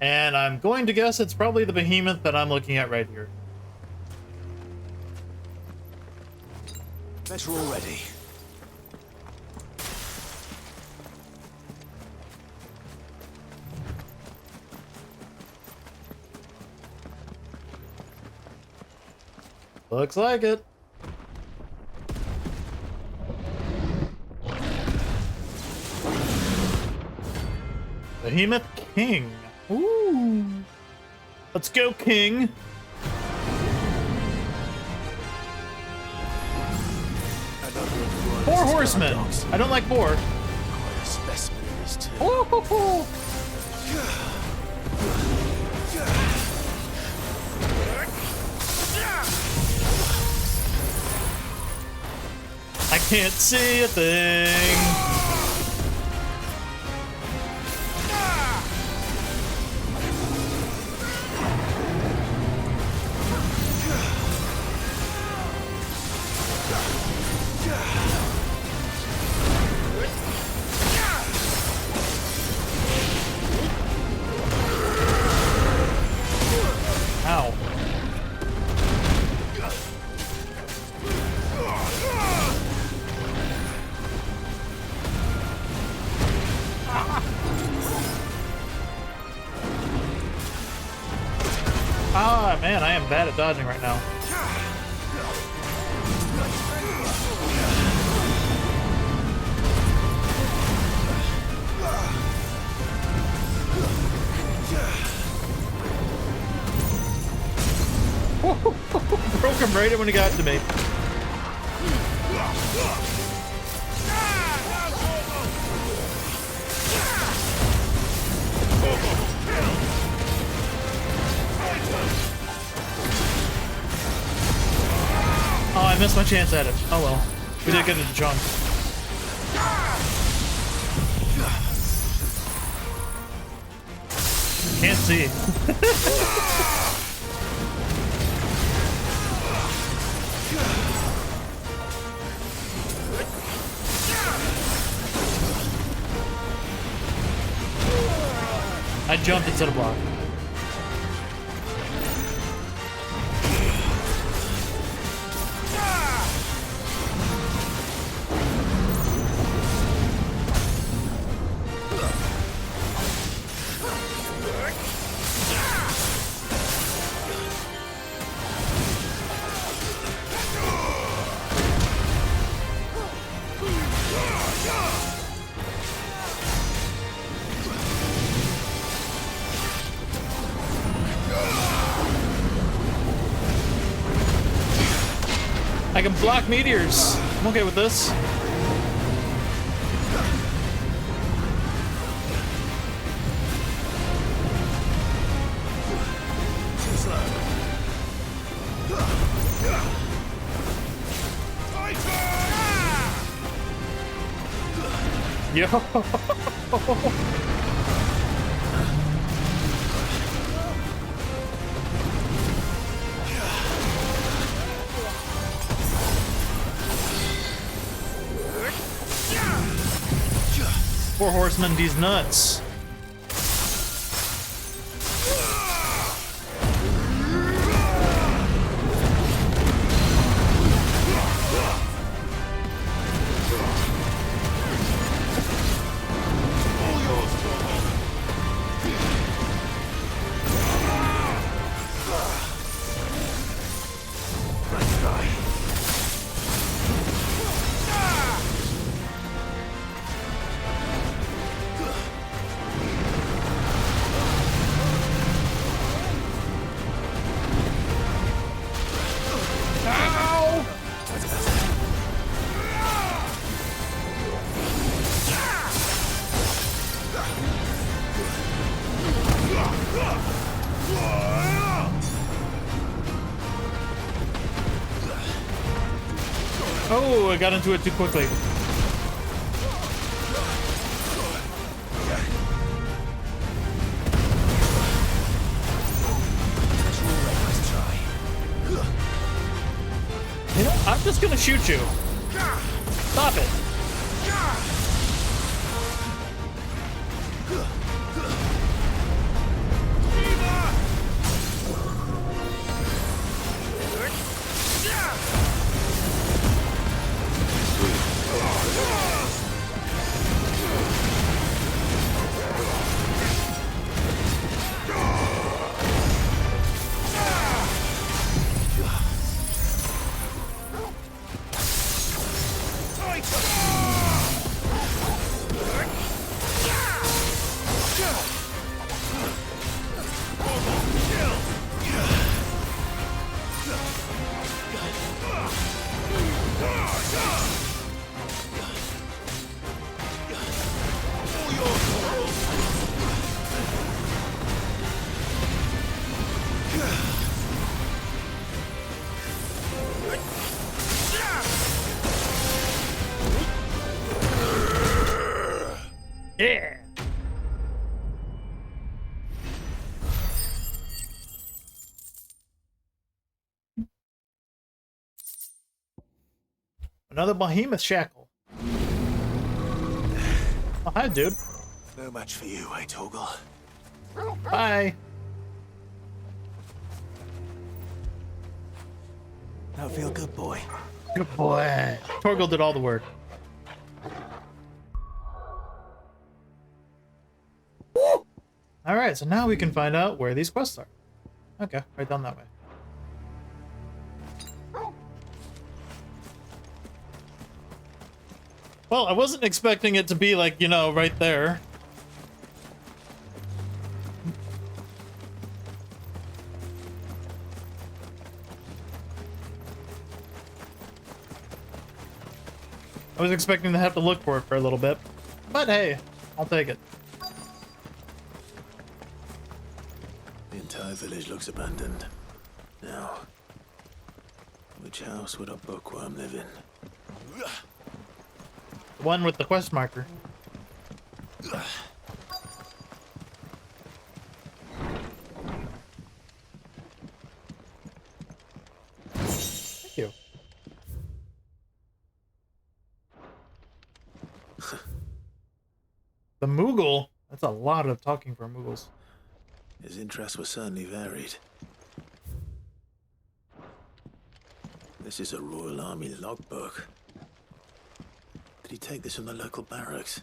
And I'm going to guess it's probably the behemoth that I'm looking at right here.
Bet we're all ready.
Looks like it. Behemoth King. Ooh. Let's go, King. Four horsemen. I don't like 4.
Quite a specimen in his turn.
Oh. I can't see a thing. Ow. Ah, man, I am bad at dodging right now. Broke him right when he got to me. Oh, I missed my chance at it. Oh well. We did get it to chunk. Can't see. I jumped instead of blocked. I can block meteors. I'm okay with this. Yo. Four horsemen, these nuts. Oh, I got into it too quickly. You know, I'm just gonna shoot you. Stop it. Yeah. Another behemoth shackle. Oh, hi, dude.
No match for you, eh, Torgal?
Bye.
Don't feel good, boy.
Good boy. Torgal did all the work. All right, so now we can find out where these quests are. Okay, right down that way. Well, I wasn't expecting it to be like, you know, right there. I was expecting to have to look for it for a little bit. But hey, I'll take it.
The entire village looks abandoned. Now, which house would a bookworm live in?
The one with the quest marker. The Moogle? That's a lot of talking for Moogles.
His interests were certainly varied. This is a Royal Army logbook. Did he take this from the local barracks?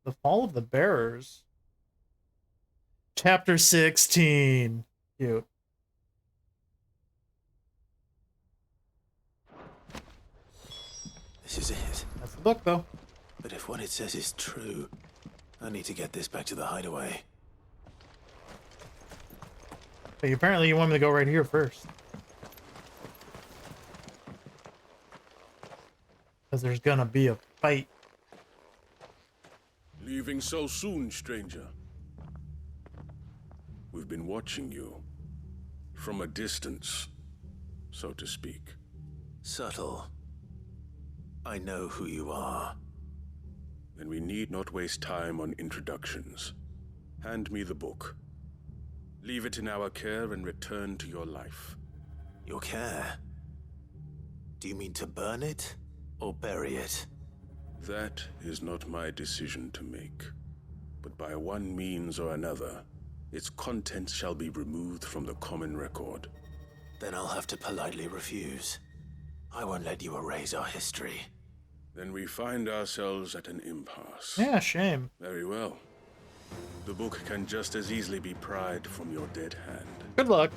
The Fall of the Bearers. Chapter 16. Cute.
This is it.
That's the book, though.
But if what it says is true, I need to get this back to the hideaway.
But apparently you want me to go right here first. Because there's gonna be a fight.
Leaving so soon, stranger? We've been watching you. From a distance, so to speak.
Subtle. I know who you are.
Then we need not waste time on introductions. Hand me the book. Leave it in our care and return to your life.
Your care? Do you mean to burn it or bury it?
That is not my decision to make. But by one means or another, its contents shall be removed from the common record.
Then I'll have to politely refuse. I won't let you erase our history.
Then we find ourselves at an impasse.
Yeah, shame.
Very well. The book can just as easily be pried from your dead hand.
Good luck.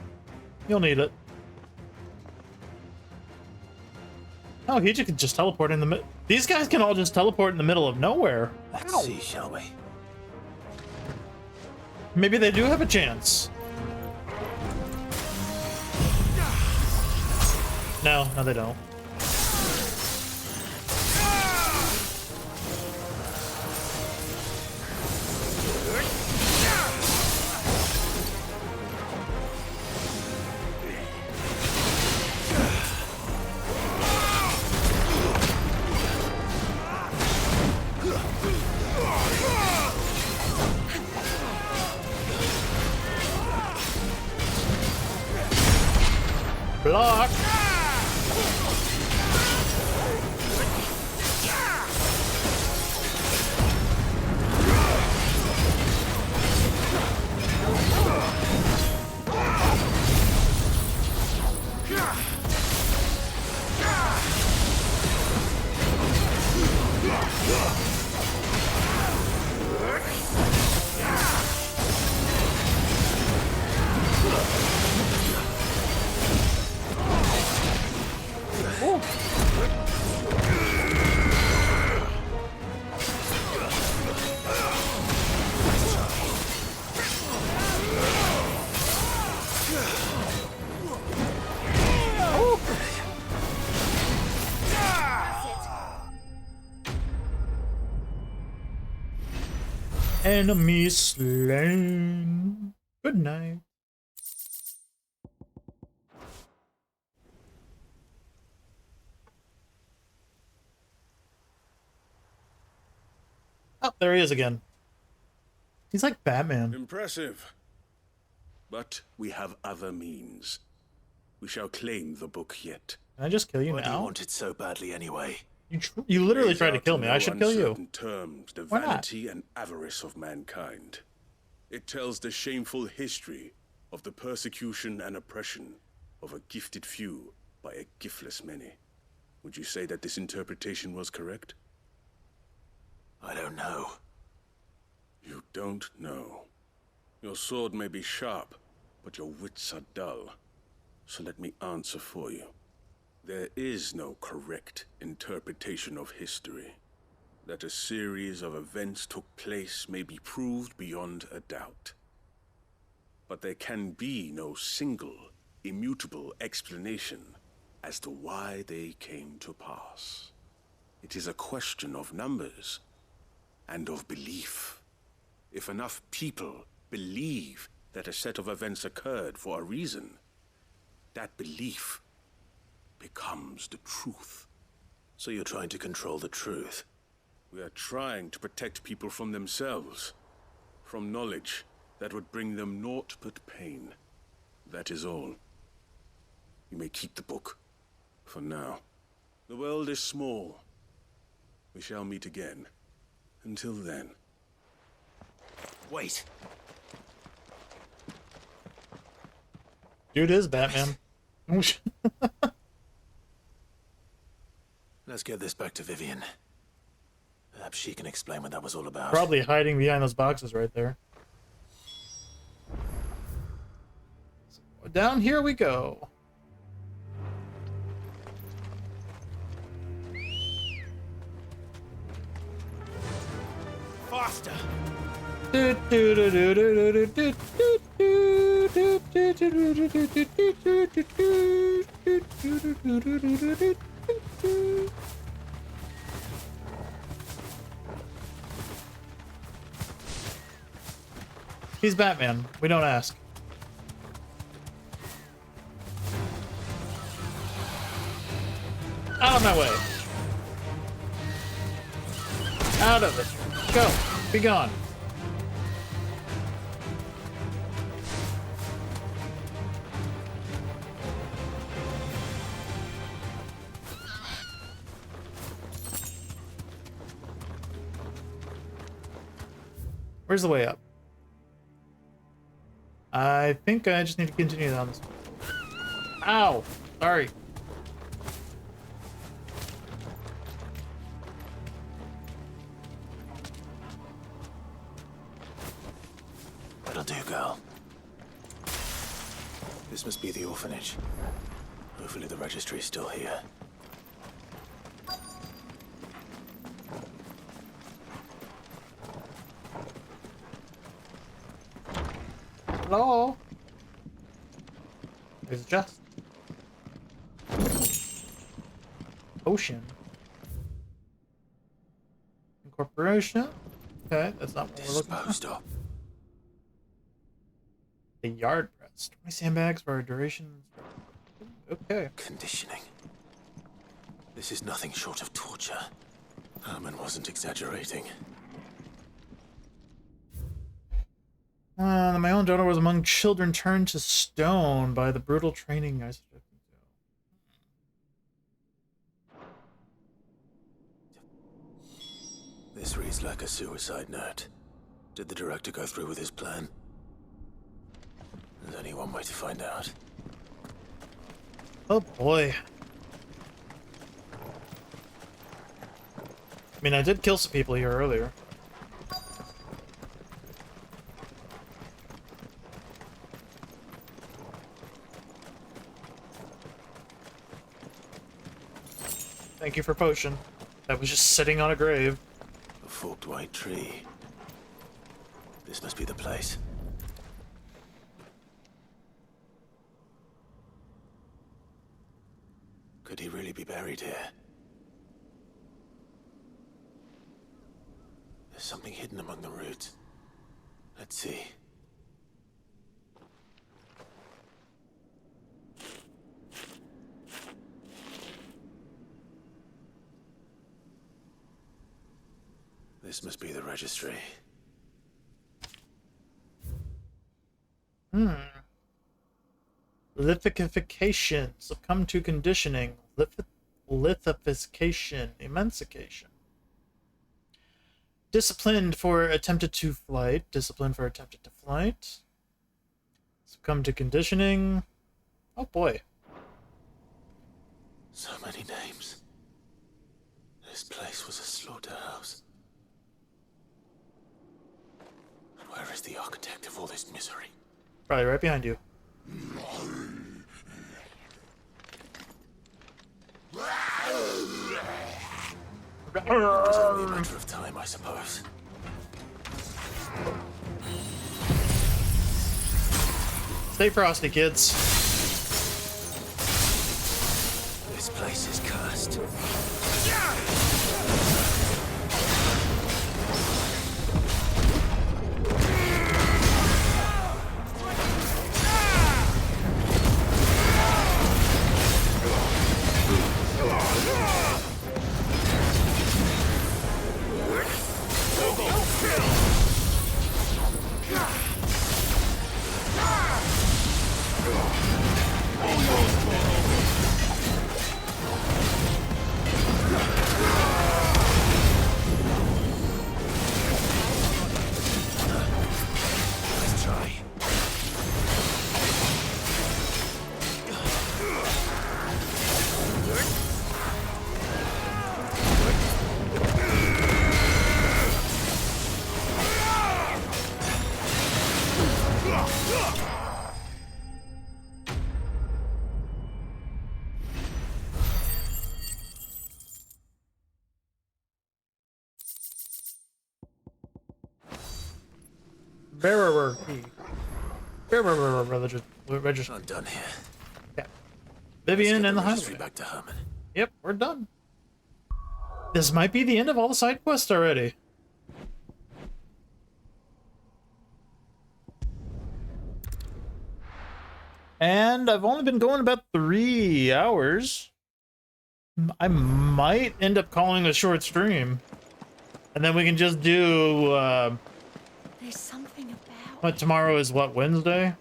You'll need it. Oh, he could just teleport in the middle. These guys can all just teleport in the middle of nowhere.
Let's see, shall we?
Maybe they do have a chance. No, they don't. Block! Enemy slain. Good night. Oh, there he is again. He's like Batman.
Impressive. But we have other means. We shall claim the book yet.
Can I just kill you
Why
now?
do you want it so badly anyway?
You literally
Lays
tried to
out
kill
in
me.
no
I should kill you.
uncertain terms, the
Why not?
vanity and avarice of mankind. It tells the shameful history of the persecution and oppression of a gifted few by a giftless many. Would you say that this interpretation was correct?
I don't know.
You don't know. Your sword may be sharp, but your wits are dull. So let me answer for you. There is no correct interpretation of history. That a series of events took place may be proved beyond a doubt. But there can be no single, immutable explanation as to why they came to pass. It is a question of numbers and of belief. If enough people believe that a set of events occurred for a reason, that belief becomes the truth.
So you're trying to control the truth?
We are trying to protect people from themselves, from knowledge that would bring them naught but pain. That is all. You may keep the book, for now. The world is small, We shall meet again. Until then.
Wait.
Dude is Batman.
Let's get this back to Vivian. Perhaps she can explain what that was all about.
Probably hiding behind those boxes right there. So down here we go.
Faster!
He's Batman. We don't ask. Out of my way. Out of it. Go. Be gone. Where's the way up? I think I just need to continue down this way. Ow! Sorry.
That'll do, girl. This must be the orphanage. Hopefully the registry is still here.
Hello? There's just ocean. Incorporation. Okay, that's not what we're looking for.
Disposed of.
The yard press. 20 sandbags for a duration. Okay.
Conditioning. This is nothing short of torture. Herman wasn't exaggerating.
My own daughter was among children turned to stone by the brutal training I subjected to.
This reads like a suicide note. Did the director go through with his plan? There's only one way to find out.
Oh boy. I mean, I did kill some people here earlier. Thank you for potion. That was just sitting on a grave.
A forked white tree. This must be the place. Could he really be buried here? There's something hidden among the roots. Let's see. This must be the registry.
Lithification. Succumb to conditioning. Lithification. Emancication. Disciplined for attempted to flight. Disciplined for attempted to flight. Succumb to conditioning. Oh boy.
So many names. This place was a slaughterhouse. And where is the architect of all this misery?
Probably right behind you.
It was only a matter of time, I suppose.
Stay frosty, kids.
This place is cursed.
Bearer key. Bearer register.
I'm done here.
Yeah. Vivian and the
registry
highway.
back to Herman.
Yep, we're done. This might be the end of all the side quests already. And I've only been going about 3 hours. I might end up calling a short stream. And then we can just do,
There's something about...
what, tomorrow is what, Wednesday?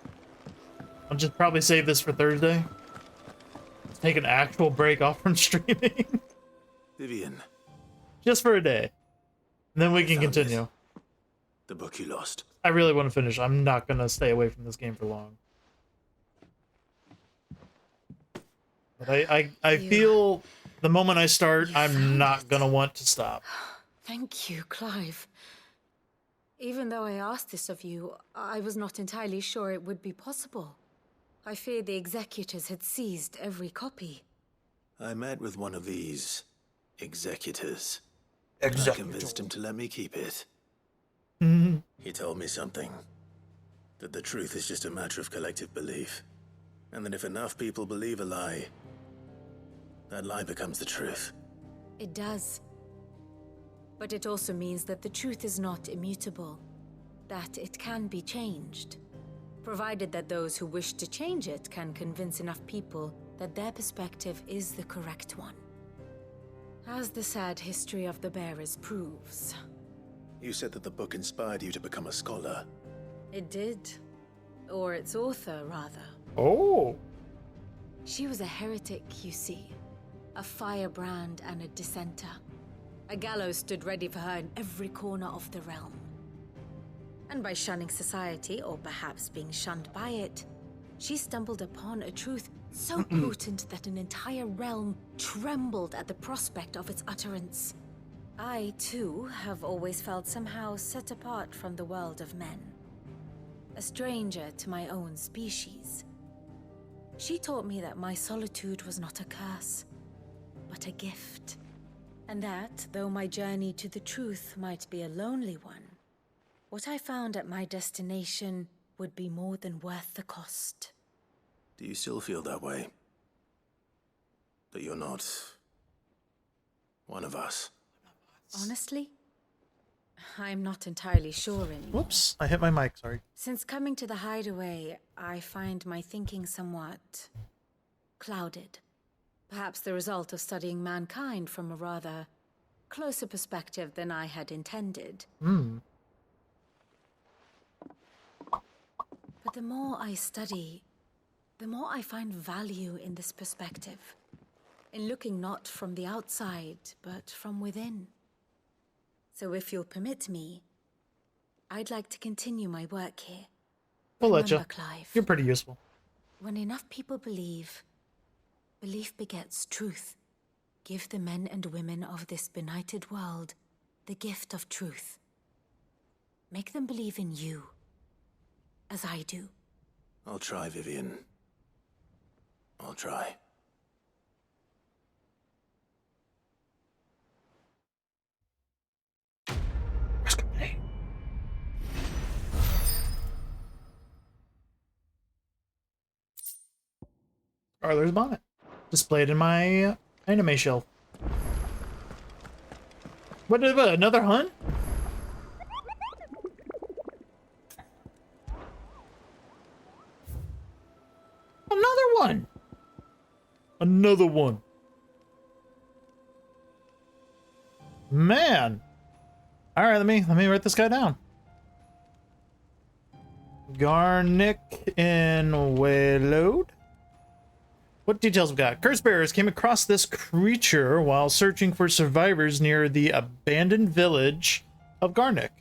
I'll just probably save this for Thursday. Let's take an actual break off from streaming.
Vivian.
Just for a day. And then we can continue.
The book you lost.
I really want to finish. I'm not going to stay away from this game for long. But I feel the moment I start, I'm not going to want to stop.
Thank you, Clive. Even though I asked this of you, I was not entirely sure it would be possible. I feared the executors had seized every copy.
I met with one of these executors. I convinced him to let me keep it. He told me something. That the truth is just a matter of collective belief. And that if enough people believe a lie, that lie becomes the truth.
It does. But it also means that the truth is not immutable. That it can be changed. Provided that those who wish to change it can convince enough people that their perspective is the correct one. As the sad history of the bearers proves.
You said that the book inspired you to become a scholar.
It did. Or its author, rather.
Oh.
She was a heretic, you see. A firebrand and a dissenter. A gallows stood ready for her in every corner of the realm. And by shunning society, or perhaps being shunned by it, she stumbled upon a truth so potent that an entire realm trembled at the prospect of its utterance. I, too, have always felt somehow set apart from the world of men. A stranger to my own species. She taught me that my solitude was not a curse, but a gift. And that, though my journey to the truth might be a lonely one, what I found at my destination would be more than worth the cost.
Do you still feel that way? That you're not one of us?
Honestly, I'm not entirely sure anymore.
Whoops, I hit my mic, sorry.
Since coming to the hideaway, I find my thinking somewhat clouded. Perhaps the result of studying mankind from a rather closer perspective than I had intended. But the more I study, the more I find value in this perspective. In looking not from the outside, but from within. So if you'll permit me, I'd like to continue my work here.
We'll let you.
Remember, Clive,
You're pretty useful.
when enough people believe, belief begets truth. Give the men and women of this benighted world the gift of truth. Make them believe in you, as I do.
I'll try, Vivian. I'll try.
Arthur's bonnet. Displayed in my anime shelf. What, another hunt? Another one! Another one. Man! Alright, let me write this guy down. Garnick in Waylode. What details we got? Curse bearers came across this creature while searching for survivors near the abandoned village of Garnick.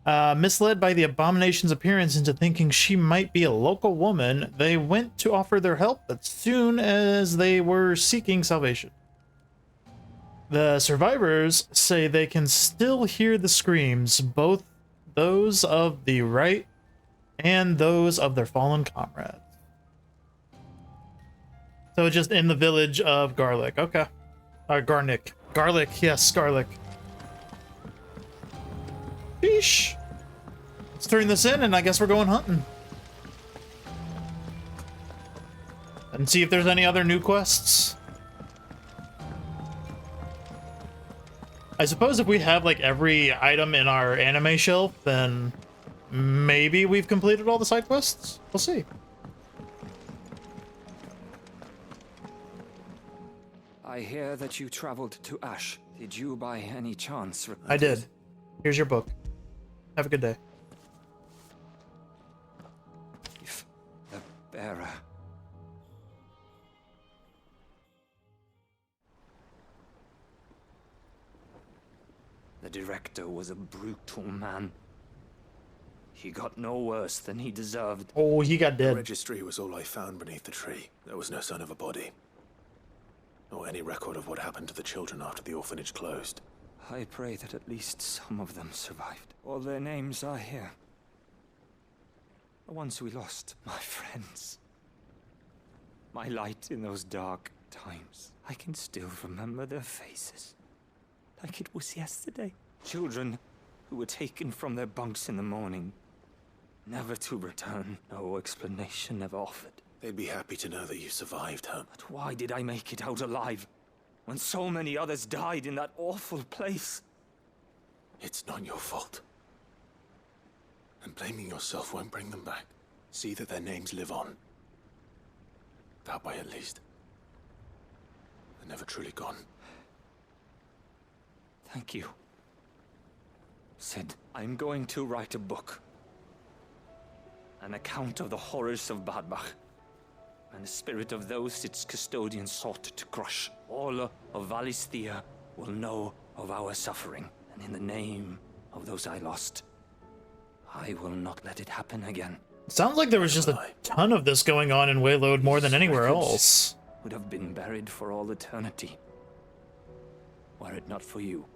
Misled by the abomination's appearance into thinking she might be a local woman, they went to offer their help as soon as they were seeking salvation. The survivors say they can still hear the screams, both those of the right and those of their fallen comrades. So just in the village of Garlic. Okay. Garnick. Garlic, yes, Garlic. Sheesh. Let's turn this in, and I guess we're going hunting. And see if there's any other new quests. I suppose if we have, like, every item in our anime shelf, then maybe we've completed all the side quests? We'll see.
I hear that you traveled to Ash. Did you by any chance...
I did. Here's your book. Have a good day.
If the bearer... The director was a brutal man. He got no worse than he deserved.
Oh, he got dead.
The registry was all I found beneath the tree. There was no sign of a body. Or any record of what happened to the children after the orphanage closed.
I pray that at least some of them survived. All their names are here. The ones we lost, my friends. My light in those dark times. I can still remember their faces. Like it was yesterday. Children who were taken from their bunks in the morning. Never to return. No explanation ever offered.
They'd be happy to know that you survived, huh?
But why did I make it out alive? When so many others died in that awful place?
It's not your fault. And blaming yourself won't bring them back. See that their names live on. That way at least. They're never truly gone.
Thank you. Sid, I'm going to write a book. An account of the horrors of Badbach. And the spirit of those its custodians sought to crush. All of Valisthea will know of our suffering. And in the name of those I lost, I will not let it happen again.
Sounds like there was just a ton of this going on in Waylode more than anywhere else.
Would have been buried for all eternity. Were it not for you.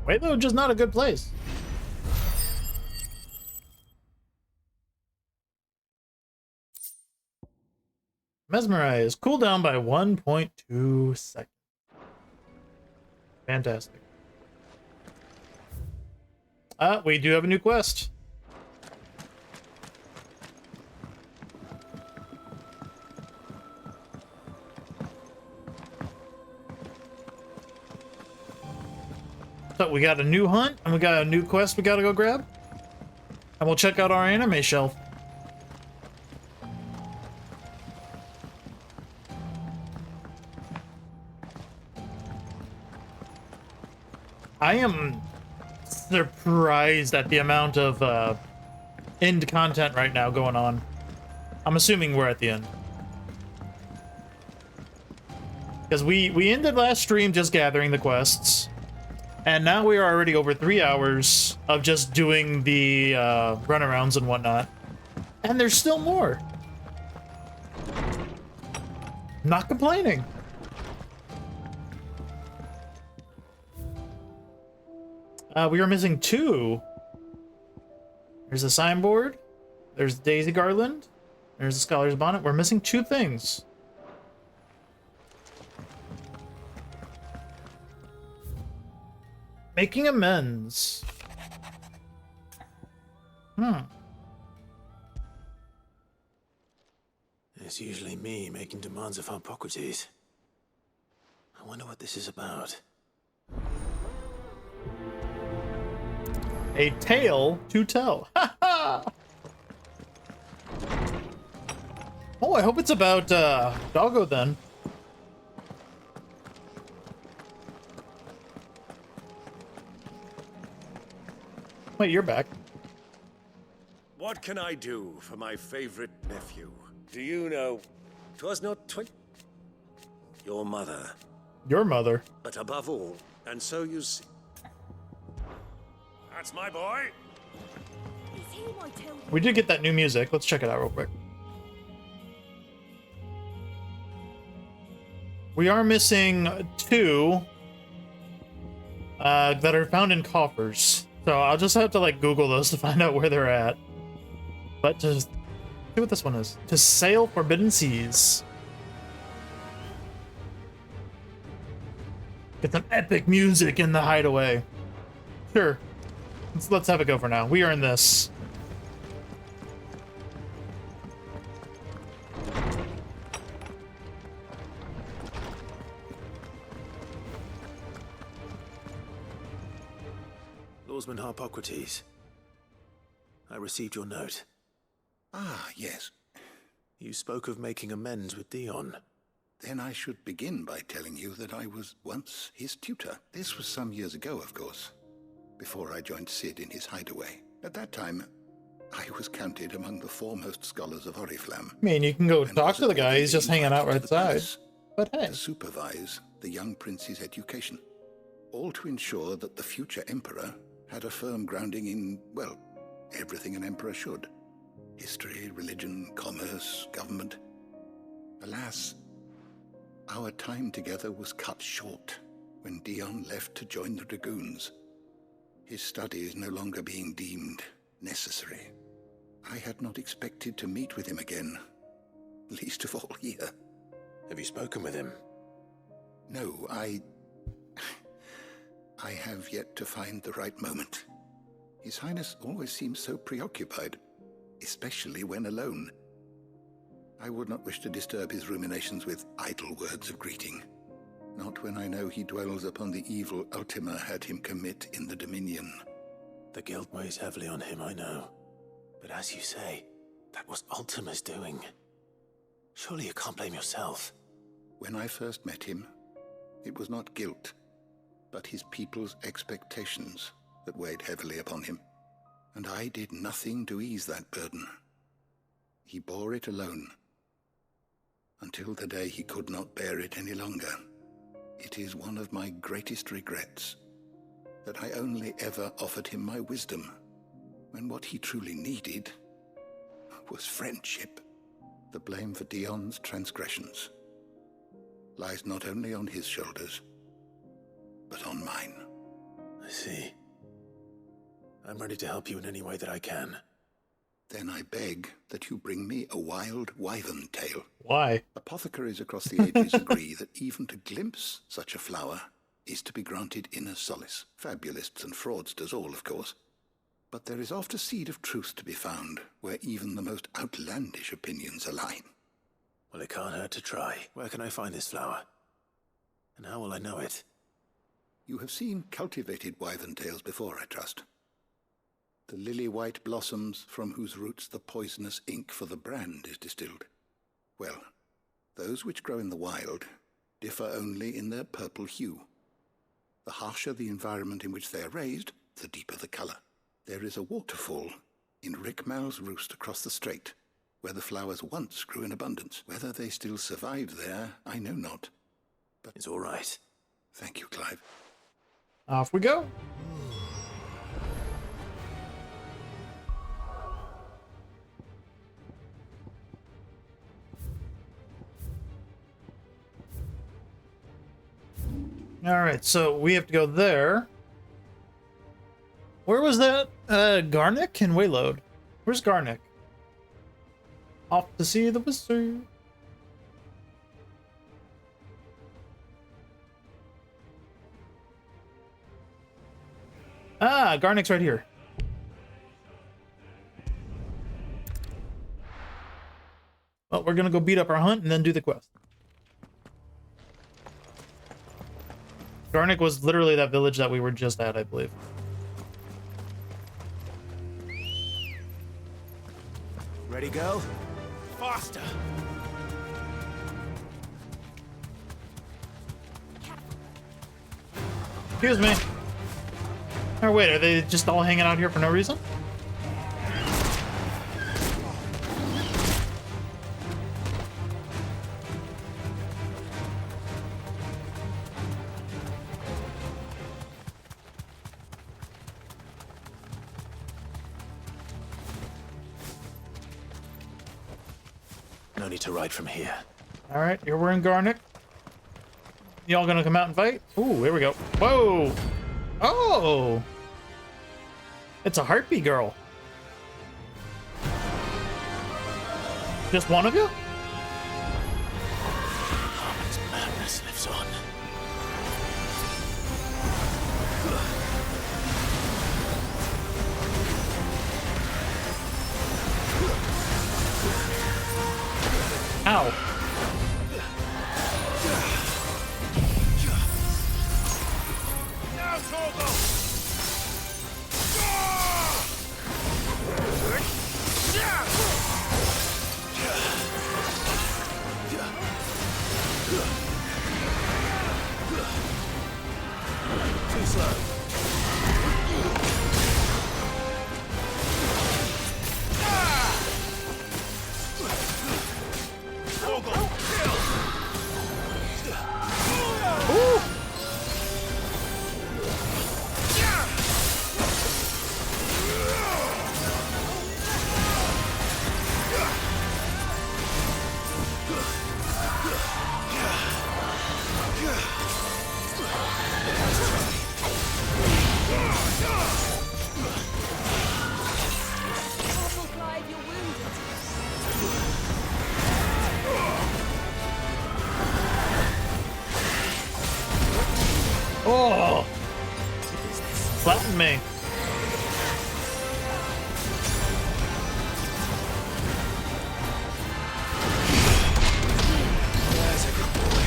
Waylode just not a good place. Mesmerize. Cooldown by 1.2 seconds. Fantastic. We do have a new quest. So we got a new hunt, and we got a new quest we gotta go grab. And we'll check out our anime shelf. I am surprised at the amount of end content right now going on. I'm assuming we're at the end. Because we ended last stream just gathering the quests. And now we are already over 3 hours of just doing the runarounds and whatnot. And there's still more. Not complaining. We are missing 2. There's a signboard. There's Daisy Garland. There's a Scholar's Bonnet. We're missing 2 things. Making amends.
It's usually me making demands of Hippocrates. I wonder what this is about.
A tale to tell. Ha ha! Oh, I hope it's about Doggo then. Wait, you're back.
What can I do for my favorite nephew? Do you know, 'twas not your mother.
Your mother.
But above all, and so you see. That's my boy.
We did get that new music. Let's check it out real quick. We are missing 2 that are found in coffers. So I'll just have to like Google those to find out where they're at. But just see what this one is. To sail forbidden seas. Get some epic music in the hideaway. Sure. Let's have it go for now. We are in this.
Lawsman Harpocrates, I received your note.
Ah, yes.
You spoke of making amends with Dion.
Then I should begin by telling you that I was once his tutor. This was some years ago, of course, before I joined Cid in his hideaway. At that time, I was counted among the foremost scholars of Oriflamme.
I mean, you can go talk to the guy. He's just hanging out right outside. But hey.
To supervise the young prince's education. All to ensure that the future emperor had a firm grounding in, well, everything an emperor should. History, religion, commerce, government. Alas, our time together was cut short when Dion left to join the Dragoons. His studies no longer being deemed necessary. I had not expected to meet with him again, least of all here.
Have you spoken with him?
No, I have yet to find the right moment. His Highness always seems so preoccupied, especially when alone. I would not wish to disturb his ruminations with idle words of greeting. Not when I know he dwells upon the evil Ultima had him commit in the Dominion.
The guilt weighs heavily on him, I know. But as you say, that was Ultima's doing. Surely you can't blame yourself.
When I first met him, it was not guilt, but his people's expectations that weighed heavily upon him. And I did nothing to ease that burden. He bore it alone, until the day he could not bear it any longer. It is one of my greatest regrets that I only ever offered him my wisdom, when what he truly needed was friendship. The blame for Dion's transgressions lies not only on his shoulders, but on mine.
I see. I'm ready to help you in any way that I can.
Then I beg that you bring me a wild wyvern tail.
Why?
Apothecaries across the ages agree that even to glimpse such a flower is to be granted inner solace. Fabulists and fraudsters all, of course. But there is oft a seed of truth to be found, where even the most outlandish opinions align.
Well, it can't hurt to try. Where can I find this flower? And how will I know it?
You have seen cultivated wyvern tails before, I trust. The lily-white blossoms from whose roots the poisonous ink for the brand is distilled. Well, those which grow in the wild differ only in their purple hue. The harsher the environment in which they are raised, the deeper the color. There is a waterfall in Rickmal's roost across the strait, where the flowers once grew in abundance. Whether they still survive there, I know not. But
it's all right.
Thank you, Clive.
Off we go. All right, so we have to go there. Where was that? Garnick and Wayload. Where's Garnick? Off to see the wizard. Ah, Garnick's right here. Well, we're gonna go beat up our hunt and then do the quest. Garnick was literally that village that we were just at, I believe.
Ready, go? Faster!
Excuse me. Oh, wait, are they just all hanging out here for no reason?
No need to ride from here.
All right, here we're in Garnick. Y'all gonna come out and fight? Ooh, here we go. Whoa! Oh! It's a heartbeat girl. Just one of you?
Harmon's madness lives on.
Ow.
Now, Torgo!
Too slow.
Oh! Flatten me.
That's a good boy.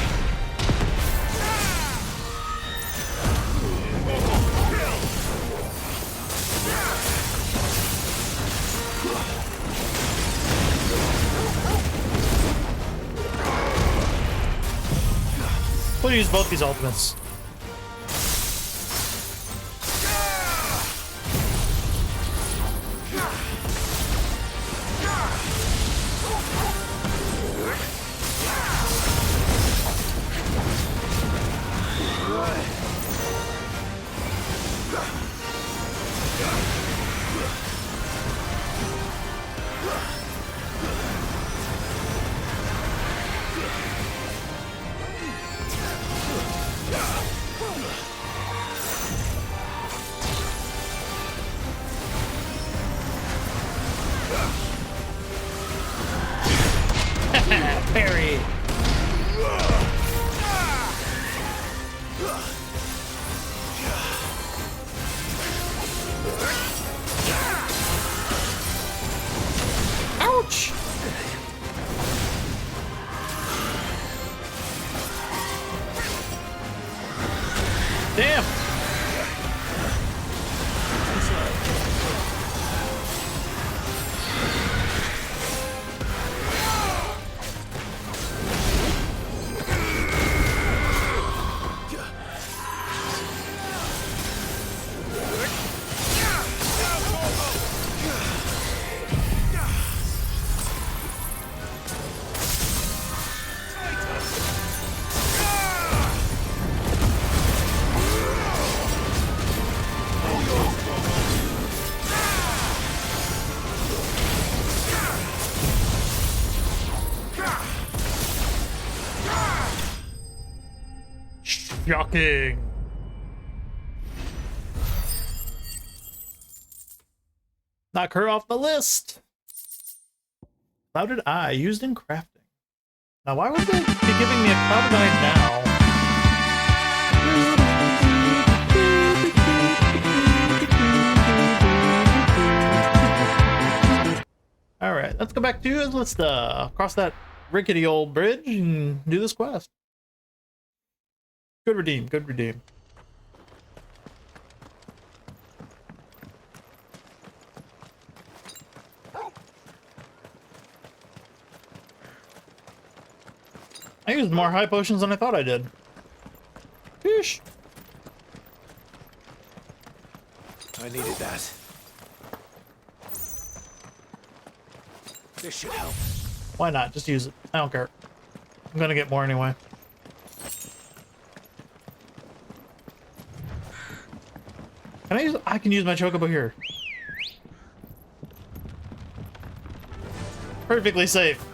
We'll use both these ultimates. Parry. Ouch! Damn! Shocking. Knock her off the list. Clouded Eye used in crafting. Now, why would they be giving me a Clouded Eye now? All right, let's go back to let's cross that rickety old bridge and do this quest. Good redeem, good redeem. I used more high potions than I thought I did. Sheesh.
I needed that. This should help.
Why not? Just use it. I don't care. I'm gonna get more anyway. Can I use? I can use my chocobo here. Perfectly safe.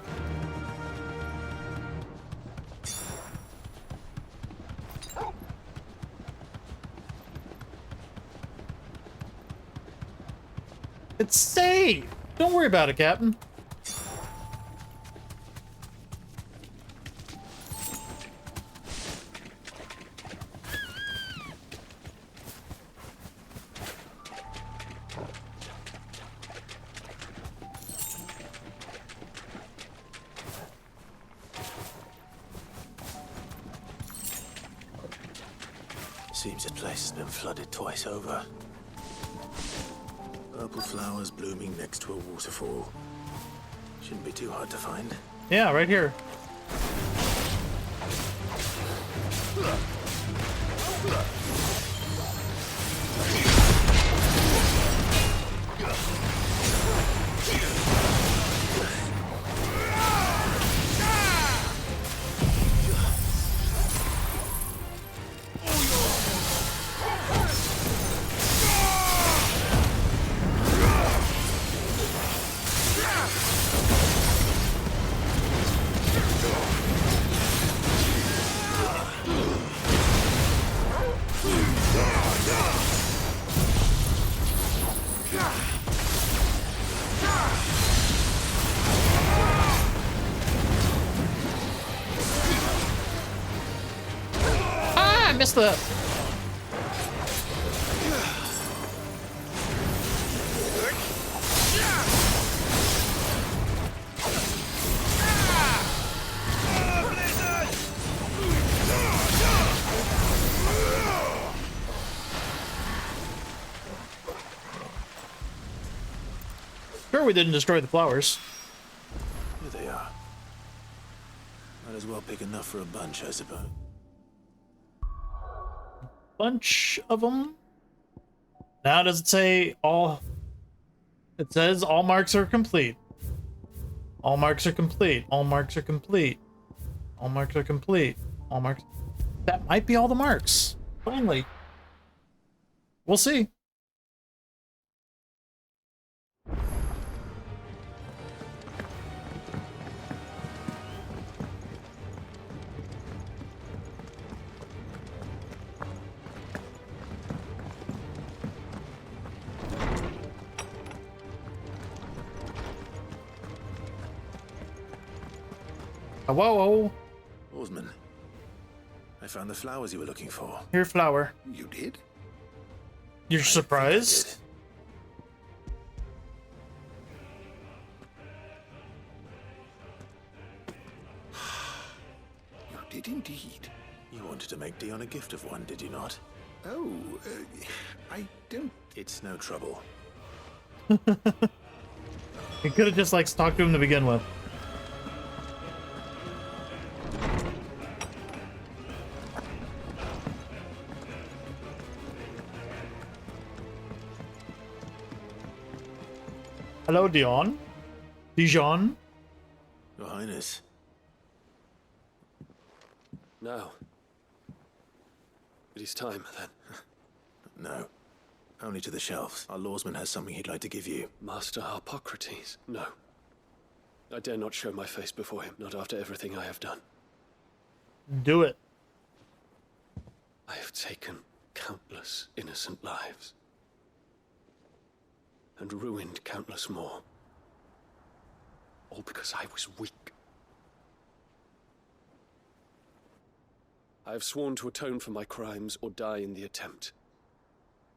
It's safe. Don't worry about it, Captain.
Seems this place has been flooded twice over. Purple flowers blooming next to a waterfall. Shouldn't be too hard to find.
Yeah, right here. Ah, I missed that. Sure, we didn't destroy the flowers.
Here they are. Might as well pick enough for a bunch, I suppose.
Bunch of them. Now does it say all? It says all marks are complete. All marks are complete. All marks are complete. All marks are complete. All marks. That might be all the marks. Finally. We'll see. Whoa.
Oarsman, I found the flowers you were looking for.
Here, flower.
You did?
You're surprised?
You did indeed.
You wanted to make Dion a gift of one, did you not?
Oh, I don't...
It's no trouble.
You could have just, like, talked to him to begin with. Hello, Dion. Dijon.
Your Highness.
No. It is time, then.
No. Only to the shelves. Our lawsman has something he'd like to give you.
Master Harpocrates? No. I dare not show my face before him, not after everything I have done.
Do it.
I have taken countless innocent lives. And ruined countless more. All because I was weak. I have sworn to atone for my crimes or die in the attempt.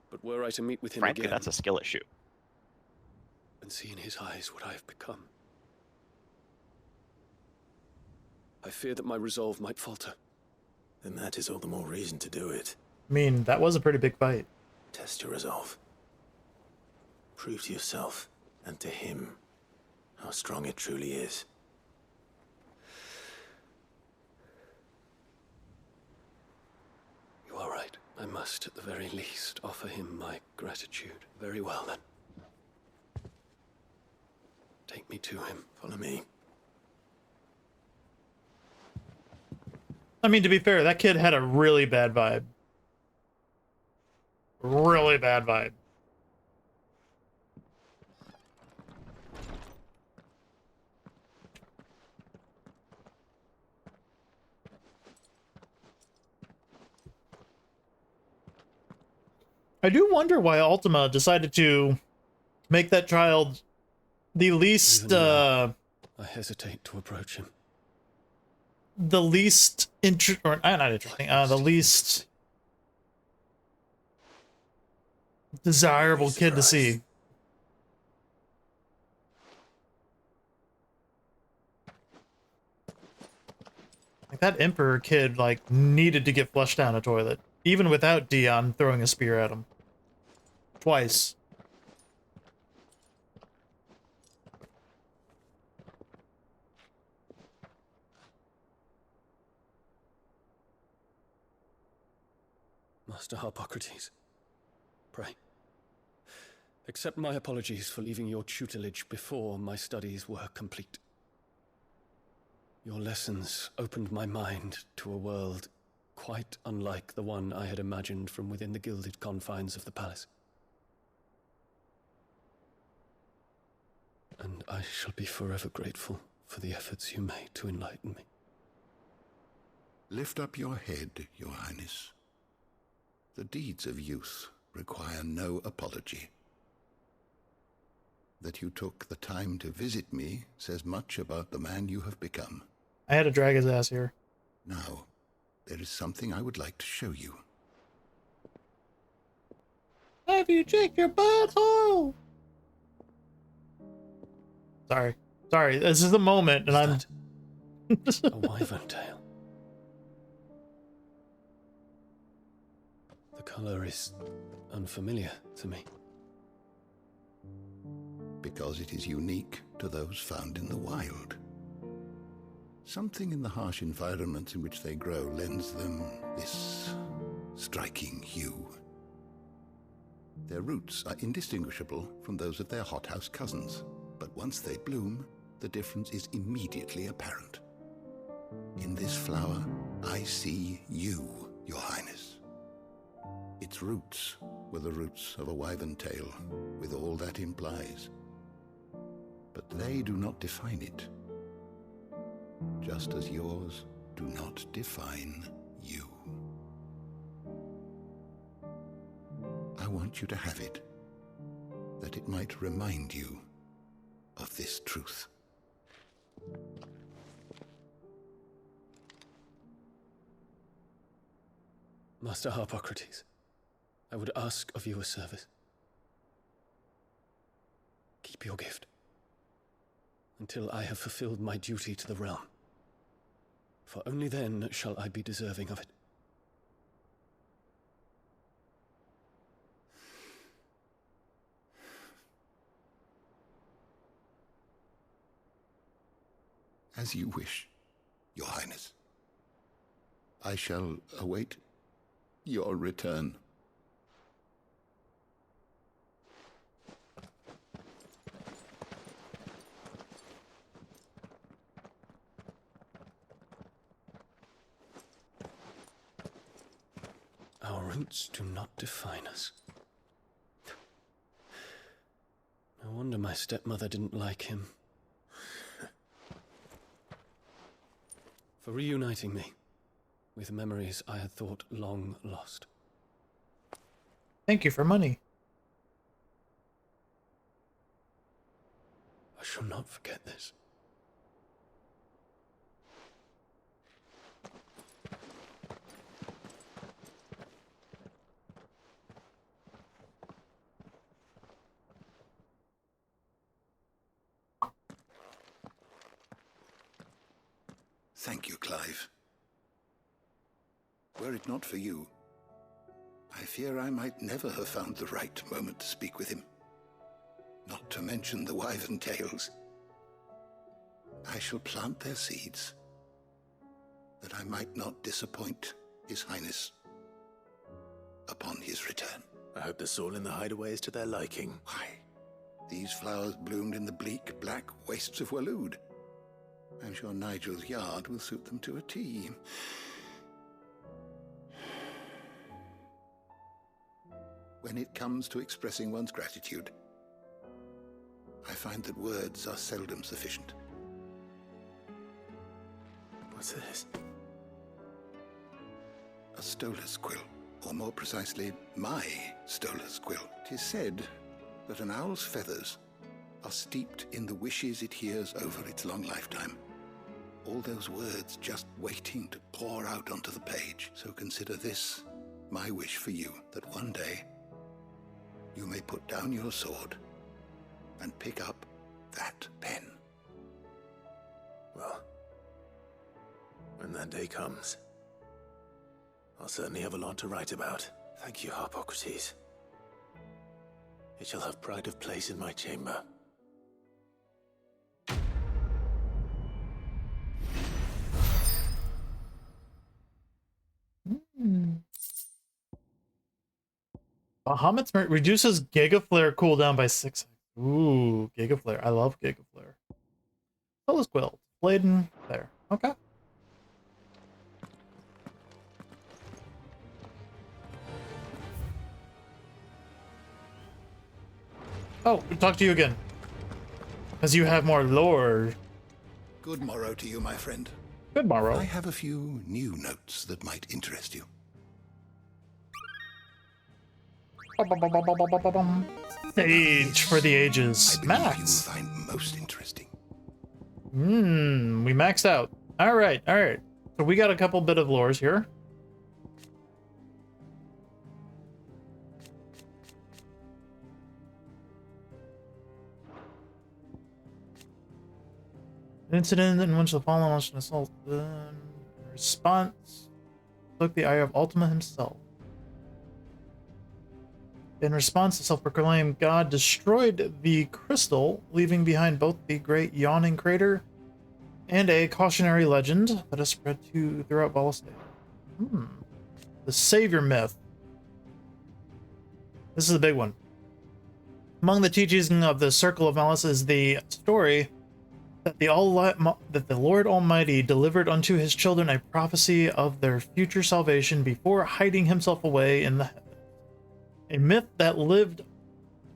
But were I to meet with him
Frankly,
again...
that's a skill issue.
...and see in his eyes what I have become, I fear that my resolve might falter.
Then that is all the more reason to do it.
I mean, that was a pretty big fight.
Test your resolve. Prove to yourself and to him how strong it truly is.
You are right. I must, at the very least, offer him my gratitude. Very well, then. Take me to him.
Follow me.
I mean, to be fair, that kid had a really bad vibe. Really bad vibe. I do wonder why Ultima decided to make that child the least,
Even now, I hesitate to approach him.
the least not interesting, the least desirable kid to see. Like, that Emperor kid, like, needed to get flushed down a toilet, even without Dion throwing a spear at him. Twice.
Master Harpocrates, pray, accept my apologies for leaving your tutelage before my studies were complete. Your lessons opened my mind to a world quite unlike the one I had imagined from within the gilded confines of the palace. And I shall be forever grateful for the efforts you made to enlighten me.
Lift up your head, Your Highness. The deeds of youth require no apology. That you took the time to visit me says much about the man you have become.
I had to drag his ass here.
Now, there is something I would like to show you.
Have you checked your butthole? Sorry, this is the moment, and I'm...
A wyvern tail. The color is unfamiliar to me.
Because it is unique to those found in the wild. Something in the harsh environments in which they grow lends them this striking hue. Their roots are indistinguishable from those of their hothouse cousins, but once they bloom, the difference is immediately apparent. In this flower, I see you, Your Highness. Its roots were the roots of a wyvern tail, with all that implies. But they do not define it, just as yours do not define you. I want you to have it, that it might remind you of this truth.
Master Harpocrates, I would ask of you a service. Keep your gift until I have fulfilled my duty to the realm, for only then shall I be deserving of it.
As you wish, Your Highness. I shall await your return.
Our roots do not define us. No wonder my stepmother didn't like him. For reuniting me with memories I had thought long lost.
Thank you for money.
I shall not forget this.
Thank you, Clive. Were it not for you, I fear I might never have found the right moment to speak with him. Not to mention the wyvern tails. I shall plant their seeds, that I might not disappoint His Highness upon his return.
I hope the soil in the hideaway is to their liking.
Why, these flowers bloomed in the bleak, black wastes of Waloed. I'm sure Nigel's yard will suit them to a T. When it comes to expressing one's gratitude, I find that words are seldom sufficient.
What's this?
A stolas quill, or more precisely, my stolas quill. 'Tis said that an owl's feathers are steeped in the wishes it hears over its long lifetime. All those words just waiting to pour out onto the page. So consider this my wish for you, that one day you may put down your sword and pick up that pen.
Well, when that day comes, I'll certainly have a lot to write about. Thank you, Harpocrates. It shall have pride of place in my chamber.
Bahamut's reduces Giga Flare cooldown by 6. Ooh, Giga Flare. I love Giga Flare. Solis Quill. Bladen. There. Okay. Oh, we talk to you again. Because you have more lore.
Good morrow to you, my friend.
Good morrow.
I have a few new notes that might interest you.
Sage for the ages. Max.
You will find most interesting.
We maxed out. All right. So we got a couple bit of lores here. An incident in which the fallen launched an assault. In response, took the eye of Ultima himself. In response, the self-proclaimed god destroyed the crystal, leaving behind both the great yawning crater and a cautionary legend that has spread throughout Valistea. The savior myth. This is a big one. Among the teachings of the Circle of Malice is the story that the Lord Almighty delivered unto his children a prophecy of their future salvation before hiding himself away in the heavens. A myth that lived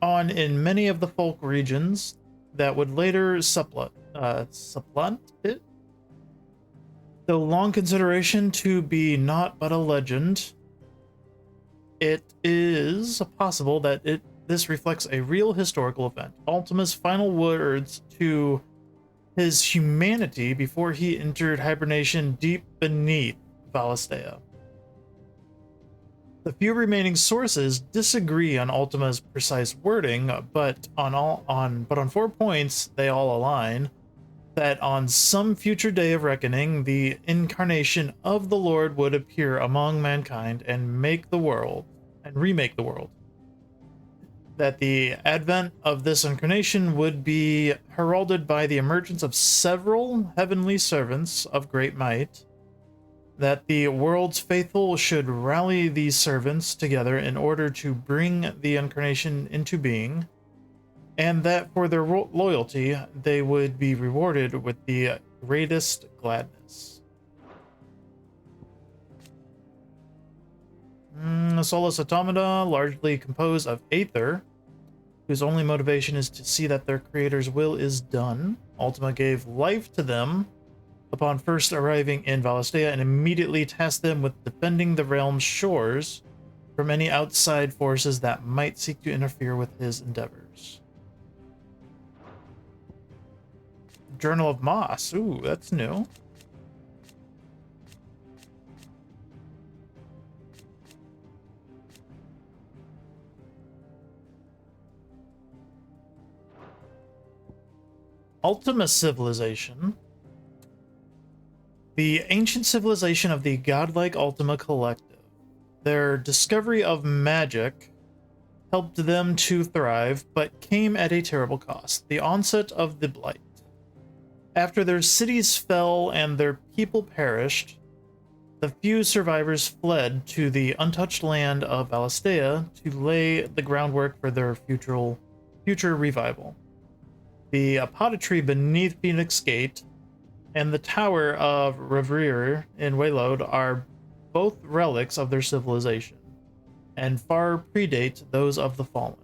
on in many of the folk regions that would later supplant it. Though long consideration to be naught but a legend, it is possible that this reflects a real historical event. Ultima's final words to his humanity before he entered hibernation deep beneath Valistea. The few remaining sources disagree on Ultima's precise wording, but on 4 points they all align that on some future day of reckoning, the incarnation of the Lord would appear among mankind and remake the world. That the advent of this incarnation would be heralded by the emergence of several heavenly servants of great might, that the world's faithful should rally these servants together in order to bring the incarnation into being, and that for their loyalty they would be rewarded with the greatest gladness. Solus Automata, largely composed of Aether, whose only motivation is to see that their creator's will is done. Ultima gave life to them upon first arriving in Valistea and immediately tasked them with defending the realm's shores from any outside forces that might seek to interfere with his endeavors. Journal of Moss. Ooh, that's new. Ultima Civilization. The ancient civilization of the godlike Ultima Collective. Their discovery of magic helped them to thrive, but came at a terrible cost. The onset of the Blight. After their cities fell and their people perished, the few survivors fled to the untouched land of Valistea to lay the groundwork for their future revival. The apothecary beneath Phoenix Gate and the Tower of Reverie in Waylode are both relics of their civilization, and far predate those of the Fallen.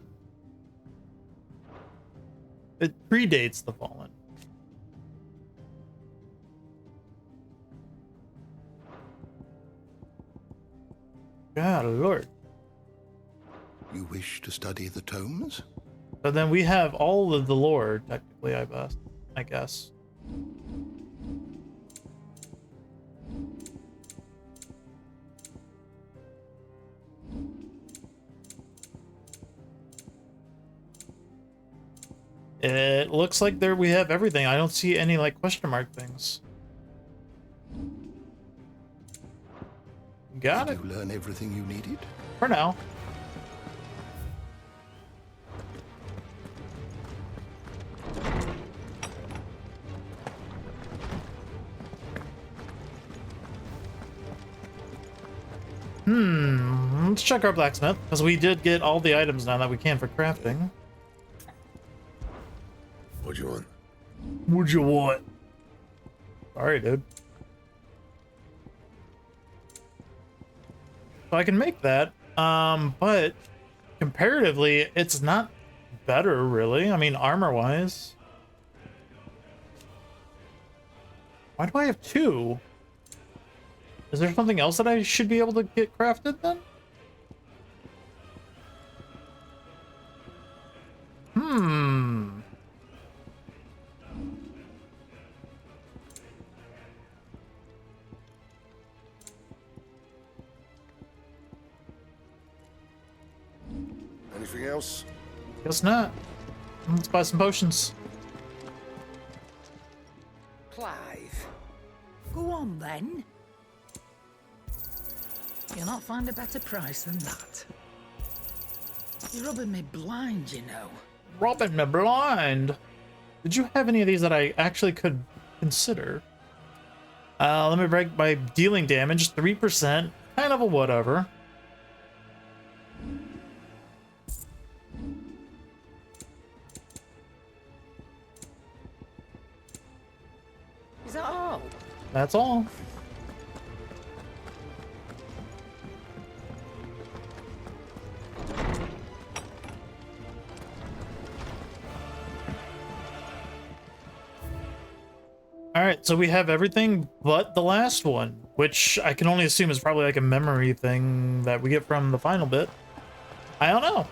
It predates the Fallen. God Lord.
You wish to study the tomes?
But then we have all of the lore, technically, I guess. It looks like there we have everything. I don't see any like question mark things. Got it.
Did you learn everything you needed?
For now. Let's check our blacksmith, because we did get all the items now that we can for crafting.
What do you want?
What'd you want? Sorry, dude. So I can make that, but comparatively, it's not better, really. I mean, armor-wise. Why do I have two? Is there something else that I should be able to get crafted, then?
Anything else?
Guess not. Let's buy some potions.
Clive, go on then. You'll not find a better price than that. You're rubbing me blind, you know.
Rubbing me blind. Did you have any of these that I actually could consider? Let me break my dealing damage, 3%. Kind of a whatever.
Is that all?
That's all. Alright, so we have everything but the last one, which I can only assume is probably like a memory thing that we get from the final bit. I don't know.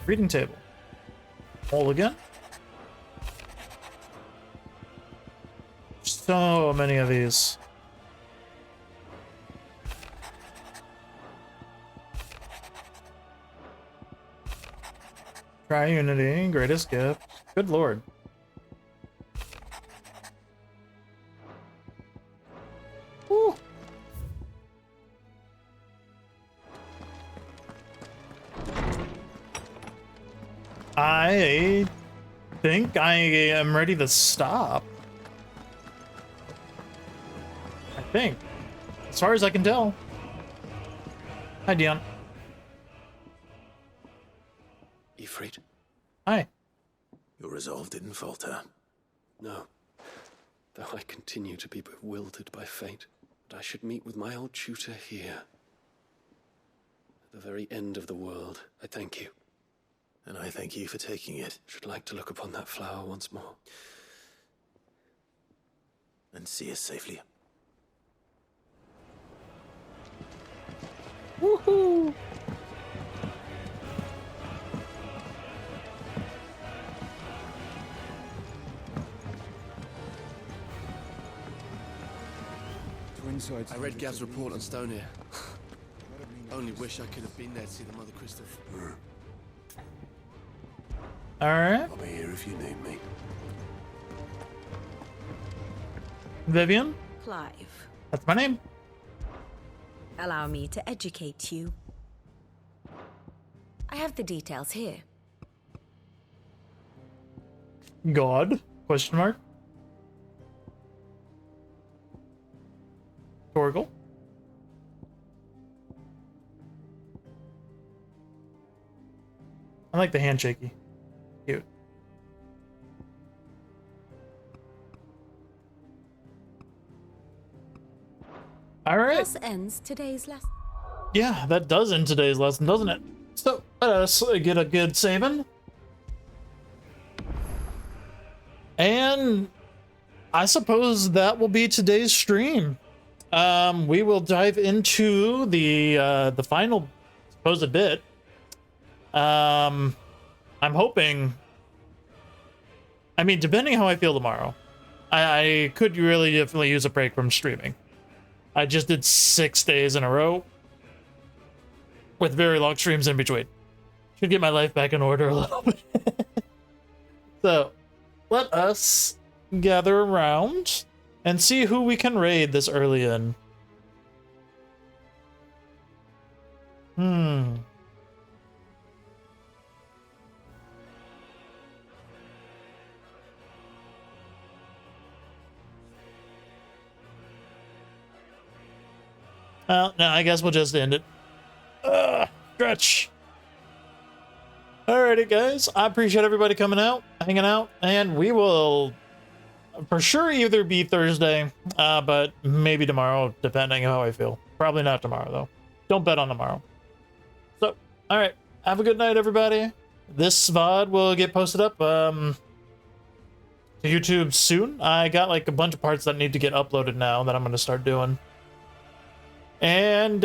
Reading table. Hole again. So many of these. Try Unity, greatest gift. Good lord. Woo. I think I am ready to stop. I think. As far as I can tell. Hi, Dion.
Ifrit.
Hi.
Your resolve didn't falter.
No. Though I continue to be bewildered by fate, but I should meet with my old tutor here. At the very end of the world, I thank you.
And I thank you for taking it.
Should like to look upon that flower once more.
And see us safely.
Woohoo!
I read Gav's report on Stonehair. Only wish I could have been there to see the Mother Crystal.
Alright.
I'll be here if you need me.
Vivian?
Clive,
That's my name.
allow me to educate you. I have the details here.
God? Question mark. Torgal. I like the handshakey. Cute. All right.
Thus ends today's lesson.
Yeah, that does end today's lesson, doesn't it? So let us get a good saving. And I suppose that will be today's stream. We will dive into the final supposed bit. I'm I'm hoping... I mean, depending how I feel tomorrow, I could really definitely use a break from streaming. I just did 6 days in a row with very long streams in between. Should get my life back in order a little bit. So, let us gather around and see who we can raid this early in. Well, no, I guess we'll just end it. Stretch. Alrighty, guys. I appreciate everybody coming out, hanging out, and we will for sure either be Thursday, but maybe tomorrow, depending how I feel. Probably not tomorrow, though. Don't bet on tomorrow. So, alright. Have a good night, everybody. This VOD will get posted up to YouTube soon. I got like a bunch of parts that need to get uploaded now that I'm going to start doing. And